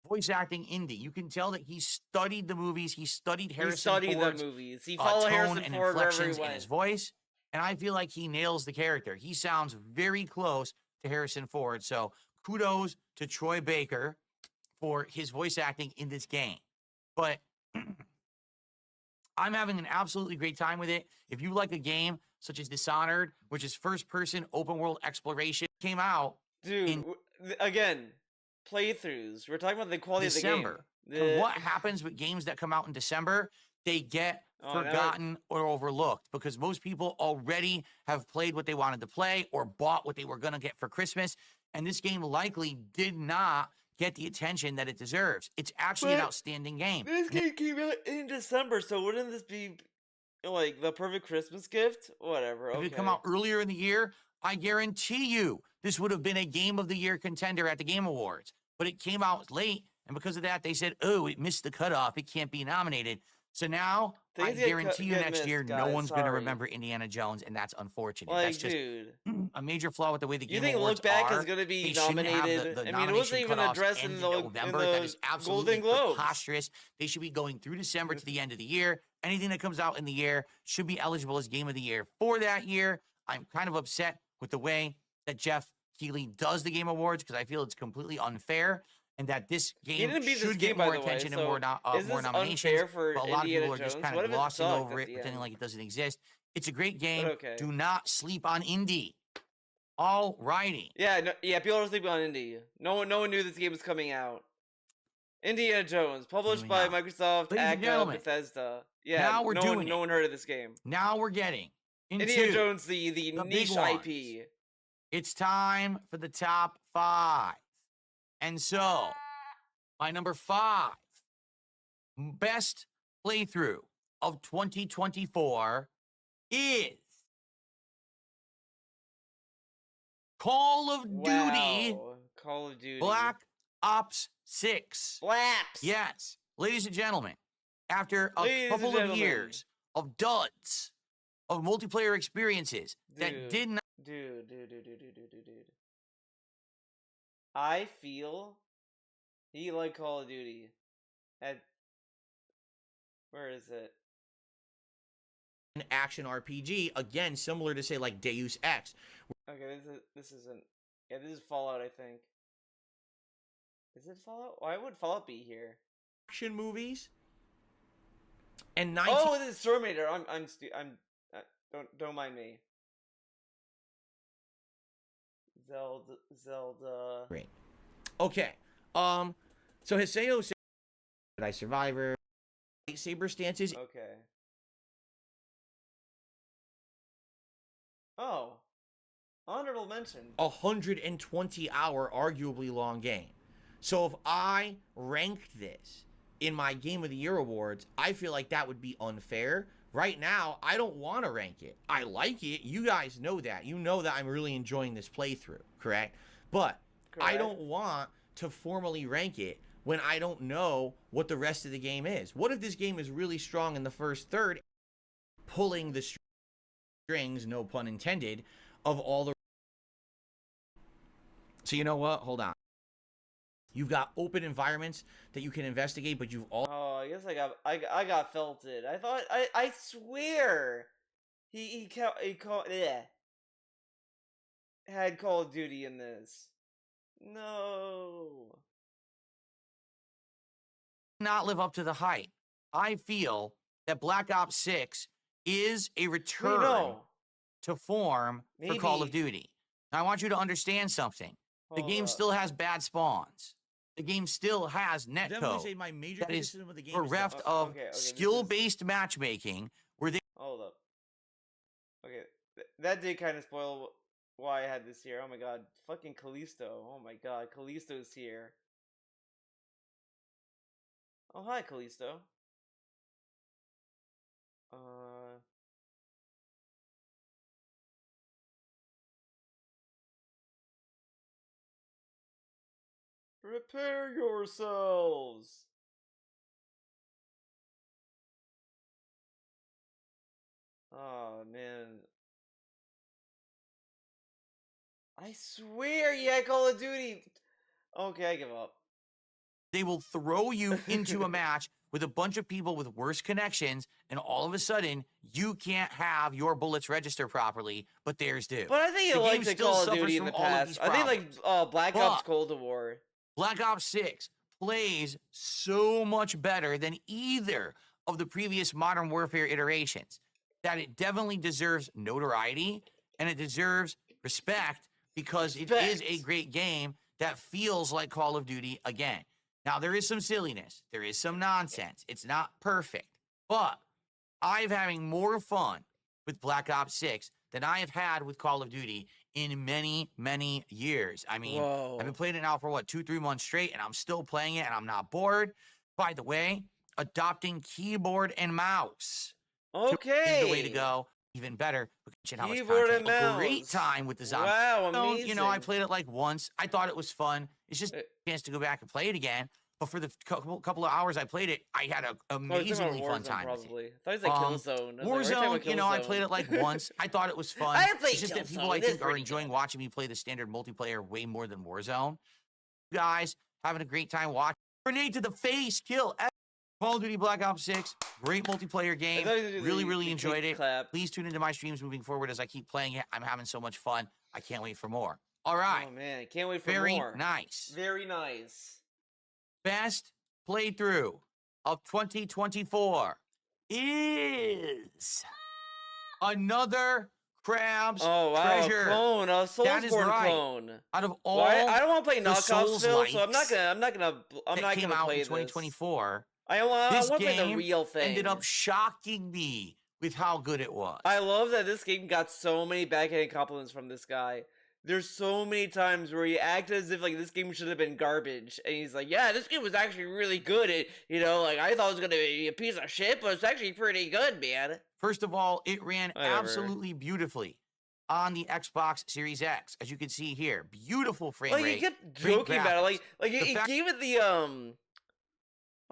voice acting Indy. You can tell that he studied the movies. He studied Harrison Ford's He followed Harrison and Ford inflections in his voice. And I feel like he nails the character. He sounds very close to Harrison Ford. So kudos to Troy Baker for his voice acting in this game. But I'm having an absolutely great time with it. If you like a game such as Dishonored, which is first-person open-world exploration, came out again, playthroughs. We're talking about the quality December. of the game. What happens with games that come out in December? They get forgotten or overlooked because most people already have played what they wanted to play or bought what they were going to get for Christmas. And this game likely did not get the attention that it deserves. It's actually an outstanding game. This game came out in December, so wouldn't this be like the perfect Christmas gift. Whatever. If Okay. it had come out earlier in the year, I guarantee you this would have been a Game of the Year contender at the Game Awards. But it came out late, and because of that, they said, "Oh, it missed the cutoff. It can't be nominated." So now I Things get guarantee you get next missed, year, no guys, one's going to sorry. remember Indiana Jones, and that's unfortunate. Like, That's just dude. a major flaw with the way the You Game think Awards Look Back are. is going to be They shouldn't have nominated? the I mean, it wasn't nomination even cutoffs addressed end in in the November. in That the is absolutely Golden Globes. preposterous. They should be going through December to the end of the year. Anything that comes out in the year should be eligible as Game of the Year for that year. I'm kind of upset with the way that Jeff Keighley does the Game Awards because I feel it's completely unfair and that this game should get more attention and more nominations. Unfair for But a lot of Indiana people are just Jones? kind What of if it glossing sucked over at it, the pretending end? like it doesn't exist. It's a great game. But okay. Do not sleep on indie. All righty. Yeah, no, yeah. People are sleeping on indie. No one knew this game was coming out. Indiana Jones, published by Microsoft, Ladies and Acca, gentlemen, Bethesda. Yeah, now we're doing it. No one heard of this game. Now we're getting into Indiana Jones, the the niche big ones. IP. It's time for the top 5. And so, my number 5 best playthrough of 2024 is Call of Duty Wow. Call of Duty. Black Ops 6. Blaps. Yes, ladies and gentlemen, after a Ladies and couple of gentlemen. years of duds, of multiplayer experiences that did not. Dude. I feel he like Call of Duty. Where is it? An action RPG, again, similar to, say, like Deus Ex. Okay, this isn't. Yeah, this is Fallout, I think. Is it Fallout? Why would Fallout be here? Action movies. And Oh, this is Terminator. Don't mind me. Zelda. Great. Okay. So Hiseo said, "Jedi Survivor, lightsaber stances." Okay. Oh, honorable mention. 120-hour, arguably long game. So if I ranked this in my Game of the Year awards, I feel like that would be unfair. Right now, I don't want to rank it. I like it. You guys know that. You know that I'm really enjoying this playthrough, correct? But I don't want to formally rank it when I don't know what the rest of the game is. What if this game is really strong in the first third, pulling the strings, no pun intended, of all the... So you know what? Hold on. You've got open environments that you can investigate, but you've all... Oh, I guess I got felted. I swear he had Call of Duty in this. No. Not live up to the hype. I feel that Black Ops 6 is a return to form for Call of Duty. Now, I want you to understand something. The game still has bad spawns. The game still has netcode. That is bereft of skill-based matchmaking where they... Hold up. Okay, that did kind of spoil why I had this here. Oh my god, fucking Callisto. Oh my god, Callisto's here. Oh, hi, Callisto. Prepare yourselves. Oh, man. I swear, yeah, Call of Duty. Okay, I give up. They will throw you into a match with a bunch of people with worse connections, and all of a sudden, you can't have your bullets register properly, but theirs do. But I think you liked the Call of Duty in the past. I think like Black Ops Cold War. Black Ops 6 plays so much better than either of the previous Modern Warfare iterations that it definitely deserves notoriety and it deserves respect because it is a great game that feels like Call of Duty again. Now, there is some silliness. There is some nonsense. It's not perfect. But I'm having more fun with Black Ops 6 than I have had with Call of Duty in many, many years. I mean, I've been playing it now for, 2-3 months straight, and I'm still playing it, and I'm not bored. By the way, adopting keyboard and mouse Okay. Is the way to go. Even better, because how much Keyboard content. and A great mouse. time with the zombie. Wow, So, amazing. you know, I played it like once. I thought it was fun. It's just Uh, a chance to go back and play it again. But for the couple of hours I played it, I had an Oh, you're talking about amazingly fun Warzone, time with it. probably. I thought you said Killzone. I was like, why are you talking Warzone, about you know, I Killzone? played it like once. I thought it was fun. I played It's just that people, Killzone. I It's think, are pretty enjoying good. watching me play the standard multiplayer way more than Warzone. You guys, having a great time watching. Grenade to the face, kill. Call of Duty Black Ops 6, great multiplayer game. Really enjoyed it. Clap. Please tune into my streams moving forward as I keep playing it. I'm having so much fun. I can't wait for more. All right. Oh, man. Can't wait for Very more. nice. Very nice. Best playthrough of 2024 is another Crab's Oh, wow. Treasure. Clone. A That is Soulsborne right. clone. Out of all Well, I don't want to play the knockoffs still, so I'm not Souls-likes gonna that came out play in this. 2024, I want this to play the game real thing. ended up shocking me with how good it was. I love that this game got so many backhanded compliments from this guy. There's so many times where he acted as if like this game should have been garbage, and he's like, "Yeah, this game was actually really good. It, you know, like I thought it was gonna be a piece of shit, but it's actually pretty good, man." First of all, it ran Whatever. absolutely beautifully on the Xbox Series X, as you can see here. Beautiful frame Like rate. he kept great joking about it, graphics. like The he fact- gave it the oh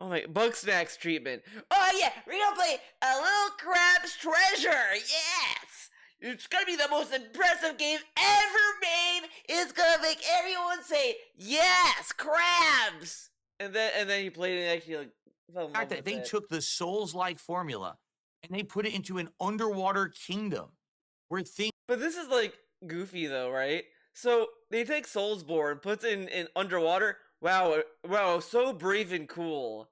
my bug snacks treatment. Oh yeah, we're gonna play a little Crab's Treasure. Yes, it's gonna be the most impressive game ever made. It's gonna make everyone say yes, crabs. And then he played it and actually like fell in The fact love that with they it. took the Souls-like formula and they put it into an underwater kingdom where things But this is like goofy though, right? So they take Soulsborne, puts it in underwater. Wow, so brave and cool.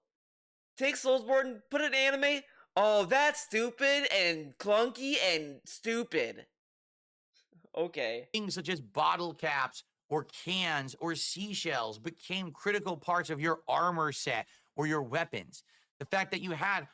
Take Soulsborne, put it in anime. Oh, that's stupid and clunky and stupid. Okay. things such as bottle caps or cans or seashells became critical parts of your armor set or your weapons. The fact that you had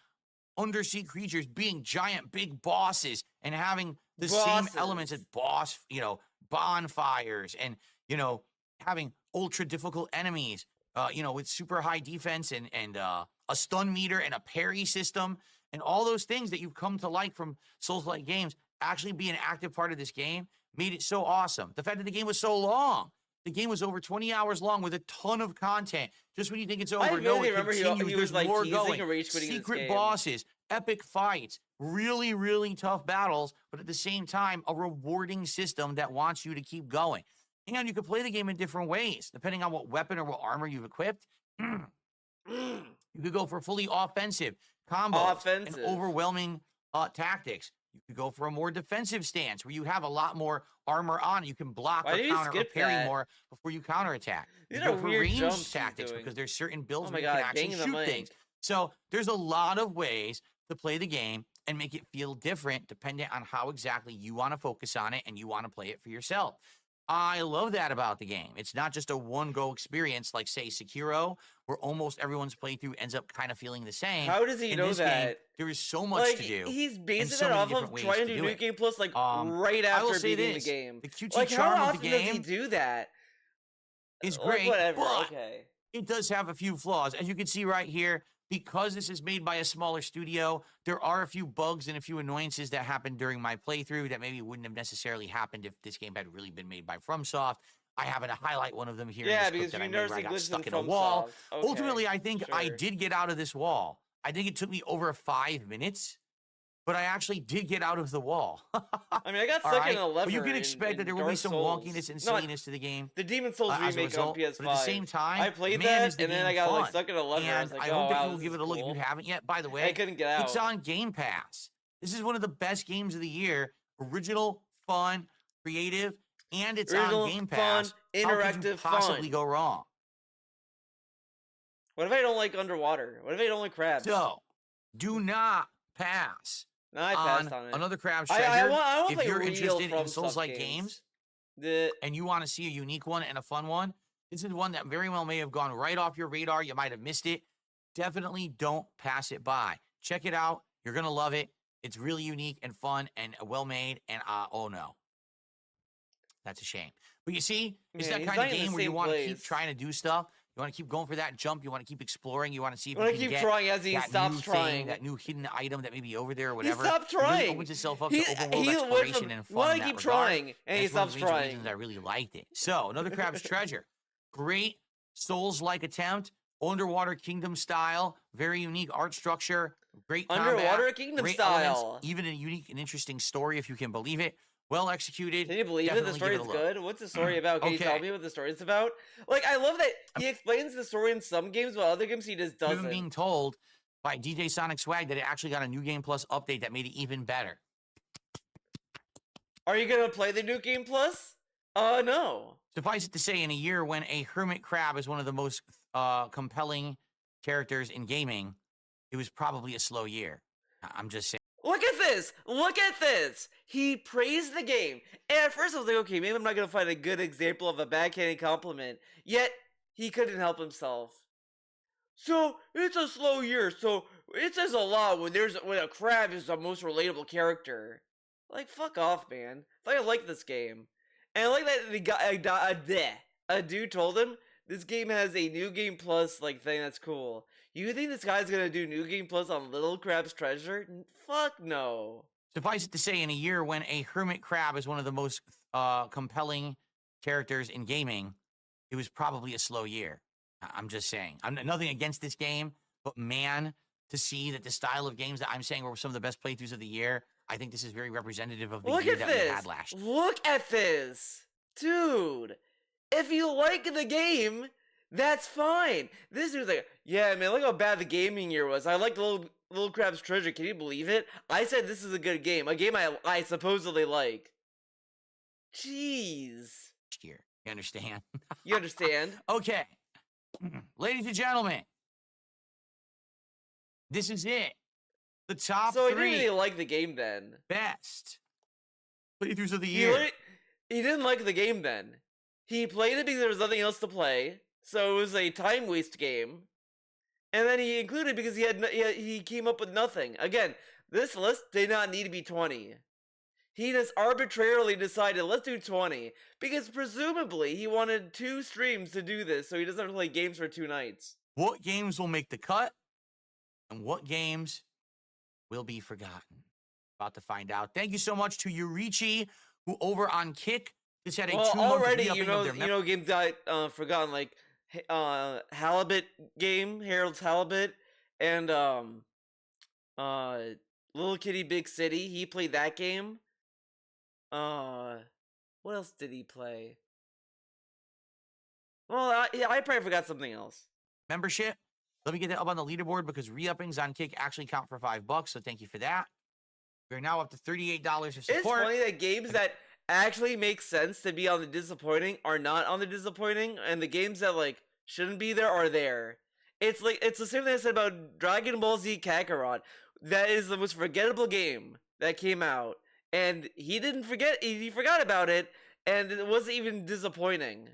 undersea creatures being giant big bosses and having the same elements as boss, you know, bonfires and, you know, having ultra difficult enemies, you know, with super high defense and a stun meter and a parry system and all those things that you've come to like from Souls-like games actually be an active part of this game made it so awesome. The fact that the game was so long. The game was over 20 hours long with a ton of content. Just when you think it's over, I no, really it remember he continues. was There's like more teasing going. a rage quitting this Secret game. bosses, epic fights, really tough battles, but at the same time, a rewarding system that wants you to keep going. And you can play the game in different ways, depending on what weapon or what armor you've equipped. You could go for fully offensive combos and overwhelming tactics. You could go for a more defensive stance where you have a lot more armor on. You can block or counter or parry more before you counterattack. You go for range tactics because there's certain builds where you can actually shoot things. So there's a lot of ways to play the game and make it feel different depending on how exactly you want to focus on it and you want to play it for yourself. I love that about the game. It's not just a one-go experience like, say, Sekiro, where almost everyone's playthrough ends up kind of feeling the same. How does he know that? Game, there is so much to do. He's basing so it many off different of ways trying to to do do New it. Game Plus, like right I will after say beating this, the game. the QT Like, how charm of often the does he game do that? is Like, great, whatever. but Okay. it does have a few flaws. As you can see right here, because this is made by a smaller studio, there are a few bugs and a few annoyances that happened during my playthrough that maybe wouldn't have necessarily happened if this game had really been made by FromSoft. I happen to highlight one of them here. Yeah, in this because clip that you I made noticed where I he got glitched stuck in in a wall. FromSoft. Okay, Ultimately, I think I sure. did get out of this wall. I think it took me over 5 minutes, but I actually did get out of the wall. I mean, I got All stuck right? in a lever. But you can expect that there will be Dark some Souls. wonkiness and No, silliness to the game. The Demon Souls as a remake on result, PS5. but at the same time, I played man, that, is the and then game I got like fun. stuck in a lever. I was And like, I oh hope that wow, you will this give is it a look if cool. you haven't yet. By the I way, couldn't get out. it's on Game Pass. This is one of the best games of the year. Original, fun, creative, and it's Original, on Game fun, Pass. How could you interactive, possibly fun. go wrong? What if I don't like underwater? What if I don't like crabs? So, do not pass No, I passed on it. another Crab's I Treasure. want If play you're real interested in FromSoft Souls-like games The and you want to see a unique one and a fun one, this is one that very well may have gone right off your radar. You might have missed it. Definitely don't pass it by. Check it out. You're going to love it. It's really unique and fun and well made. And oh no, that's a shame. But you see, it's Man, that he's kind not of in the game where you same want to keep place. trying to do stuff. You want to keep going for that jump. You want to keep exploring. You want to see if I you want to can keep get trying as he that stops new trying. thing, that new hidden item that may be over there or He whatever. stopped It really trying. opens itself up to open world Went exploration from, and you fun want in to that keep regard. trying, and he That's one of stops the major trying. reasons I really liked it. So, another Crab's Treasure. Great Souls-like attempt. Underwater Kingdom style. Very unique art structure. Great combat. Underwater Kingdom great style. Elements, even a unique and interesting story, if you can believe it. Well executed. Can you believe it? The story is good. What's the story about? Can you tell me what the story is about? Like, I love that he explains the story in some games, while other games he just doesn't. I'm being told by DJ Sonic Swag that it actually got a New Game Plus update that made it even better. Are you gonna play the New Game Plus? No. Suffice it to say, in a year when a hermit crab is one of the most compelling characters in gaming, it was probably a slow year. I'm just saying. Look at this! Look at this! He praised the game. And at first I was like, okay, maybe I'm not gonna find a good example of a backhanded compliment. Yet, he couldn't help himself. So, it's a slow year, so it says a lot when a crab is the most relatable character. Like, fuck off, man. I like this game. And I like that the guy, a dude told him, this game has a New Game Plus, like, thing that's cool. You think this guy's gonna do New Game Plus on Little Crab's Treasure? Fuck no. Suffice it to say, in a year when a hermit crab is one of the most compelling characters in gaming, it was probably a slow year. I'm just saying. I'm nothing against this game, but man, to see that the style of games that I'm saying were some of the best playthroughs of the year, I think this is very representative of the year that we had last year. Look at this! Dude! If you like the game, that's fine. This dude's like, yeah, man, look how bad the gaming year was. I liked Little Crab's Treasure. Can you believe it? I said this is a good game. A game I supposedly like. Jeez. Year. You understand? You understand? Okay. Ladies and gentlemen, this is it. The top so 3. So he didn't really like the game then. Best playthroughs of the year. He didn't like the game then. He played it because there was nothing else to play, so it was a time waste game. And then he included because he came up with nothing. Again, this list did not need to be 20. He just arbitrarily decided, let's do 20. Because presumably, he wanted 2 streams to do this, so he doesn't have to play games for 2 nights. What games will make the cut? And what games will be forgotten? About to find out. Thank you so much to Yurichi, who over on Kick just had a 2-month already, re-upping of their games got forgotten, like Halibut game, Harold's Halibut, and Little Kitty Big City. He played that game. What else did he play? Well, I probably forgot something else. Membership. Let me get that up on the leaderboard because re-uppings on Kick actually count for $5, so thank you for that. We're now up to $38 of support. It's funny that games that actually make sense to be on the disappointing are not on the disappointing, and the games that like shouldn't be there are there. It's like it's the same thing I said about Dragon Ball Z Kakarot. That is the most forgettable game that came out, and he didn't forget. He forgot about it, and it wasn't even disappointing.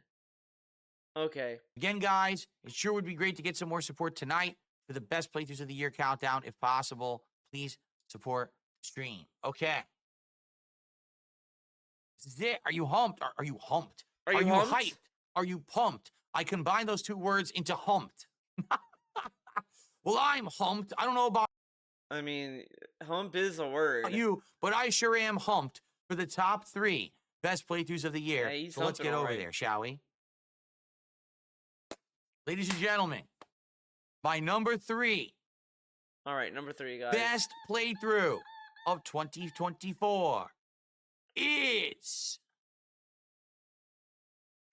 Okay. Again, guys, it sure would be great to get some more support tonight for the best playthroughs of the year countdown. If possible, please support the stream. Okay. This is it. Are you humped? Are you humped? Are you humped? Hyped? Are you pumped? I combine those 2 words into humped. Well, I'm humped. I don't know about I mean, hump is a word. you, but I sure am humped for the top 3 best playthroughs of the year. Yeah, so let's get over there, shall we? Ladies and gentlemen, my number 3. All right, number 3, guys. Best playthrough of 2024 is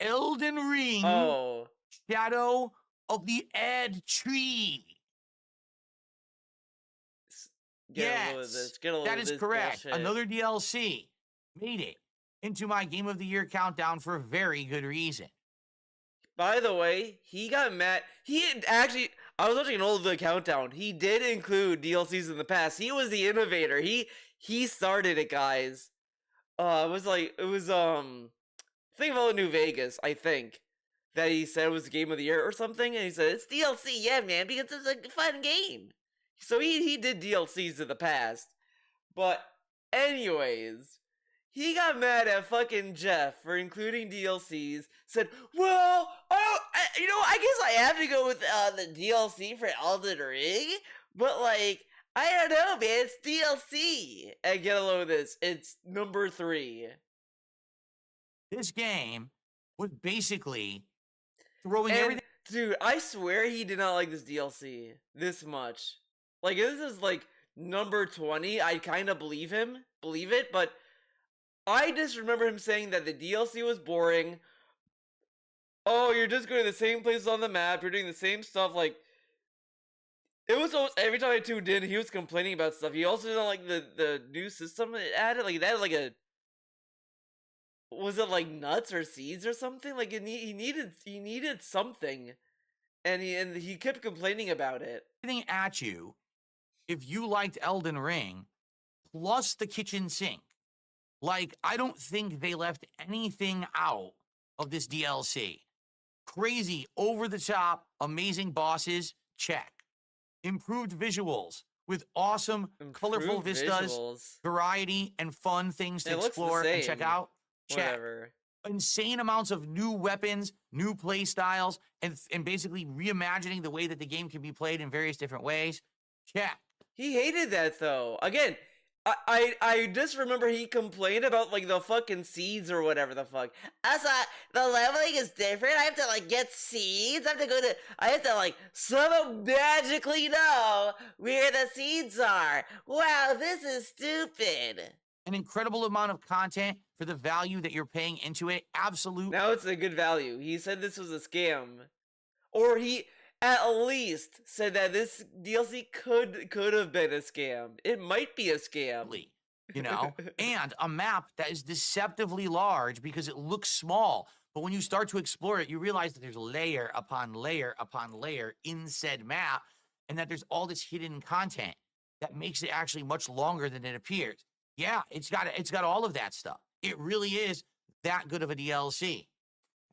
Elden Ring Shadow of the Ed Tree. Get a load of this. Get a load that of is this correct. bullshit. Another DLC made it into my Game of the Year countdown for a very good reason. By the way, he got mad. He actually, I was watching an old countdown. He did include DLCs in the past. He was the innovator. He started it, guys. Think about New Vegas, I think. That he said was the game of the year or something, and he said it's DLC, yeah, man, because it's a fun game. So he did DLCs in the past. But anyways, he got mad at fucking Jeff for including DLCs. Said, well, I guess I have to go with the DLC for Elden Ring, but like, I don't know, man. It's DLC. And get a load of this. It's number 3. This game was basically throwing And everything. dude, I swear he did not like this DLC this much. Like, this is like number 20. I kind of believe it, but I just remember him saying that the DLC was boring. Oh, you're just going to the same places on the map. You're doing the same stuff. Like, it was almost every time I tuned in, he was complaining about stuff. He also didn't like the new system it added. Like, it added like a, was it like nuts or seeds or something? Like, he needed something, and he kept complaining about it. Everything at you if you liked Elden Ring, plus the kitchen sink. Like, I don't think they left anything out of this DLC. Crazy, over the top, amazing bosses, check. Improved visuals with awesome, colorful vistas, visuals. variety, and fun things to It looks the explore and check same. out. Check. Whatever. Insane amounts of new weapons, new play styles, and basically reimagining the way that the game can be played in various different ways. Check. He hated that though. Again, I just remember he complained about like the fucking seeds or whatever the fuck. The leveling is different. I have to like get seeds. I have to like somehow magically know where the seeds are. Wow, this is stupid. An incredible amount of content for the value that you're paying into it. Absolute. Now it's a good value. He said this was a scam. Or he at least said that this DLC could have been a scam. It might be a scam. You know, and a map that is deceptively large because it looks small. But when you start to explore it, you realize that there's layer upon layer upon layer in said map, and that there's all this hidden content that makes it actually much longer than it appears. Yeah, it's got all of that stuff. It really is that good of a DLC.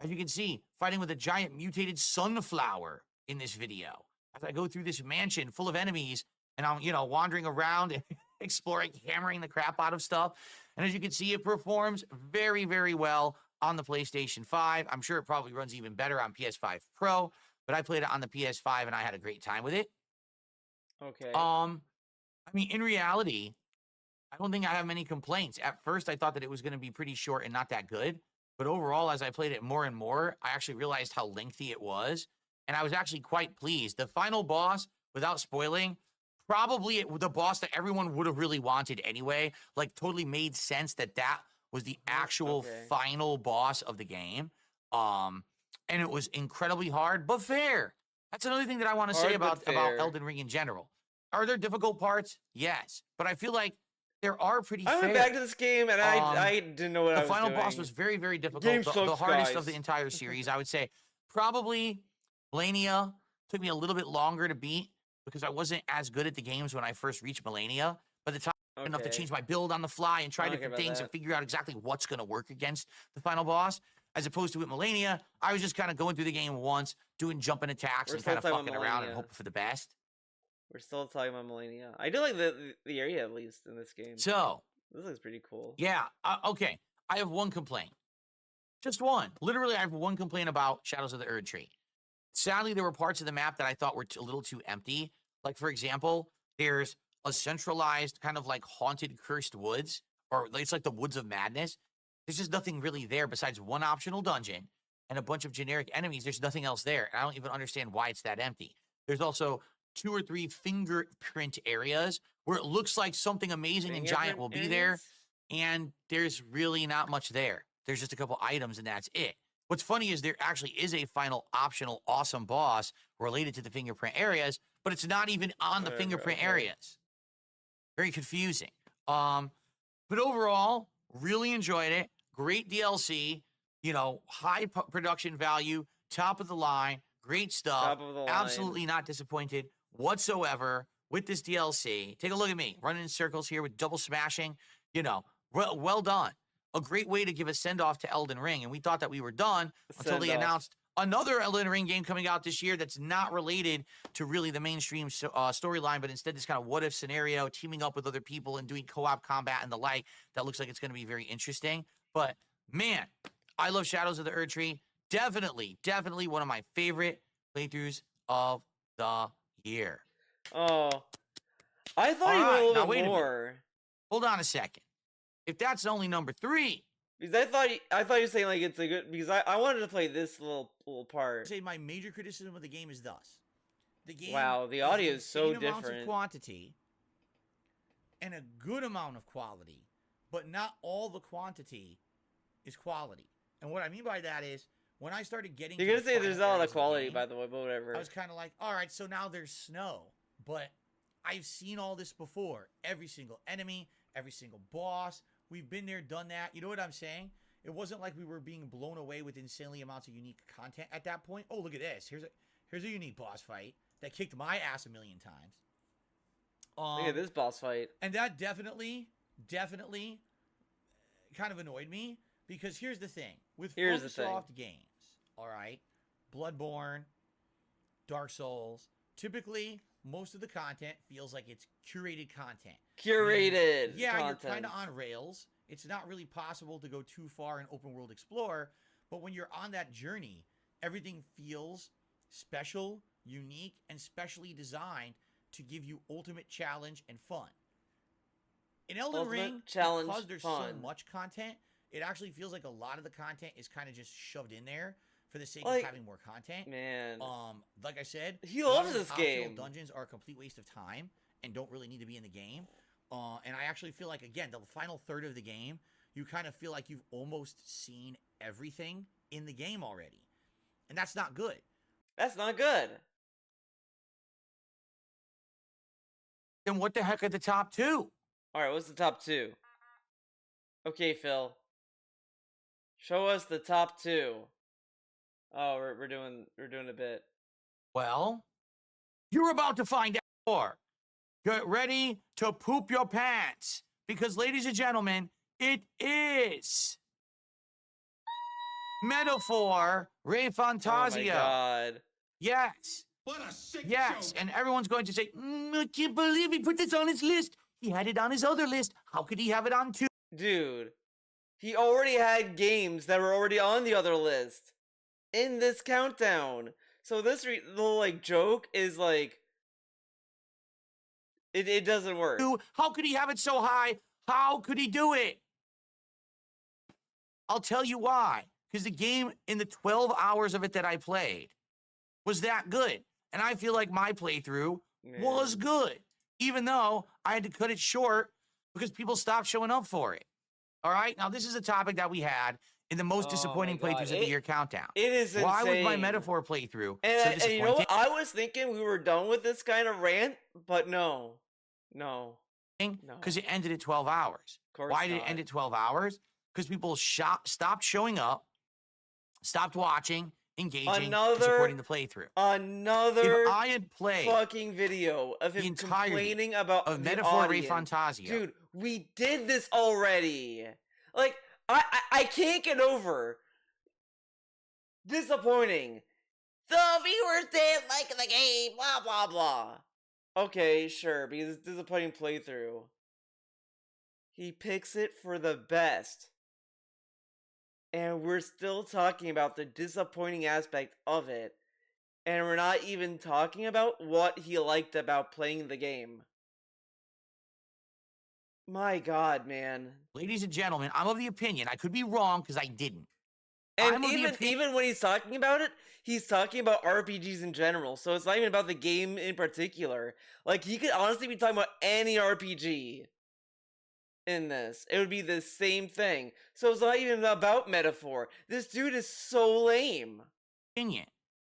As you can see, fighting with a giant mutated sunflower in this video. As I go through this mansion full of enemies, and I'm, wandering around and exploring, hammering the crap out of stuff. And as you can see, it performs very, very well on the PlayStation 5. I'm sure it probably runs even better on PS5 Pro, but I played it on the PS5 and I had a great time with it. Okay. In reality, I don't think I have many complaints. At first, I thought that it was going to be pretty short and not that good. But overall, as I played it more and more, I actually realized how lengthy it was. And I was actually quite pleased. The final boss, without spoiling, probably the boss that everyone would have really wanted anyway. Like, totally made sense that was the actual final boss of the game. And it was incredibly hard, but fair. That's another thing that I want to say about Elden Ring in general. Are there difficult parts? Yes. But I feel like there are pretty fair. I went back to this game and I didn't know what I was doing. The final boss was very, very difficult. Game sucks, the hardest guys. of the entire series, I would say. Probably Melania took me a little bit longer to beat because I wasn't as good at the games when I first reached Melania. By the time enough to change my build on the fly and try different things and figure out exactly what's going to work against the final boss. As opposed to with Melania, I was just kind of going through the game once, doing jumping attacks and kind of fucking around and hoping for the best. We're still talking about Melania. I do like the area, at least, in this game. So, this looks pretty cool. Yeah, okay. I have one complaint. Just one. Literally, I have one complaint about Shadows of the Erd Tree. Sadly, there were parts of the map that I thought were a little too empty. Like, for example, there's a centralized kind of like haunted, cursed woods, or it's like the Woods of Madness. There's just nothing really there besides one optional dungeon and a bunch of generic enemies. There's nothing else there. And I don't even understand why it's that empty. There's also 2 or 3 fingerprint areas where it looks like something amazing and giant will be there, and there's really not much there. There's just a couple items, and that's it. What's funny is there actually is a final optional awesome boss related to the fingerprint areas, but it's not even on the fingerprint areas. Very confusing. But overall, really enjoyed it. Great DLC, high production value, top of the line, great stuff. Top of the line. Absolutely not disappointed whatsoever with this DLC. Take a look at me, running in circles here with double smashing. Well done. A great way to give a send-off to Elden Ring, and we thought that we were done until they announced another Elden Ring game coming out this year that's not related to really the mainstream storyline, but instead this kind of what-if scenario, teaming up with other people and doing co-op combat and the like. That looks like it's going to be very interesting. But, man, I love Shadows of the Erd Tree. definitely one of my favorite playthroughs of the year. Oh, I thought All you went a right, little now bit wait a minute. more. Hold on a second. If that's only number 3, Because I thought you were saying like it's a good, because I wanted to play this little part. Say my major criticism of the game is thus: the game, Wow, the audio is so insane amounts of different. quantity and a good amount of quality, but not all the quantity is quality. And what I mean by that is, when I started getting, You're to gonna the say there's final not a lot areas of quality, game, by the way, but whatever. I was kind of like, all right, so now there's snow, but I've seen all this before. Every single enemy, every single boss, we've been there, done that. You know what I'm saying? It wasn't like we were being blown away with insanely amounts of unique content at that point. Oh, look at this. Here's a unique boss fight that kicked my ass a million times. Look at this boss fight. And that definitely kind of annoyed me, because here's the thing. With FromSoft games, all right, Bloodborne, Dark Souls, typically most of the content feels like it's curated content. Curated Yeah, content. you're kind of on rails. It's not really possible to go too far in open world explore, but when you're on that journey, everything feels special, unique, and specially designed to give you ultimate challenge and fun. In Elden Ring, because there's so much content, it actually feels like a lot of the content is kind of just shoved in there for the sake of having more content. Man. Like I said, He loves this game. Dungeons are a complete waste of time and don't really need to be in the game. And I actually feel like, again, the final third of the game, you kind of feel like you've almost seen everything in the game already. And that's not good. That's not good. Then what the heck are the top 2? All right, what's the top 2? Okay, Phil. Show us the top 2. Oh, we're doing a bit. Well, you're about to find out more. Get ready to poop your pants, because, ladies and gentlemen, it is Metaphor ReFantazio. Oh my god. Yes. What a sick Yes, joke. and everyone's going to say, I can't believe he put this on his list. He had it on his other list. How could he have it on 2? Dude, he already had games that were already on the other list in this countdown. So this little like joke is like, it doesn't work. How could he have it so high? How could he do it? I'll tell you why. Because the game, in the 12 hours of it that I played, was that good. And I feel like my playthrough was good, even though I had to cut it short because people stopped showing up for it. All right? Now, this is a topic that we had in the most disappointing playthroughs of the year countdown. It is insane. Why was my Metaphor playthrough so and disappointing? you know what? I was thinking we were done with this kind of rant, but no. Because it ended at 12 hours. Why did it end at 12 hours? Because people stopped showing up, stopped watching, engaging, and supporting the playthrough. If I had played fucking video of him complaining about of the Metaphor audience, ReFantazio. dude, we did this already. Like, I can't get over disappointing. The viewers didn't like the game, blah blah blah. Okay, sure, because it's disappointing playthrough. He picks it for the best. And we're still talking about the disappointing aspect of it. And we're not even talking about what he liked about playing the game. My god, man. Ladies and gentlemen, I'm of the opinion, I could be wrong because I didn't. And even when he's talking about it, he's talking about RPGs in general. So it's not even about the game in particular. Like, he could honestly be talking about any RPG in this. It would be the same thing. So it's not even about Metaphor. This dude is so lame. Opinion.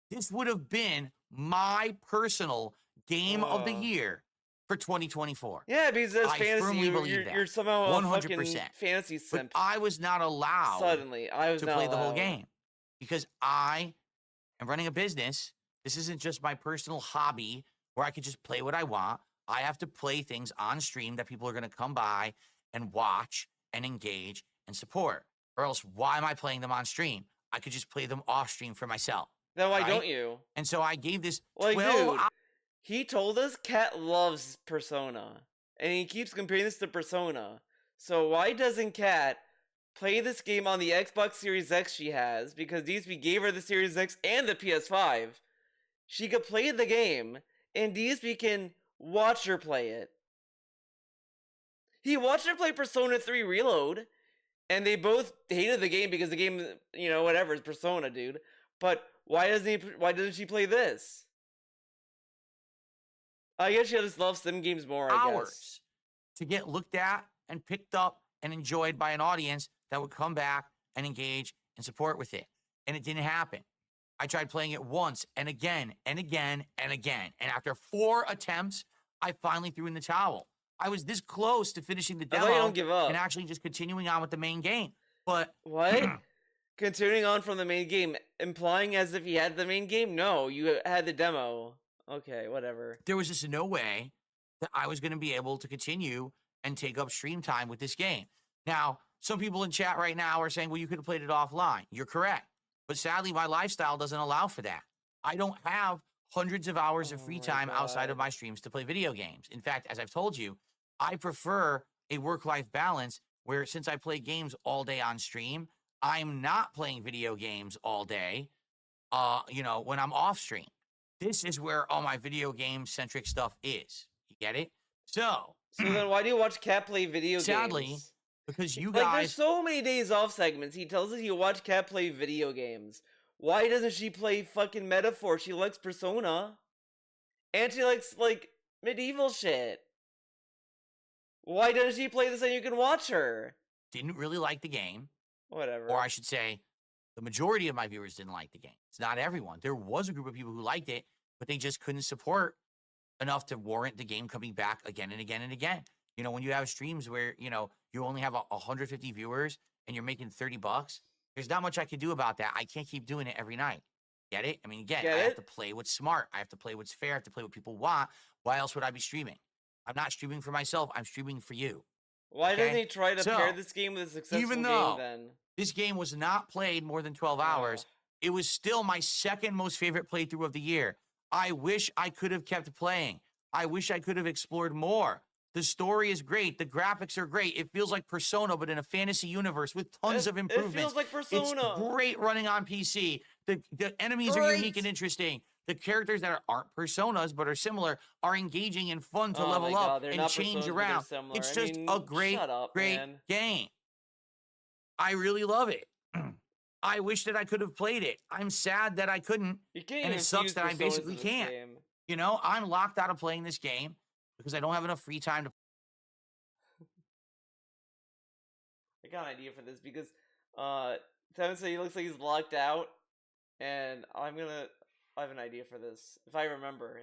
This would have been my personal game of the year for 2024. Yeah, because as I fantasy, firmly believe that. you're somehow a 100%. fucking fantasy simp. But I was not allowed to play the whole game because I am running a business. This isn't just my personal hobby where I could just play what I want. I have to play things on stream that people are going to come by and watch and engage and support. Or else, why am I playing them on stream? I could just play them off stream for myself. Then why don't you? And so I gave this 12 dude, he told us Cat loves Persona. And he keeps comparing this to Persona. So why doesn't Cat play this game on the Xbox Series X she has, because DSP gave her the Series X and the PS5. She could play the game, and DSP can watch her play it. He watched her play Persona 3 Reload, and they both hated the game because the game, you know, whatever, is Persona, dude. But why doesn't she play this? I guess she just loves sim games more, I guess. To get looked at and picked up and enjoyed by an audience that would come back and engage and support with it. And it didn't happen. I tried playing it once and again and again and again. And after 4 attempts, I finally threw in the towel. I was this close to finishing the demo I thought you don't give up. and actually just continuing on with the main game. But what? Continuing on from the main game, implying as if you had the main game? No, you had the demo. Okay, whatever. There was just no way that I was going to be able to continue and take up stream time with this game. Now, some people in chat right now are saying, well, you could have played it offline. You're correct. But sadly, my lifestyle doesn't allow for that. I don't have hundreds of hours of free time outside of my streams to play video games. In fact, as I've told you, I prefer a work-life balance where, since I play games all day on stream, I'm not playing video games all day, you know, when I'm off stream. This is where all my video game-centric stuff is. You get it? So then why do you watch Cat play video games? Sadly, because you like, guys... there's so many days off segments. He tells us you watch Cat play video games. Why doesn't she play fucking Metaphor? She likes Persona. And she likes, like, medieval shit. Why doesn't she play this and you can watch her? Didn't really like the game. Whatever. Or I should say, the majority of my viewers didn't like the game. It's not everyone. There was a group of people who liked it, but they just couldn't support enough to warrant the game coming back again and again and again. You know, when you have streams where, you know, you only have 150 viewers and you're making $30, there's not much I can do about that. I can't keep doing it every night. Get it? I mean, again, I have to play what's smart. I have to play what's fair. I have to play what people want. Why else would I be streaming? I'm not streaming for myself. I'm streaming for you. Why doesn't he try to pair this game with a successful even game then? This game was not played more than 12 hours. It was still my second most favorite playthrough of the year. I wish I could have kept playing. I wish I could have explored more. The story is great. The graphics are great. It feels like Persona, but in a fantasy universe with tons of improvements. It feels like Persona. It's great running on PC. The enemies are unique and interesting. The characters that aren't personas but are similar are engaging and fun to level up and change around. It's just a great game. I really love it. I wish that I could have played it. I'm sad that I couldn't, and it sucks that I basically can't. You know, I'm locked out of playing this game because I don't have enough free time to. I got an idea for this because Tevin said he looks like he's locked out, and I have an idea for this. If I remember.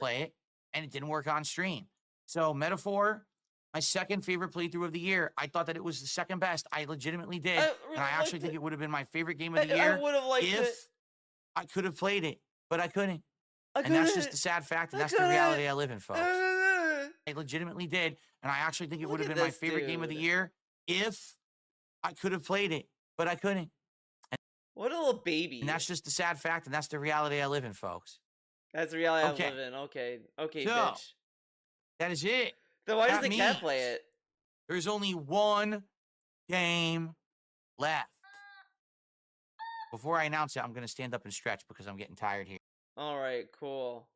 Play it, and it didn't work on stream. So, Metaphor, my second favorite playthrough of the year. I thought that it was the second best. I legitimately did. And I actually think it would have been my favorite game of the year. I would have liked it. If I could have played it, but I couldn't. And that's just the sad fact, and that's the reality I live in, folks. I legitimately did, and I actually think it would have been my favorite game of the year if I could have played it, but I couldn't. What a little baby. And that's just the sad fact, and that's the reality I live in, folks. That's the reality I live in. Okay, so, bitch. That is it. Then why does the cat play it? There's only one game left. Before I announce it, I'm going to stand up and stretch because I'm getting tired here. All right, cool.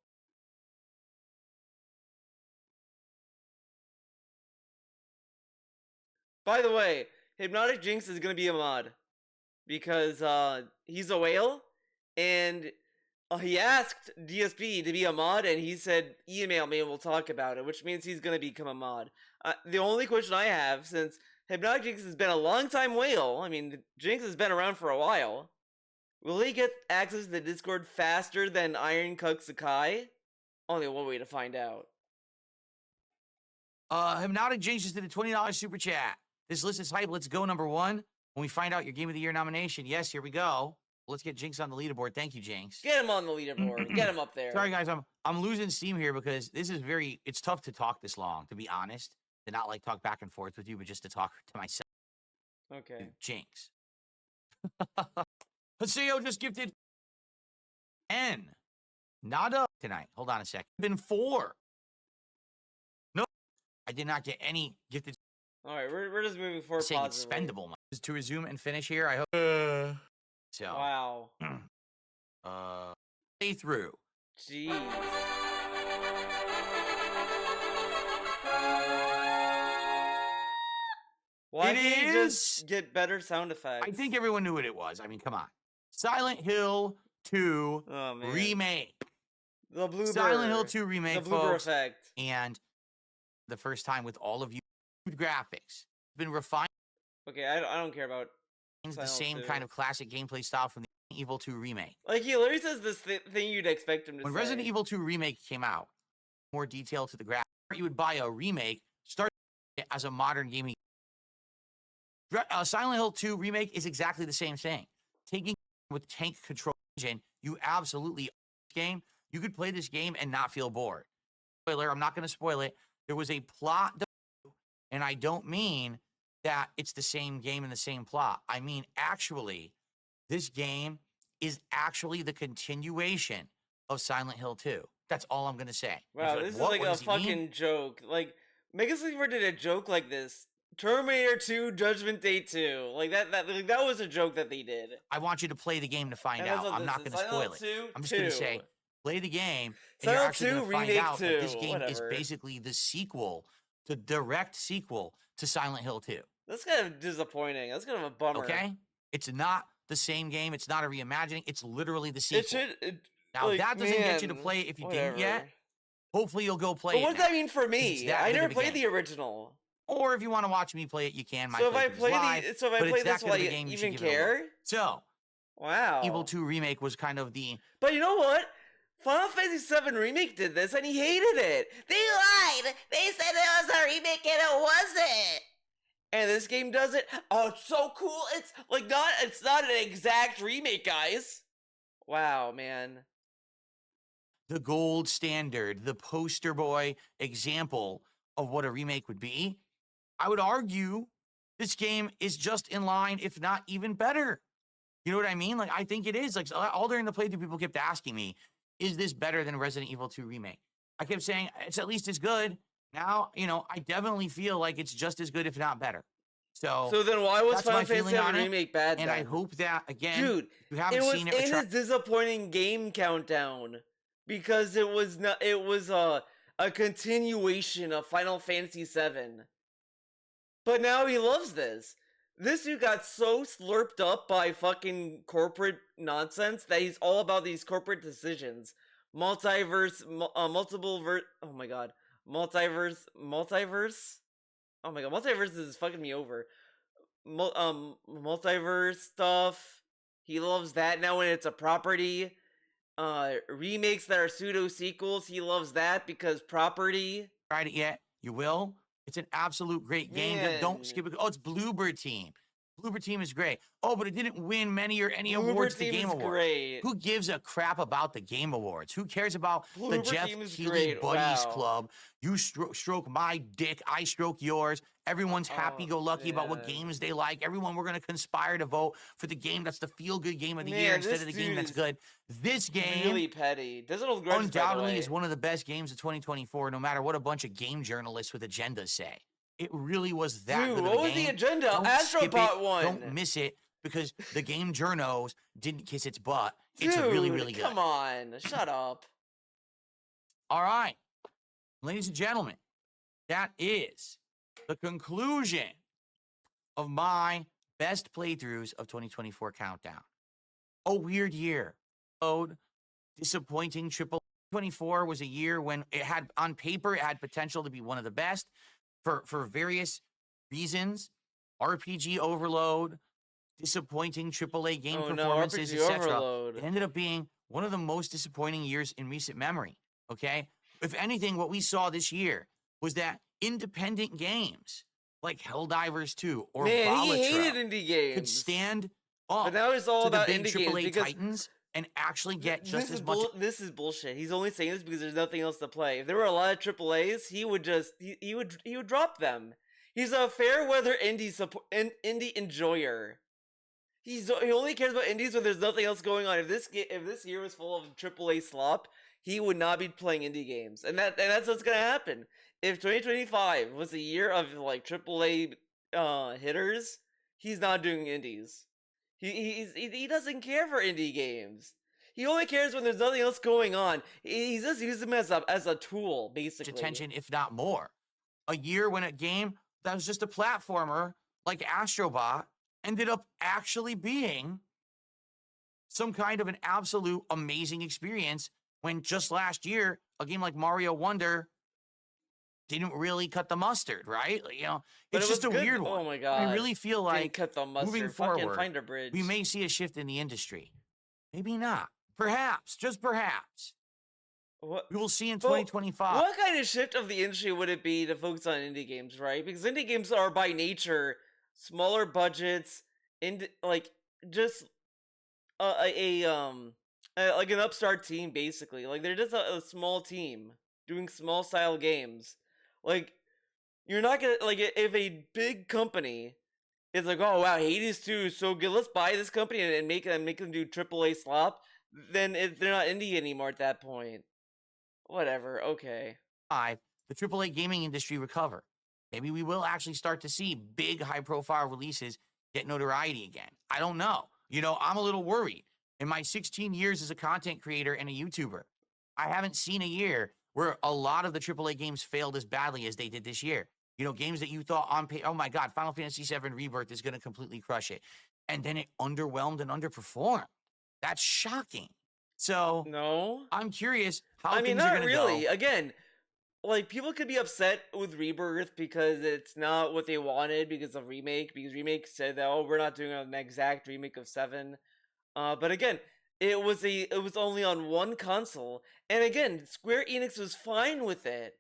By the way, Hypnotic Jinx is going to be a mod because he's a whale, and he asked DSP to be a mod, and he said, email me and we'll talk about it, which means he's going to become a mod. The only question I have, since Hypnotic Jinx has been a long time whale, I mean, Jinx has been around for a while, will he get access to the Discord faster than Iron Cuck Sakai? Only one way to find out. Hypnotic Jinx just did a $20 super chat. This list is hype. Let's go, number one. When we find out your Game of the Year nomination. Yes, here we go. Let's get Jinx on the leaderboard. Thank you, Jinx. Get him on the leaderboard. Get him up there. Sorry, guys. I'm losing steam here because this is it's tough to talk this long, to be honest. To not, like, talk back and forth with you, but just to talk to myself. Okay. Jinx. Haseo just gifted N. Nada tonight. Hold on a second. Been 4. No, I did not get any gifted. All right, we're just moving forward. Saying it's spendable. to resume and finish here. I hope so. Wow. Playthrough. Jeez. Why can't you just get better sound effects? I think everyone knew what it was. I mean, come on. Silent Hill 2 remake. The Bloober. Silent Hill 2 remake, the Bloober folks. effect. And the first time with all of you graphics. It's been refined. Okay, I don't care about the same 2. kind of classic gameplay style from the Evil 2 remake. Like, he literally says this thing you'd expect him to when say. Resident Evil 2 remake came out, more detail to the graphics. You would buy a remake, start it as a modern gaming. Silent Hill 2 remake is exactly the same thing. Taking with tank control engine, you absolutely game. You could play this game and not feel bored. Spoiler, I'm not going to spoil it. There was a plot, and I don't mean that it's the same game and the same plot. I mean, actually, this game is actually the continuation of Silent Hill 2. That's all I'm going to say. Wow, this is like a fucking joke. Like, Mega Sleeper did a joke like this. Terminator 2, Judgment Day 2. Like, that was a joke that they did. I want you to play the game to find out. I'm not going to spoil it. I'm just going to say, play the game, and you're actually going to find out that this game is basically the sequel, the direct sequel to Silent Hill 2. That's kind of disappointing. That's kind of a bummer. Okay? It's not the same game. It's not a reimagining. It's literally the sequel. Now, like, that doesn't get you to play it if you didn't yet. Hopefully, you'll go play it. But what does that mean for me? I never played the original. Or if you want to watch me play it, you can. So if I play this, will I even care? So, wow. Evil 2 remake was kind of the. But you know what? Final Fantasy VII remake did this, and he hated it. They lied. They said it was a remake, and it wasn't. And this game does it. Oh, it's so cool. It's like not. It's not an exact remake, guys. Wow, man. The gold standard, the poster boy example of what a remake would be. I would argue this game is just in line, if not even better. You know what I mean? Like, I think it is. Like, all during the playthrough, people kept asking me, is this better than Resident Evil 2 remake? I kept saying, it's at least as good. Now, you know, I definitely feel like it's just as good, if not better. So then why was Final Fantasy VII remake bad then? And I hope that, again, dude, you haven't seen it. It was in his disappointing game countdown. Because it was not. It was a continuation of Final Fantasy VII. But now he loves this. This dude got so slurped up by fucking corporate nonsense that he's all about these corporate decisions. Multiverse. Oh my god. Multiverse. Oh my god. Multiverse is fucking me over. Multiverse stuff. He loves that now when it's a property. Remakes that are pseudo sequels, he loves that because property. Tried it yet? You will. It's an absolute great game. Don't skip it. Oh, it's Bloober Team. Bloober Team is great. Oh, but it didn't win many or any awards. The Game Awards. Great. Who gives a crap about the Game Awards? Who cares about the Jeff Keighley Buddies Club? You stroke my dick, I stroke yours. Everyone's happy-go-lucky about what games they like. Everyone, we're going to conspire to vote for the game that's the feel-good game of the year instead of the game that's good. This game, really petty. Undoubtedly is one of the best games of 2024, no matter what a bunch of game journalists with agendas say. It really was that good of a game. What was the agenda? Astropod won. Don't miss it because the game journos didn't kiss its butt. It's really, really good. Come on. Shut up. All right. Ladies and gentlemen, that is the conclusion of my best playthroughs of 2024 countdown. A weird year. Disappointing. 24 was a year when it had, on paper, it had potential to be one of the best for various reasons. RPG overload, disappointing AAA game performances, etc. It ended up being one of the most disappointing years in recent memory. Okay? If anything, what we saw this year was that independent games like Helldivers 2 or he hated indie games. Could stand up but now it's all to about the big indie AAA games titans and actually get just as much. This is bullshit. He's only saying this because there's nothing else to play. If there were a lot of AAAs, he would drop them. He's a fair weather indie enjoyer. He only cares about indies when there's nothing else going on. If this year was full of AAA slop, he would not be playing indie games, and that's what's gonna happen. If 2025 was a year of like AAA hitters, he's not doing indies. He doesn't care for indie games. He only cares when there's nothing else going on. He just uses them as a tool, basically. Attention, if not more. A year when a game that was just a platformer like Astrobot ended up actually being some kind of an absolute amazing experience, when just last year a game like Mario Wonder didn't really cut the mustard, right? You know, But it's it was just a good. weird one. Oh my god! I really feel Didn't like cut the mustard. moving Fucking forward, find a bridge. we may see a shift in the industry. Maybe not. Perhaps, just perhaps. What We will see in But 2025. what kind of shift of the industry would it be to focus on indie games, right? Because indie games are by nature smaller budgets, like just like an upstart team, basically. Like they're just a small team doing small style games. Like you're not gonna like if a big company is like, oh wow, Hades 2 is so good, let's buy this company and make them do AAA slop. Then they're not indie anymore at that point. Whatever. Okay. The AAA gaming industry recover. Maybe we will actually start to see big high-profile releases get notoriety again. I don't know. You know, I'm a little worried. In my 16 years as a content creator and a YouTuber, I haven't seen a year where a lot of the AAA games failed as badly as they did this year. You know, games that you thought on pay, oh my God, Final Fantasy VII Rebirth is going to completely crush it. And then it underwhelmed and underperformed. That's shocking. So No. I'm curious how I mean, things are not going to really. go. Again, like people could be upset with Rebirth because it's not what they wanted because of remake. Because remake said that, oh, we're not doing an exact remake of 7. But again, it was only on one console, and again, Square Enix was fine with it.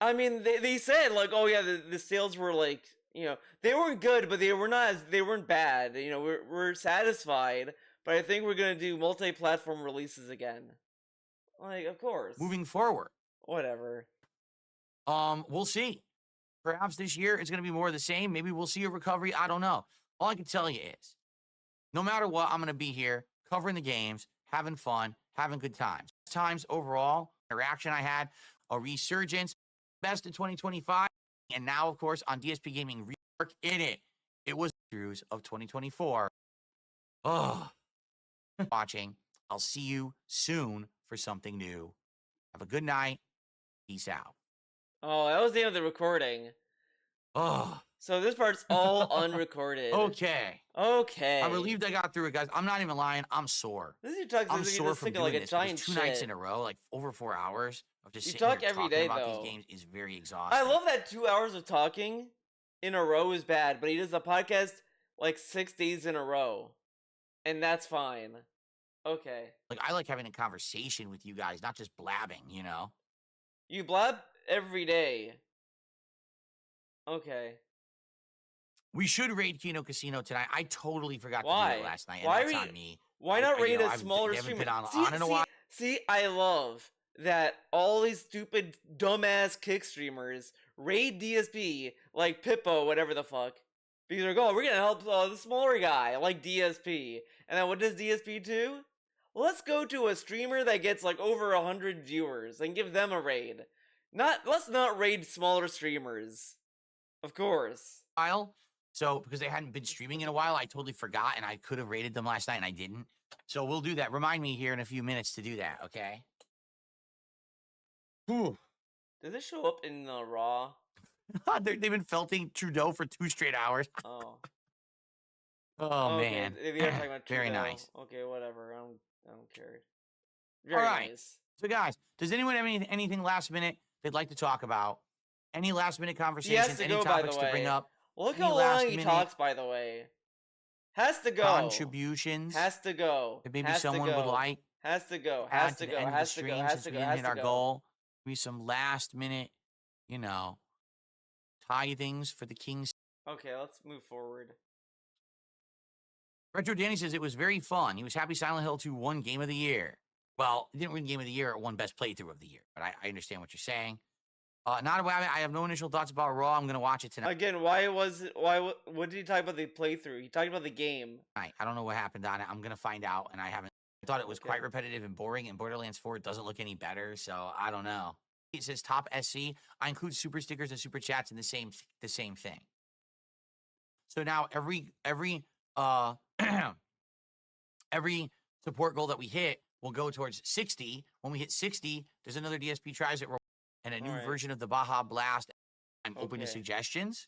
I mean, they said like, oh yeah, the sales were like, you know, they weren't good, but they weren't bad. You know, we're satisfied. But I think we're gonna do multi-platform releases again. Like, of course. Moving forward, Whatever. we'll see. Perhaps this year it's going to be more of the same. Maybe we'll see a recovery. I don't know. All I can tell you is, no matter what, I'm going to be here covering the games, having fun, having good times. Times overall, interaction I had, a resurgence, best in 2025, and now, of course, on DSP Gaming Rework in it. It was throughs of 2024. Oh, watching. I'll see you soon for something new. Have a good night. Peace out. Oh, that was the end of the recording. Oh, So this part's all unrecorded. okay. Okay. I'm relieved I got through it, guys. I'm not even lying. I'm sore. This is you talk. I'm This is sore just from thinking doing like a this because giant 2 shit. nights in a row, like over 4 hours of just You sitting talk here every talking day, about though. these games is very exhausting. I love that 2 hours of talking in a row is bad, but he does a podcast like 6 days in a row, and that's fine. Okay. Like, I like having a conversation with you guys, not just blabbing, you know? You blab every day. Okay. We should raid Kino Casino tonight. I totally forgot to do Why? it last night, and Why that's are on you- me. Why not you raid know, a I've- smaller they haven't streamer? been on in a while. See, I love that all these stupid, dumbass kick streamers raid DSP like Pippo, whatever the fuck. Because they're like, oh, we're gonna help the smaller guy like DSP. And then what does DSP do? Let's go to a streamer that gets like over 100 viewers and give them a raid. Let's not raid smaller streamers. Of course. While. So, because they hadn't been streaming in a while, I totally forgot, and I could have rated them last night, and I didn't. So we'll do that. Remind me here in a few minutes to do that, okay? Whew. Does this show up in the Raw? They've been felting Trudeau for 2 straight hours. Oh. Oh, Okay, man. they are talking about Very Trudeau. nice. Okay, whatever. I don't care. Very right. nice. So, guys, does anyone have anything last minute they'd like to talk about? Any last minute He has conversations? to Any go, by the topics to bring way. up? Look Any how long last he minute talks, by the way. Has to go. Contributions Has to go. that maybe Has to someone would go. like Has to go. add Has to to the go. end of the Has to go. stream Has since to we go. didn't Has hit to our go. goal. Maybe some last minute, you know, tithings for the king's. Okay, let's move forward. Retro Danny says it was very fun. He was happy Silent Hill 2 won Game of the Year. Well, it didn't win Game of the Year. It won Best Playthrough of the Year. But I understand what you're saying. Not a I have no initial thoughts about Raw. I'm going to watch it tonight. Again, what did he talk about the playthrough? He talked about the game. I don't know what happened on it. I'm going to find out, and I haven't. I thought it was Okay. quite repetitive and boring, and Borderlands 4 doesn't look any better, so I don't know. It says top SC. I include super stickers and super chats in the same thing. So now uh every support goal that we hit will go towards 60. When we hit 60, there's another DSP tries it and a new Alright. version of the Baja Blast. I'm open to Okay. suggestions.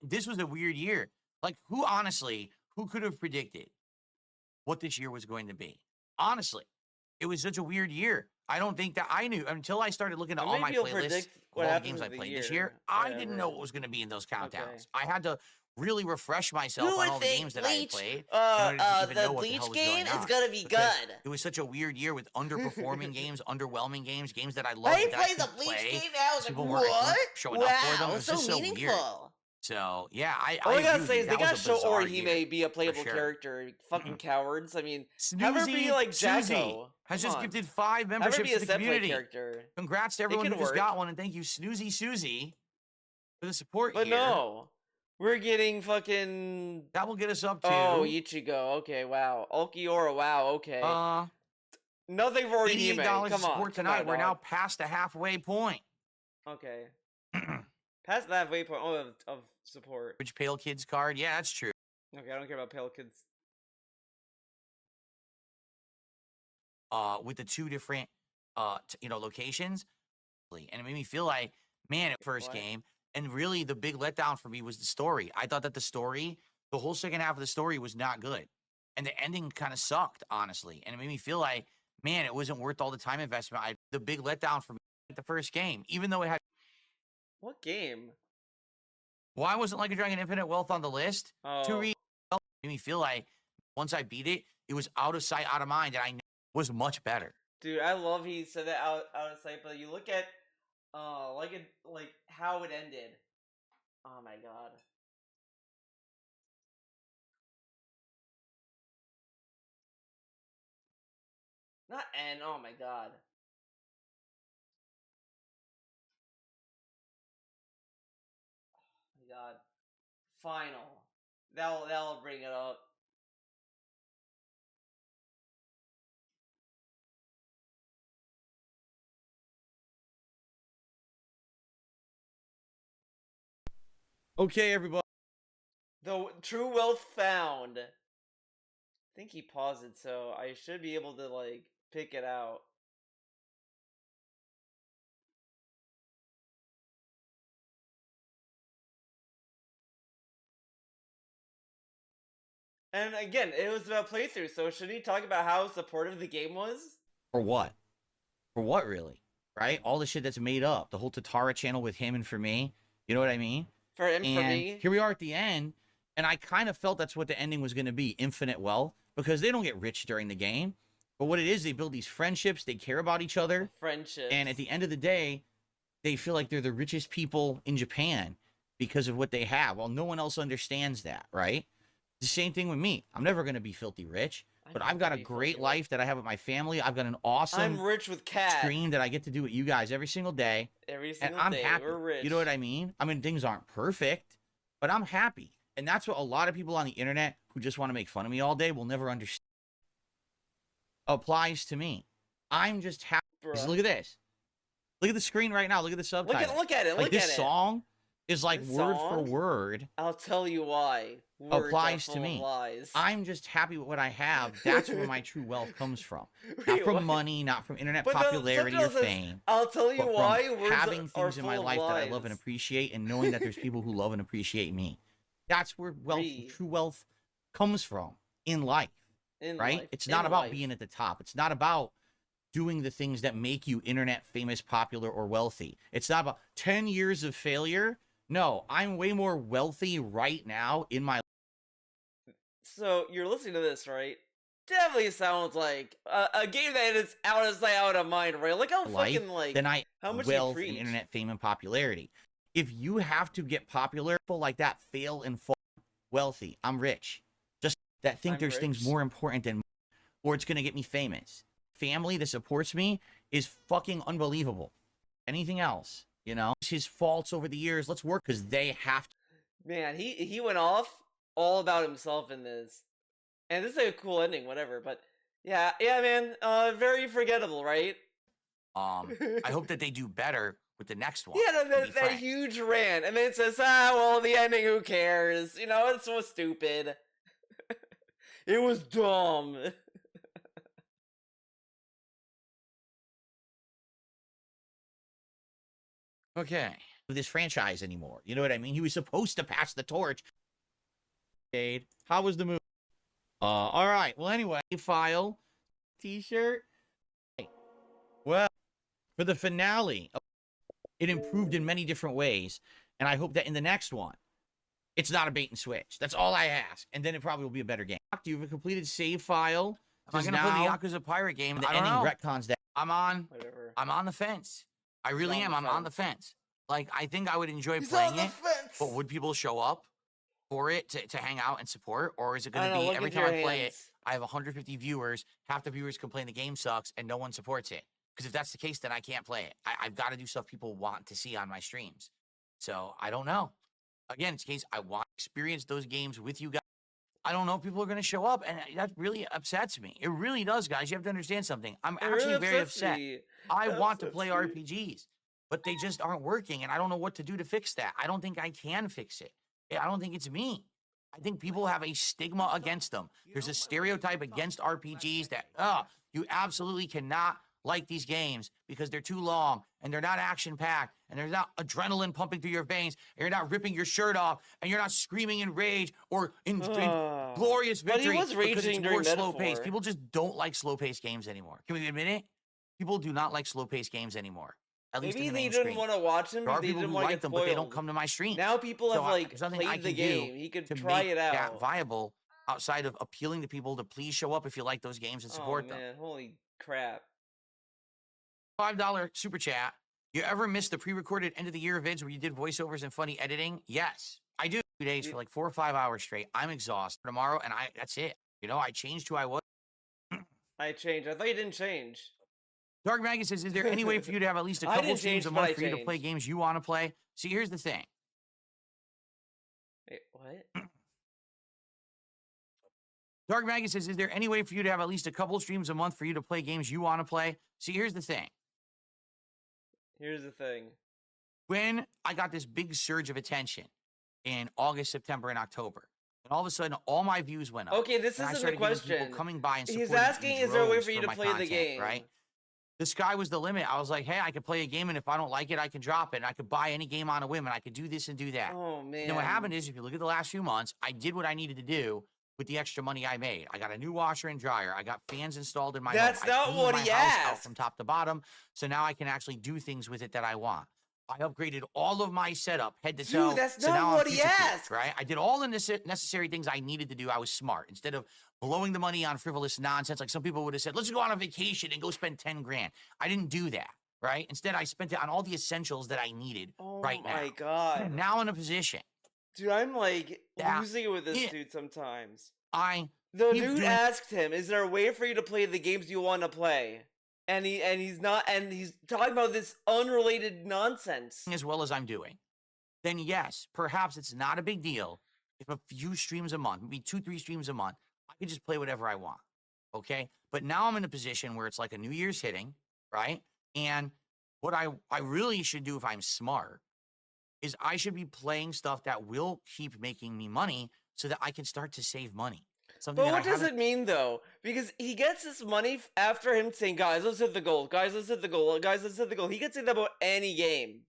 This was a weird year. Like, who could have predicted what this year was going to be? Honestly, it was such a weird year. I don't think that I knew until I started looking at all my playlists of all the games I played this year. I didn't know what was going to be in those countdowns. Okay. I had to really refresh myself Who on would all the think games that I had Bleach, played in order to even know the what the hell Bleach was game going on. is gonna be Because good. it was such a weird year with underperforming games, underwhelming games, games that I loved. I that played the couldn't Bleach play game and I was like, people weren't what? showing up for them. It Wow, was so just so weird. meaningful. So yeah, All I gotta agree say with is you. they That was gotta a show bizarre year, Orihime be a playable sure. character. Fucking cowards. I mean, have her be Snoozy like Susie Jacko. has Come just on. gifted 5 Have her memberships be a to the set play community. character. Congrats to everyone who can just got work. one, and thank you, Snoozy Susie, for the support But here. no, we're getting fucking. That will get us up to. Oh, Ichigo. Okay, wow. Ulquiorra. Wow. Okay. Nothing for Orihime. $88 Come on. support tonight. Come on, We're now dog. past the halfway point. Okay. Past the halfway point of support. Which Pale Kids card? Yeah, that's true. Okay, I don't care about Pale Kids. With the 2 different, locations, and it made me feel like, man, first game, and really the big letdown for me was the story. I thought that the whole second half of the story was not good, and the ending kind of sucked, honestly, and it made me feel like, man, it wasn't worth all the time investment. The big letdown for me, the first game, even though it had. What game? Why wasn't Like a Dragon Infinite Wealth on the list? Oh. To read, made me feel like once I beat it, it was out of sight, out of mind, and I knew it was much better. Dude, I love he said that out of sight, but you look at like how it ended. Oh my god. Not end, oh my god. Oh my god. Final. That'll bring it up. Okay, everybody. The true wealth found. I think he paused it, so I should be able to like pick it out. And again, it was about playthrough, so should he talk about how supportive the game was? For what? For what, really? Right? All the shit that's made up. The whole Tatara channel with him and for me. You know what I mean? For him, and for me? Here we are at the end, and I kind of felt that's what the ending was going to be. Infinite wealth. Because they don't get rich during the game. But what it is, they build these friendships. They care about each other. Friendships. And at the end of the day, they feel like they're the richest people in Japan because of what they have. Well, no one else understands that, right? The same thing with me. I'm never going to be filthy rich, but I've got a great life that I have with my family. I've got an awesome I'm rich with cat. stream that I get to do with you guys every single day. Every single and I'm day. happy. We're rich. You know what I mean? I mean, things aren't perfect, but I'm happy. And that's what a lot of people on the internet who just want to make fun of me all day will never understand. Applies to me. I'm just happy. Bruh. Look at this. Look at the screen right now. Look at the subtitle. Look at it. Like Look this at it. song is like This word for song? word. I'll tell you why. Words Applies are to full of me. lies. I'm just happy with what I have. That's where my true wealth comes from. Wait, Not from what? money, not from internet But the popularity or subtitle says, fame. I'll tell you But why. from Words having are things in my full of life that I love and lies. appreciate, and knowing that there's people who love and appreciate me. That's where wealth, true wealth, comes from in life. Right? Life. It's not In about life. being at the top. It's not about doing the things that make you internet famous, popular, or wealthy. It's not about 10 years of failure. No, I'm way more wealthy right now in my. So you're listening to this, right? Definitely sounds like a game that is out of sight, out of mind, right? Like how life fucking like than I how much wealth you and preach. internet fame and popularity. If you have to get popular, people like that fail and fall wealthy. I'm rich. Just that think I'm there's things rich. more important than, or it's gonna get me famous. Family that supports me is fucking unbelievable. Anything else, you know, it's his faults over the years. Let's work because they have to. Man, he went off all about himself in this, and this is a cool ending, whatever. But yeah, man, very forgettable, right? I hope that they do better with the next one. Yeah, no, to be that frank. huge rant, and then it says, well, the ending, who cares? You know, it's so stupid. It was dumb. Okay. This franchise anymore. You know what I mean? He was supposed to pass the torch. How was the movie? All right. Well, anyway, file T-shirt. Well, for the finale, it improved in many different ways, and I hope that in the next one, it's not a bait and switch. That's all I ask, and then it probably will be a better game. Do you have a completed save file? Am I going to play the Yakuza Pirate game? The I don't ending know. retcons that. I'm on the fence. I really He's am. on the I'm on the fence. fence. Like, I think I would enjoy He's playing on the it, fence. but would people show up for it to hang out and support? Or is it I going don't to know, be look every into time your I play it, hands. I have 150 viewers, half the viewers complain the game sucks, and no one supports it? Because if that's the case, then I can't play it. I've got to do stuff people want to see on my streams. So I don't know. Again, it's the case I want to experience those games with you guys. I don't know if people are going to show up, and that really upsets me. It really does, guys. You have to understand something. I'm It actually really very upsets upset. me. I It want to upsets play me. RPGs, but they just aren't working, and I don't know what to do to fix that. I don't think I can fix it. I don't think it's me. I think people have a stigma against them. There's a stereotype against RPGs that, you absolutely cannot like these games because they're too long and they're not action-packed and there's not adrenaline pumping through your veins and you're not ripping your shirt off and you're not screaming in rage or in glorious But he victory was because it's raging more during slow-paced. Metaphor. People just don't like slow-paced games anymore. Can we admit it? People do not like slow-paced games anymore. At least Maybe in the they mainstream. didn't want to watch him There are because they people didn't who want to like get them, spoiled. but they don't come to my stream. Now people have there's nothing I played the can game. do He could to try make it out. that viable outside of appealing to people to please show up if you like those games and support oh, them. man. Holy crap. $5 super chat. You ever missed the pre-recorded end of the year vids where you did voiceovers and funny editing? Yes, I do. 2 days for like 4 or 5 hours straight. I'm exhausted tomorrow, and that's it. You know, I changed who I was. I changed. I thought you didn't change. Dark Maggie says, is there any way for you to have at least a I couple didn't streams change, a but month I for you to play changed. games you want to play? See, here's the thing. Wait, what? Dark Maggie says, is there any way for you to have at least a couple streams a month for you to play games you want to play? See, here's the thing. Here's the thing. When I got this big surge of attention in August, September, and October, and all of a sudden, all my views went up. Okay, this and I isn't the started getting question. people coming by and He's supporting asking, in is there a way droves for you to my play the content, game? right? The sky was the limit. I was like, hey, I could play a game, and if I don't like it, I can drop it, and I could buy any game on a whim, and I could do this and do that. Oh, man. And then what happened is, if you look at the last few months, I did what I needed to do with the extra money I made. I got a new washer and dryer. I got fans installed in my That's home. not I cleaned what my he house out asked. from top to bottom, so now I can actually do things with it that I want. I upgraded all of my setup, head to toe. Dude, that's so not now what I'm he future-proof, asked. right? I did all the necessary things I needed to do. I was smart. Instead of blowing the money on frivolous nonsense, like some people would have said, let's go on a vacation and go spend 10 grand. I didn't do that, right? Instead, I spent it on all the essentials that I needed right now. Oh, my God. I'm now in a position. Dude, I'm, like, Yeah. losing it with this Yeah. dude sometimes. I The keep dude doing- asked him, is there a way for you to play the games you want to play? And he's not, and he's talking about this unrelated nonsense. as well as I'm doing, then yes, perhaps it's not a big deal if a few streams a month, maybe 2-3 streams a month, I can just play whatever I want. Okay. But now I'm in a position where it's like a New Year's hitting, right? And what I really should do if I'm smart is I should be playing stuff that will keep making me money so that I can start to save money. Something But that what I does haven't it mean, though? Because he gets this money after him saying, guys, let's hit the goal. Guys, let's hit the goal. Guys, let's hit the goal. He gets it about any game.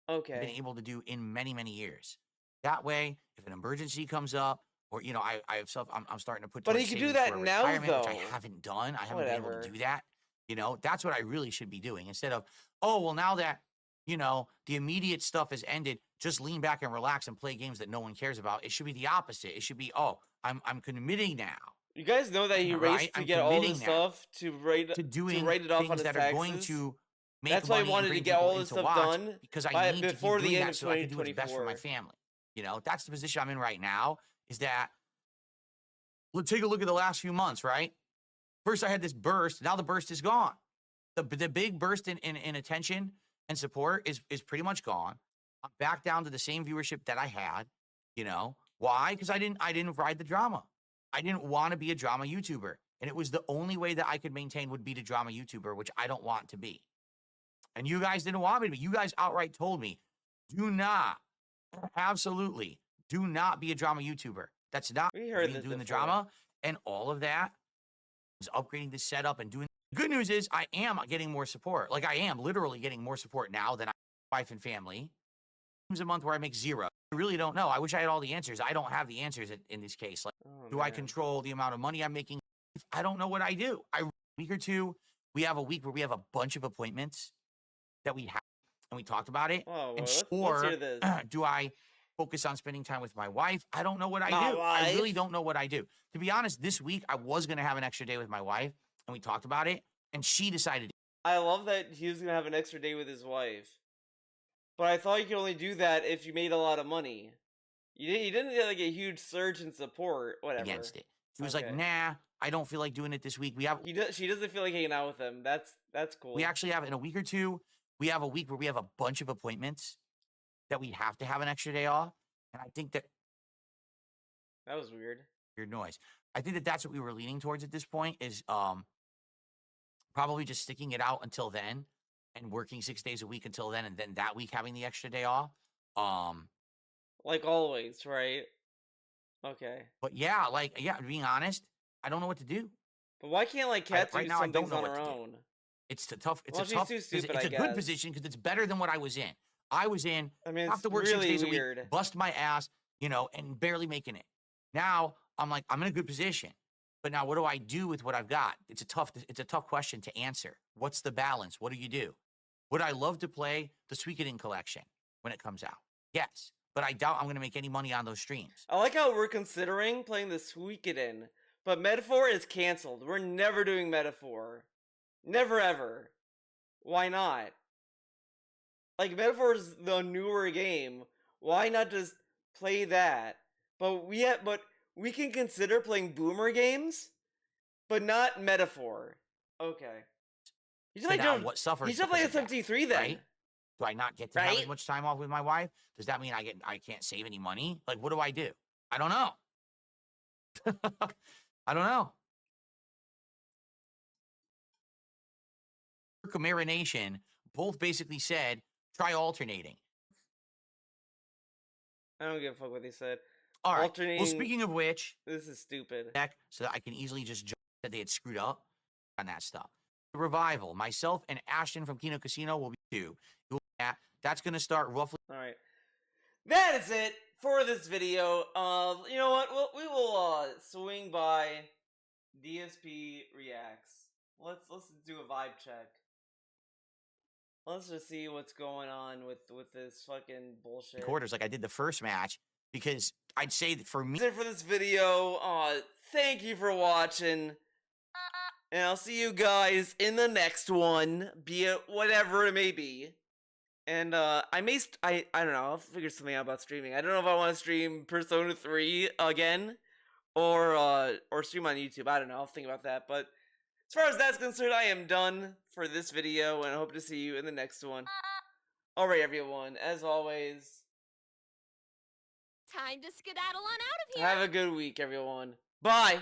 been Okay. able to do in many, many years. That way, if an emergency comes up, or I'm starting to put. But he towards could do savings that for now, retirement, which I though. haven't done. I haven't been able Whatever. to do that. That's what I really should be doing instead of, oh well, now that the immediate stuff has ended, just lean back and relax and play games that no one cares about. It should be the opposite. It should be, oh, I'm committing now You guys know that he Right, raced to I'm get all committing this now stuff to write to doing it off on things his that are going taxes? to make That's why he money and wanted to bring get people all in this to stuff watch done because I by- need to keep before the doing end that of so I can do what's best for my 2024. family. That's the position I'm in right now. Is that let's take a look at the last few months, right? First, I had this burst. Now the burst is gone. The big burst in attention and support is pretty much gone. I'm back down to the same viewership that I had. Why? Because I didn't ride the drama. I didn't want to be a drama YouTuber, and it was the only way that I could maintain would be to drama YouTuber, which I don't want to be. And you guys didn't want me to be. You guys outright told me, do not, absolutely, do not be a drama YouTuber. That's not We heard this doing the before. drama and all of that. Is upgrading the setup and doing. Good news is I am getting more support. Like, I am literally getting more support now than my wife and family. A month where I make zero. I really don't know. I wish I had all the answers. I don't have the answers in this case. Like, do I control the amount of money I'm making? I don't know what I do. A week or two, we have a week where we have a bunch of appointments that we have, and we talked about it. Oh, well, And let's hear this. do I focus on spending time with my wife? I don't know what I My do. wife? I really don't know what I do. To be honest, this week I was going to have an extra day with my wife, and we talked about it, and she decided. I love that he was gonna have an extra day with his wife. But I thought you could only do that if you made a lot of money. You didn't get like a huge surge in support, whatever. Against it. She was like, nah, I don't feel like doing it this week. She doesn't feel like hanging out with him. That's cool. We actually have, in a week or two, we have a week where we have a bunch of appointments that we have to have an extra day off. And I think that was weird. Weird noise. I think that that's what we were leaning towards at this point is probably just sticking it out until then and working 6 days a week until then, and then that week having the extra day off. Like always, right? Okay. But yeah, being honest, I don't know what to do. But why can't like Kat do right now, some I don't things know on what her to do. own? It's a tough. It's Well, a tough. she's too stupid, it's I a good guess. position because it's better than what I was in. I was in. I mean, have it's to work really 6 days weird. a week, bust my ass, and barely making it. Now I'm like, I'm in a good position. But now, what do I do with what I've got? It's a tough question to answer. What's the balance? What do you do? Would I love to play the Suikoden collection when it comes out? Yes, but I doubt I'm going to make any money on those streams. I like how we're considering playing the Suikoden, but Metaphor is canceled. We're never doing Metaphor. Never ever. Why not? Like, Metaphor is the newer game. Why not just play that? But we can consider playing Boomer games, but not Metaphor. Okay. You should What suffers? You should play SMT3 then. Right? Do I not get to have as much time off with my wife? Does that mean I can't save any money? Like, what do I do? I don't know. I don't know. Chimera Nation both basically said, try alternating. I don't give a fuck what they said. All right. Alternating. Well, speaking of which, this is stupid. So that I can easily just jump that they had screwed up on that stuff. The revival. Myself and Ashton from Kino Casino will be too. That's going to start roughly. All right. That is it for this video. You know what? We will swing by DSP Reacts. Let's do a vibe check. Let's just see what's going on with this fucking bullshit. Quarters like I did the first match because I'd say that for me. That's it for this video. Thank you for watching. And I'll see you guys in the next one, be it whatever it may be. And I don't know, I'll figure something out about streaming. I don't know if I want to stream Persona 3 again or stream on YouTube. I don't know, I'll think about that. But as far as that's concerned, I am done for this video, and I hope to see you in the next one. Alright, everyone, as always, Time to skedaddle on out of here. have a good week, everyone. Bye!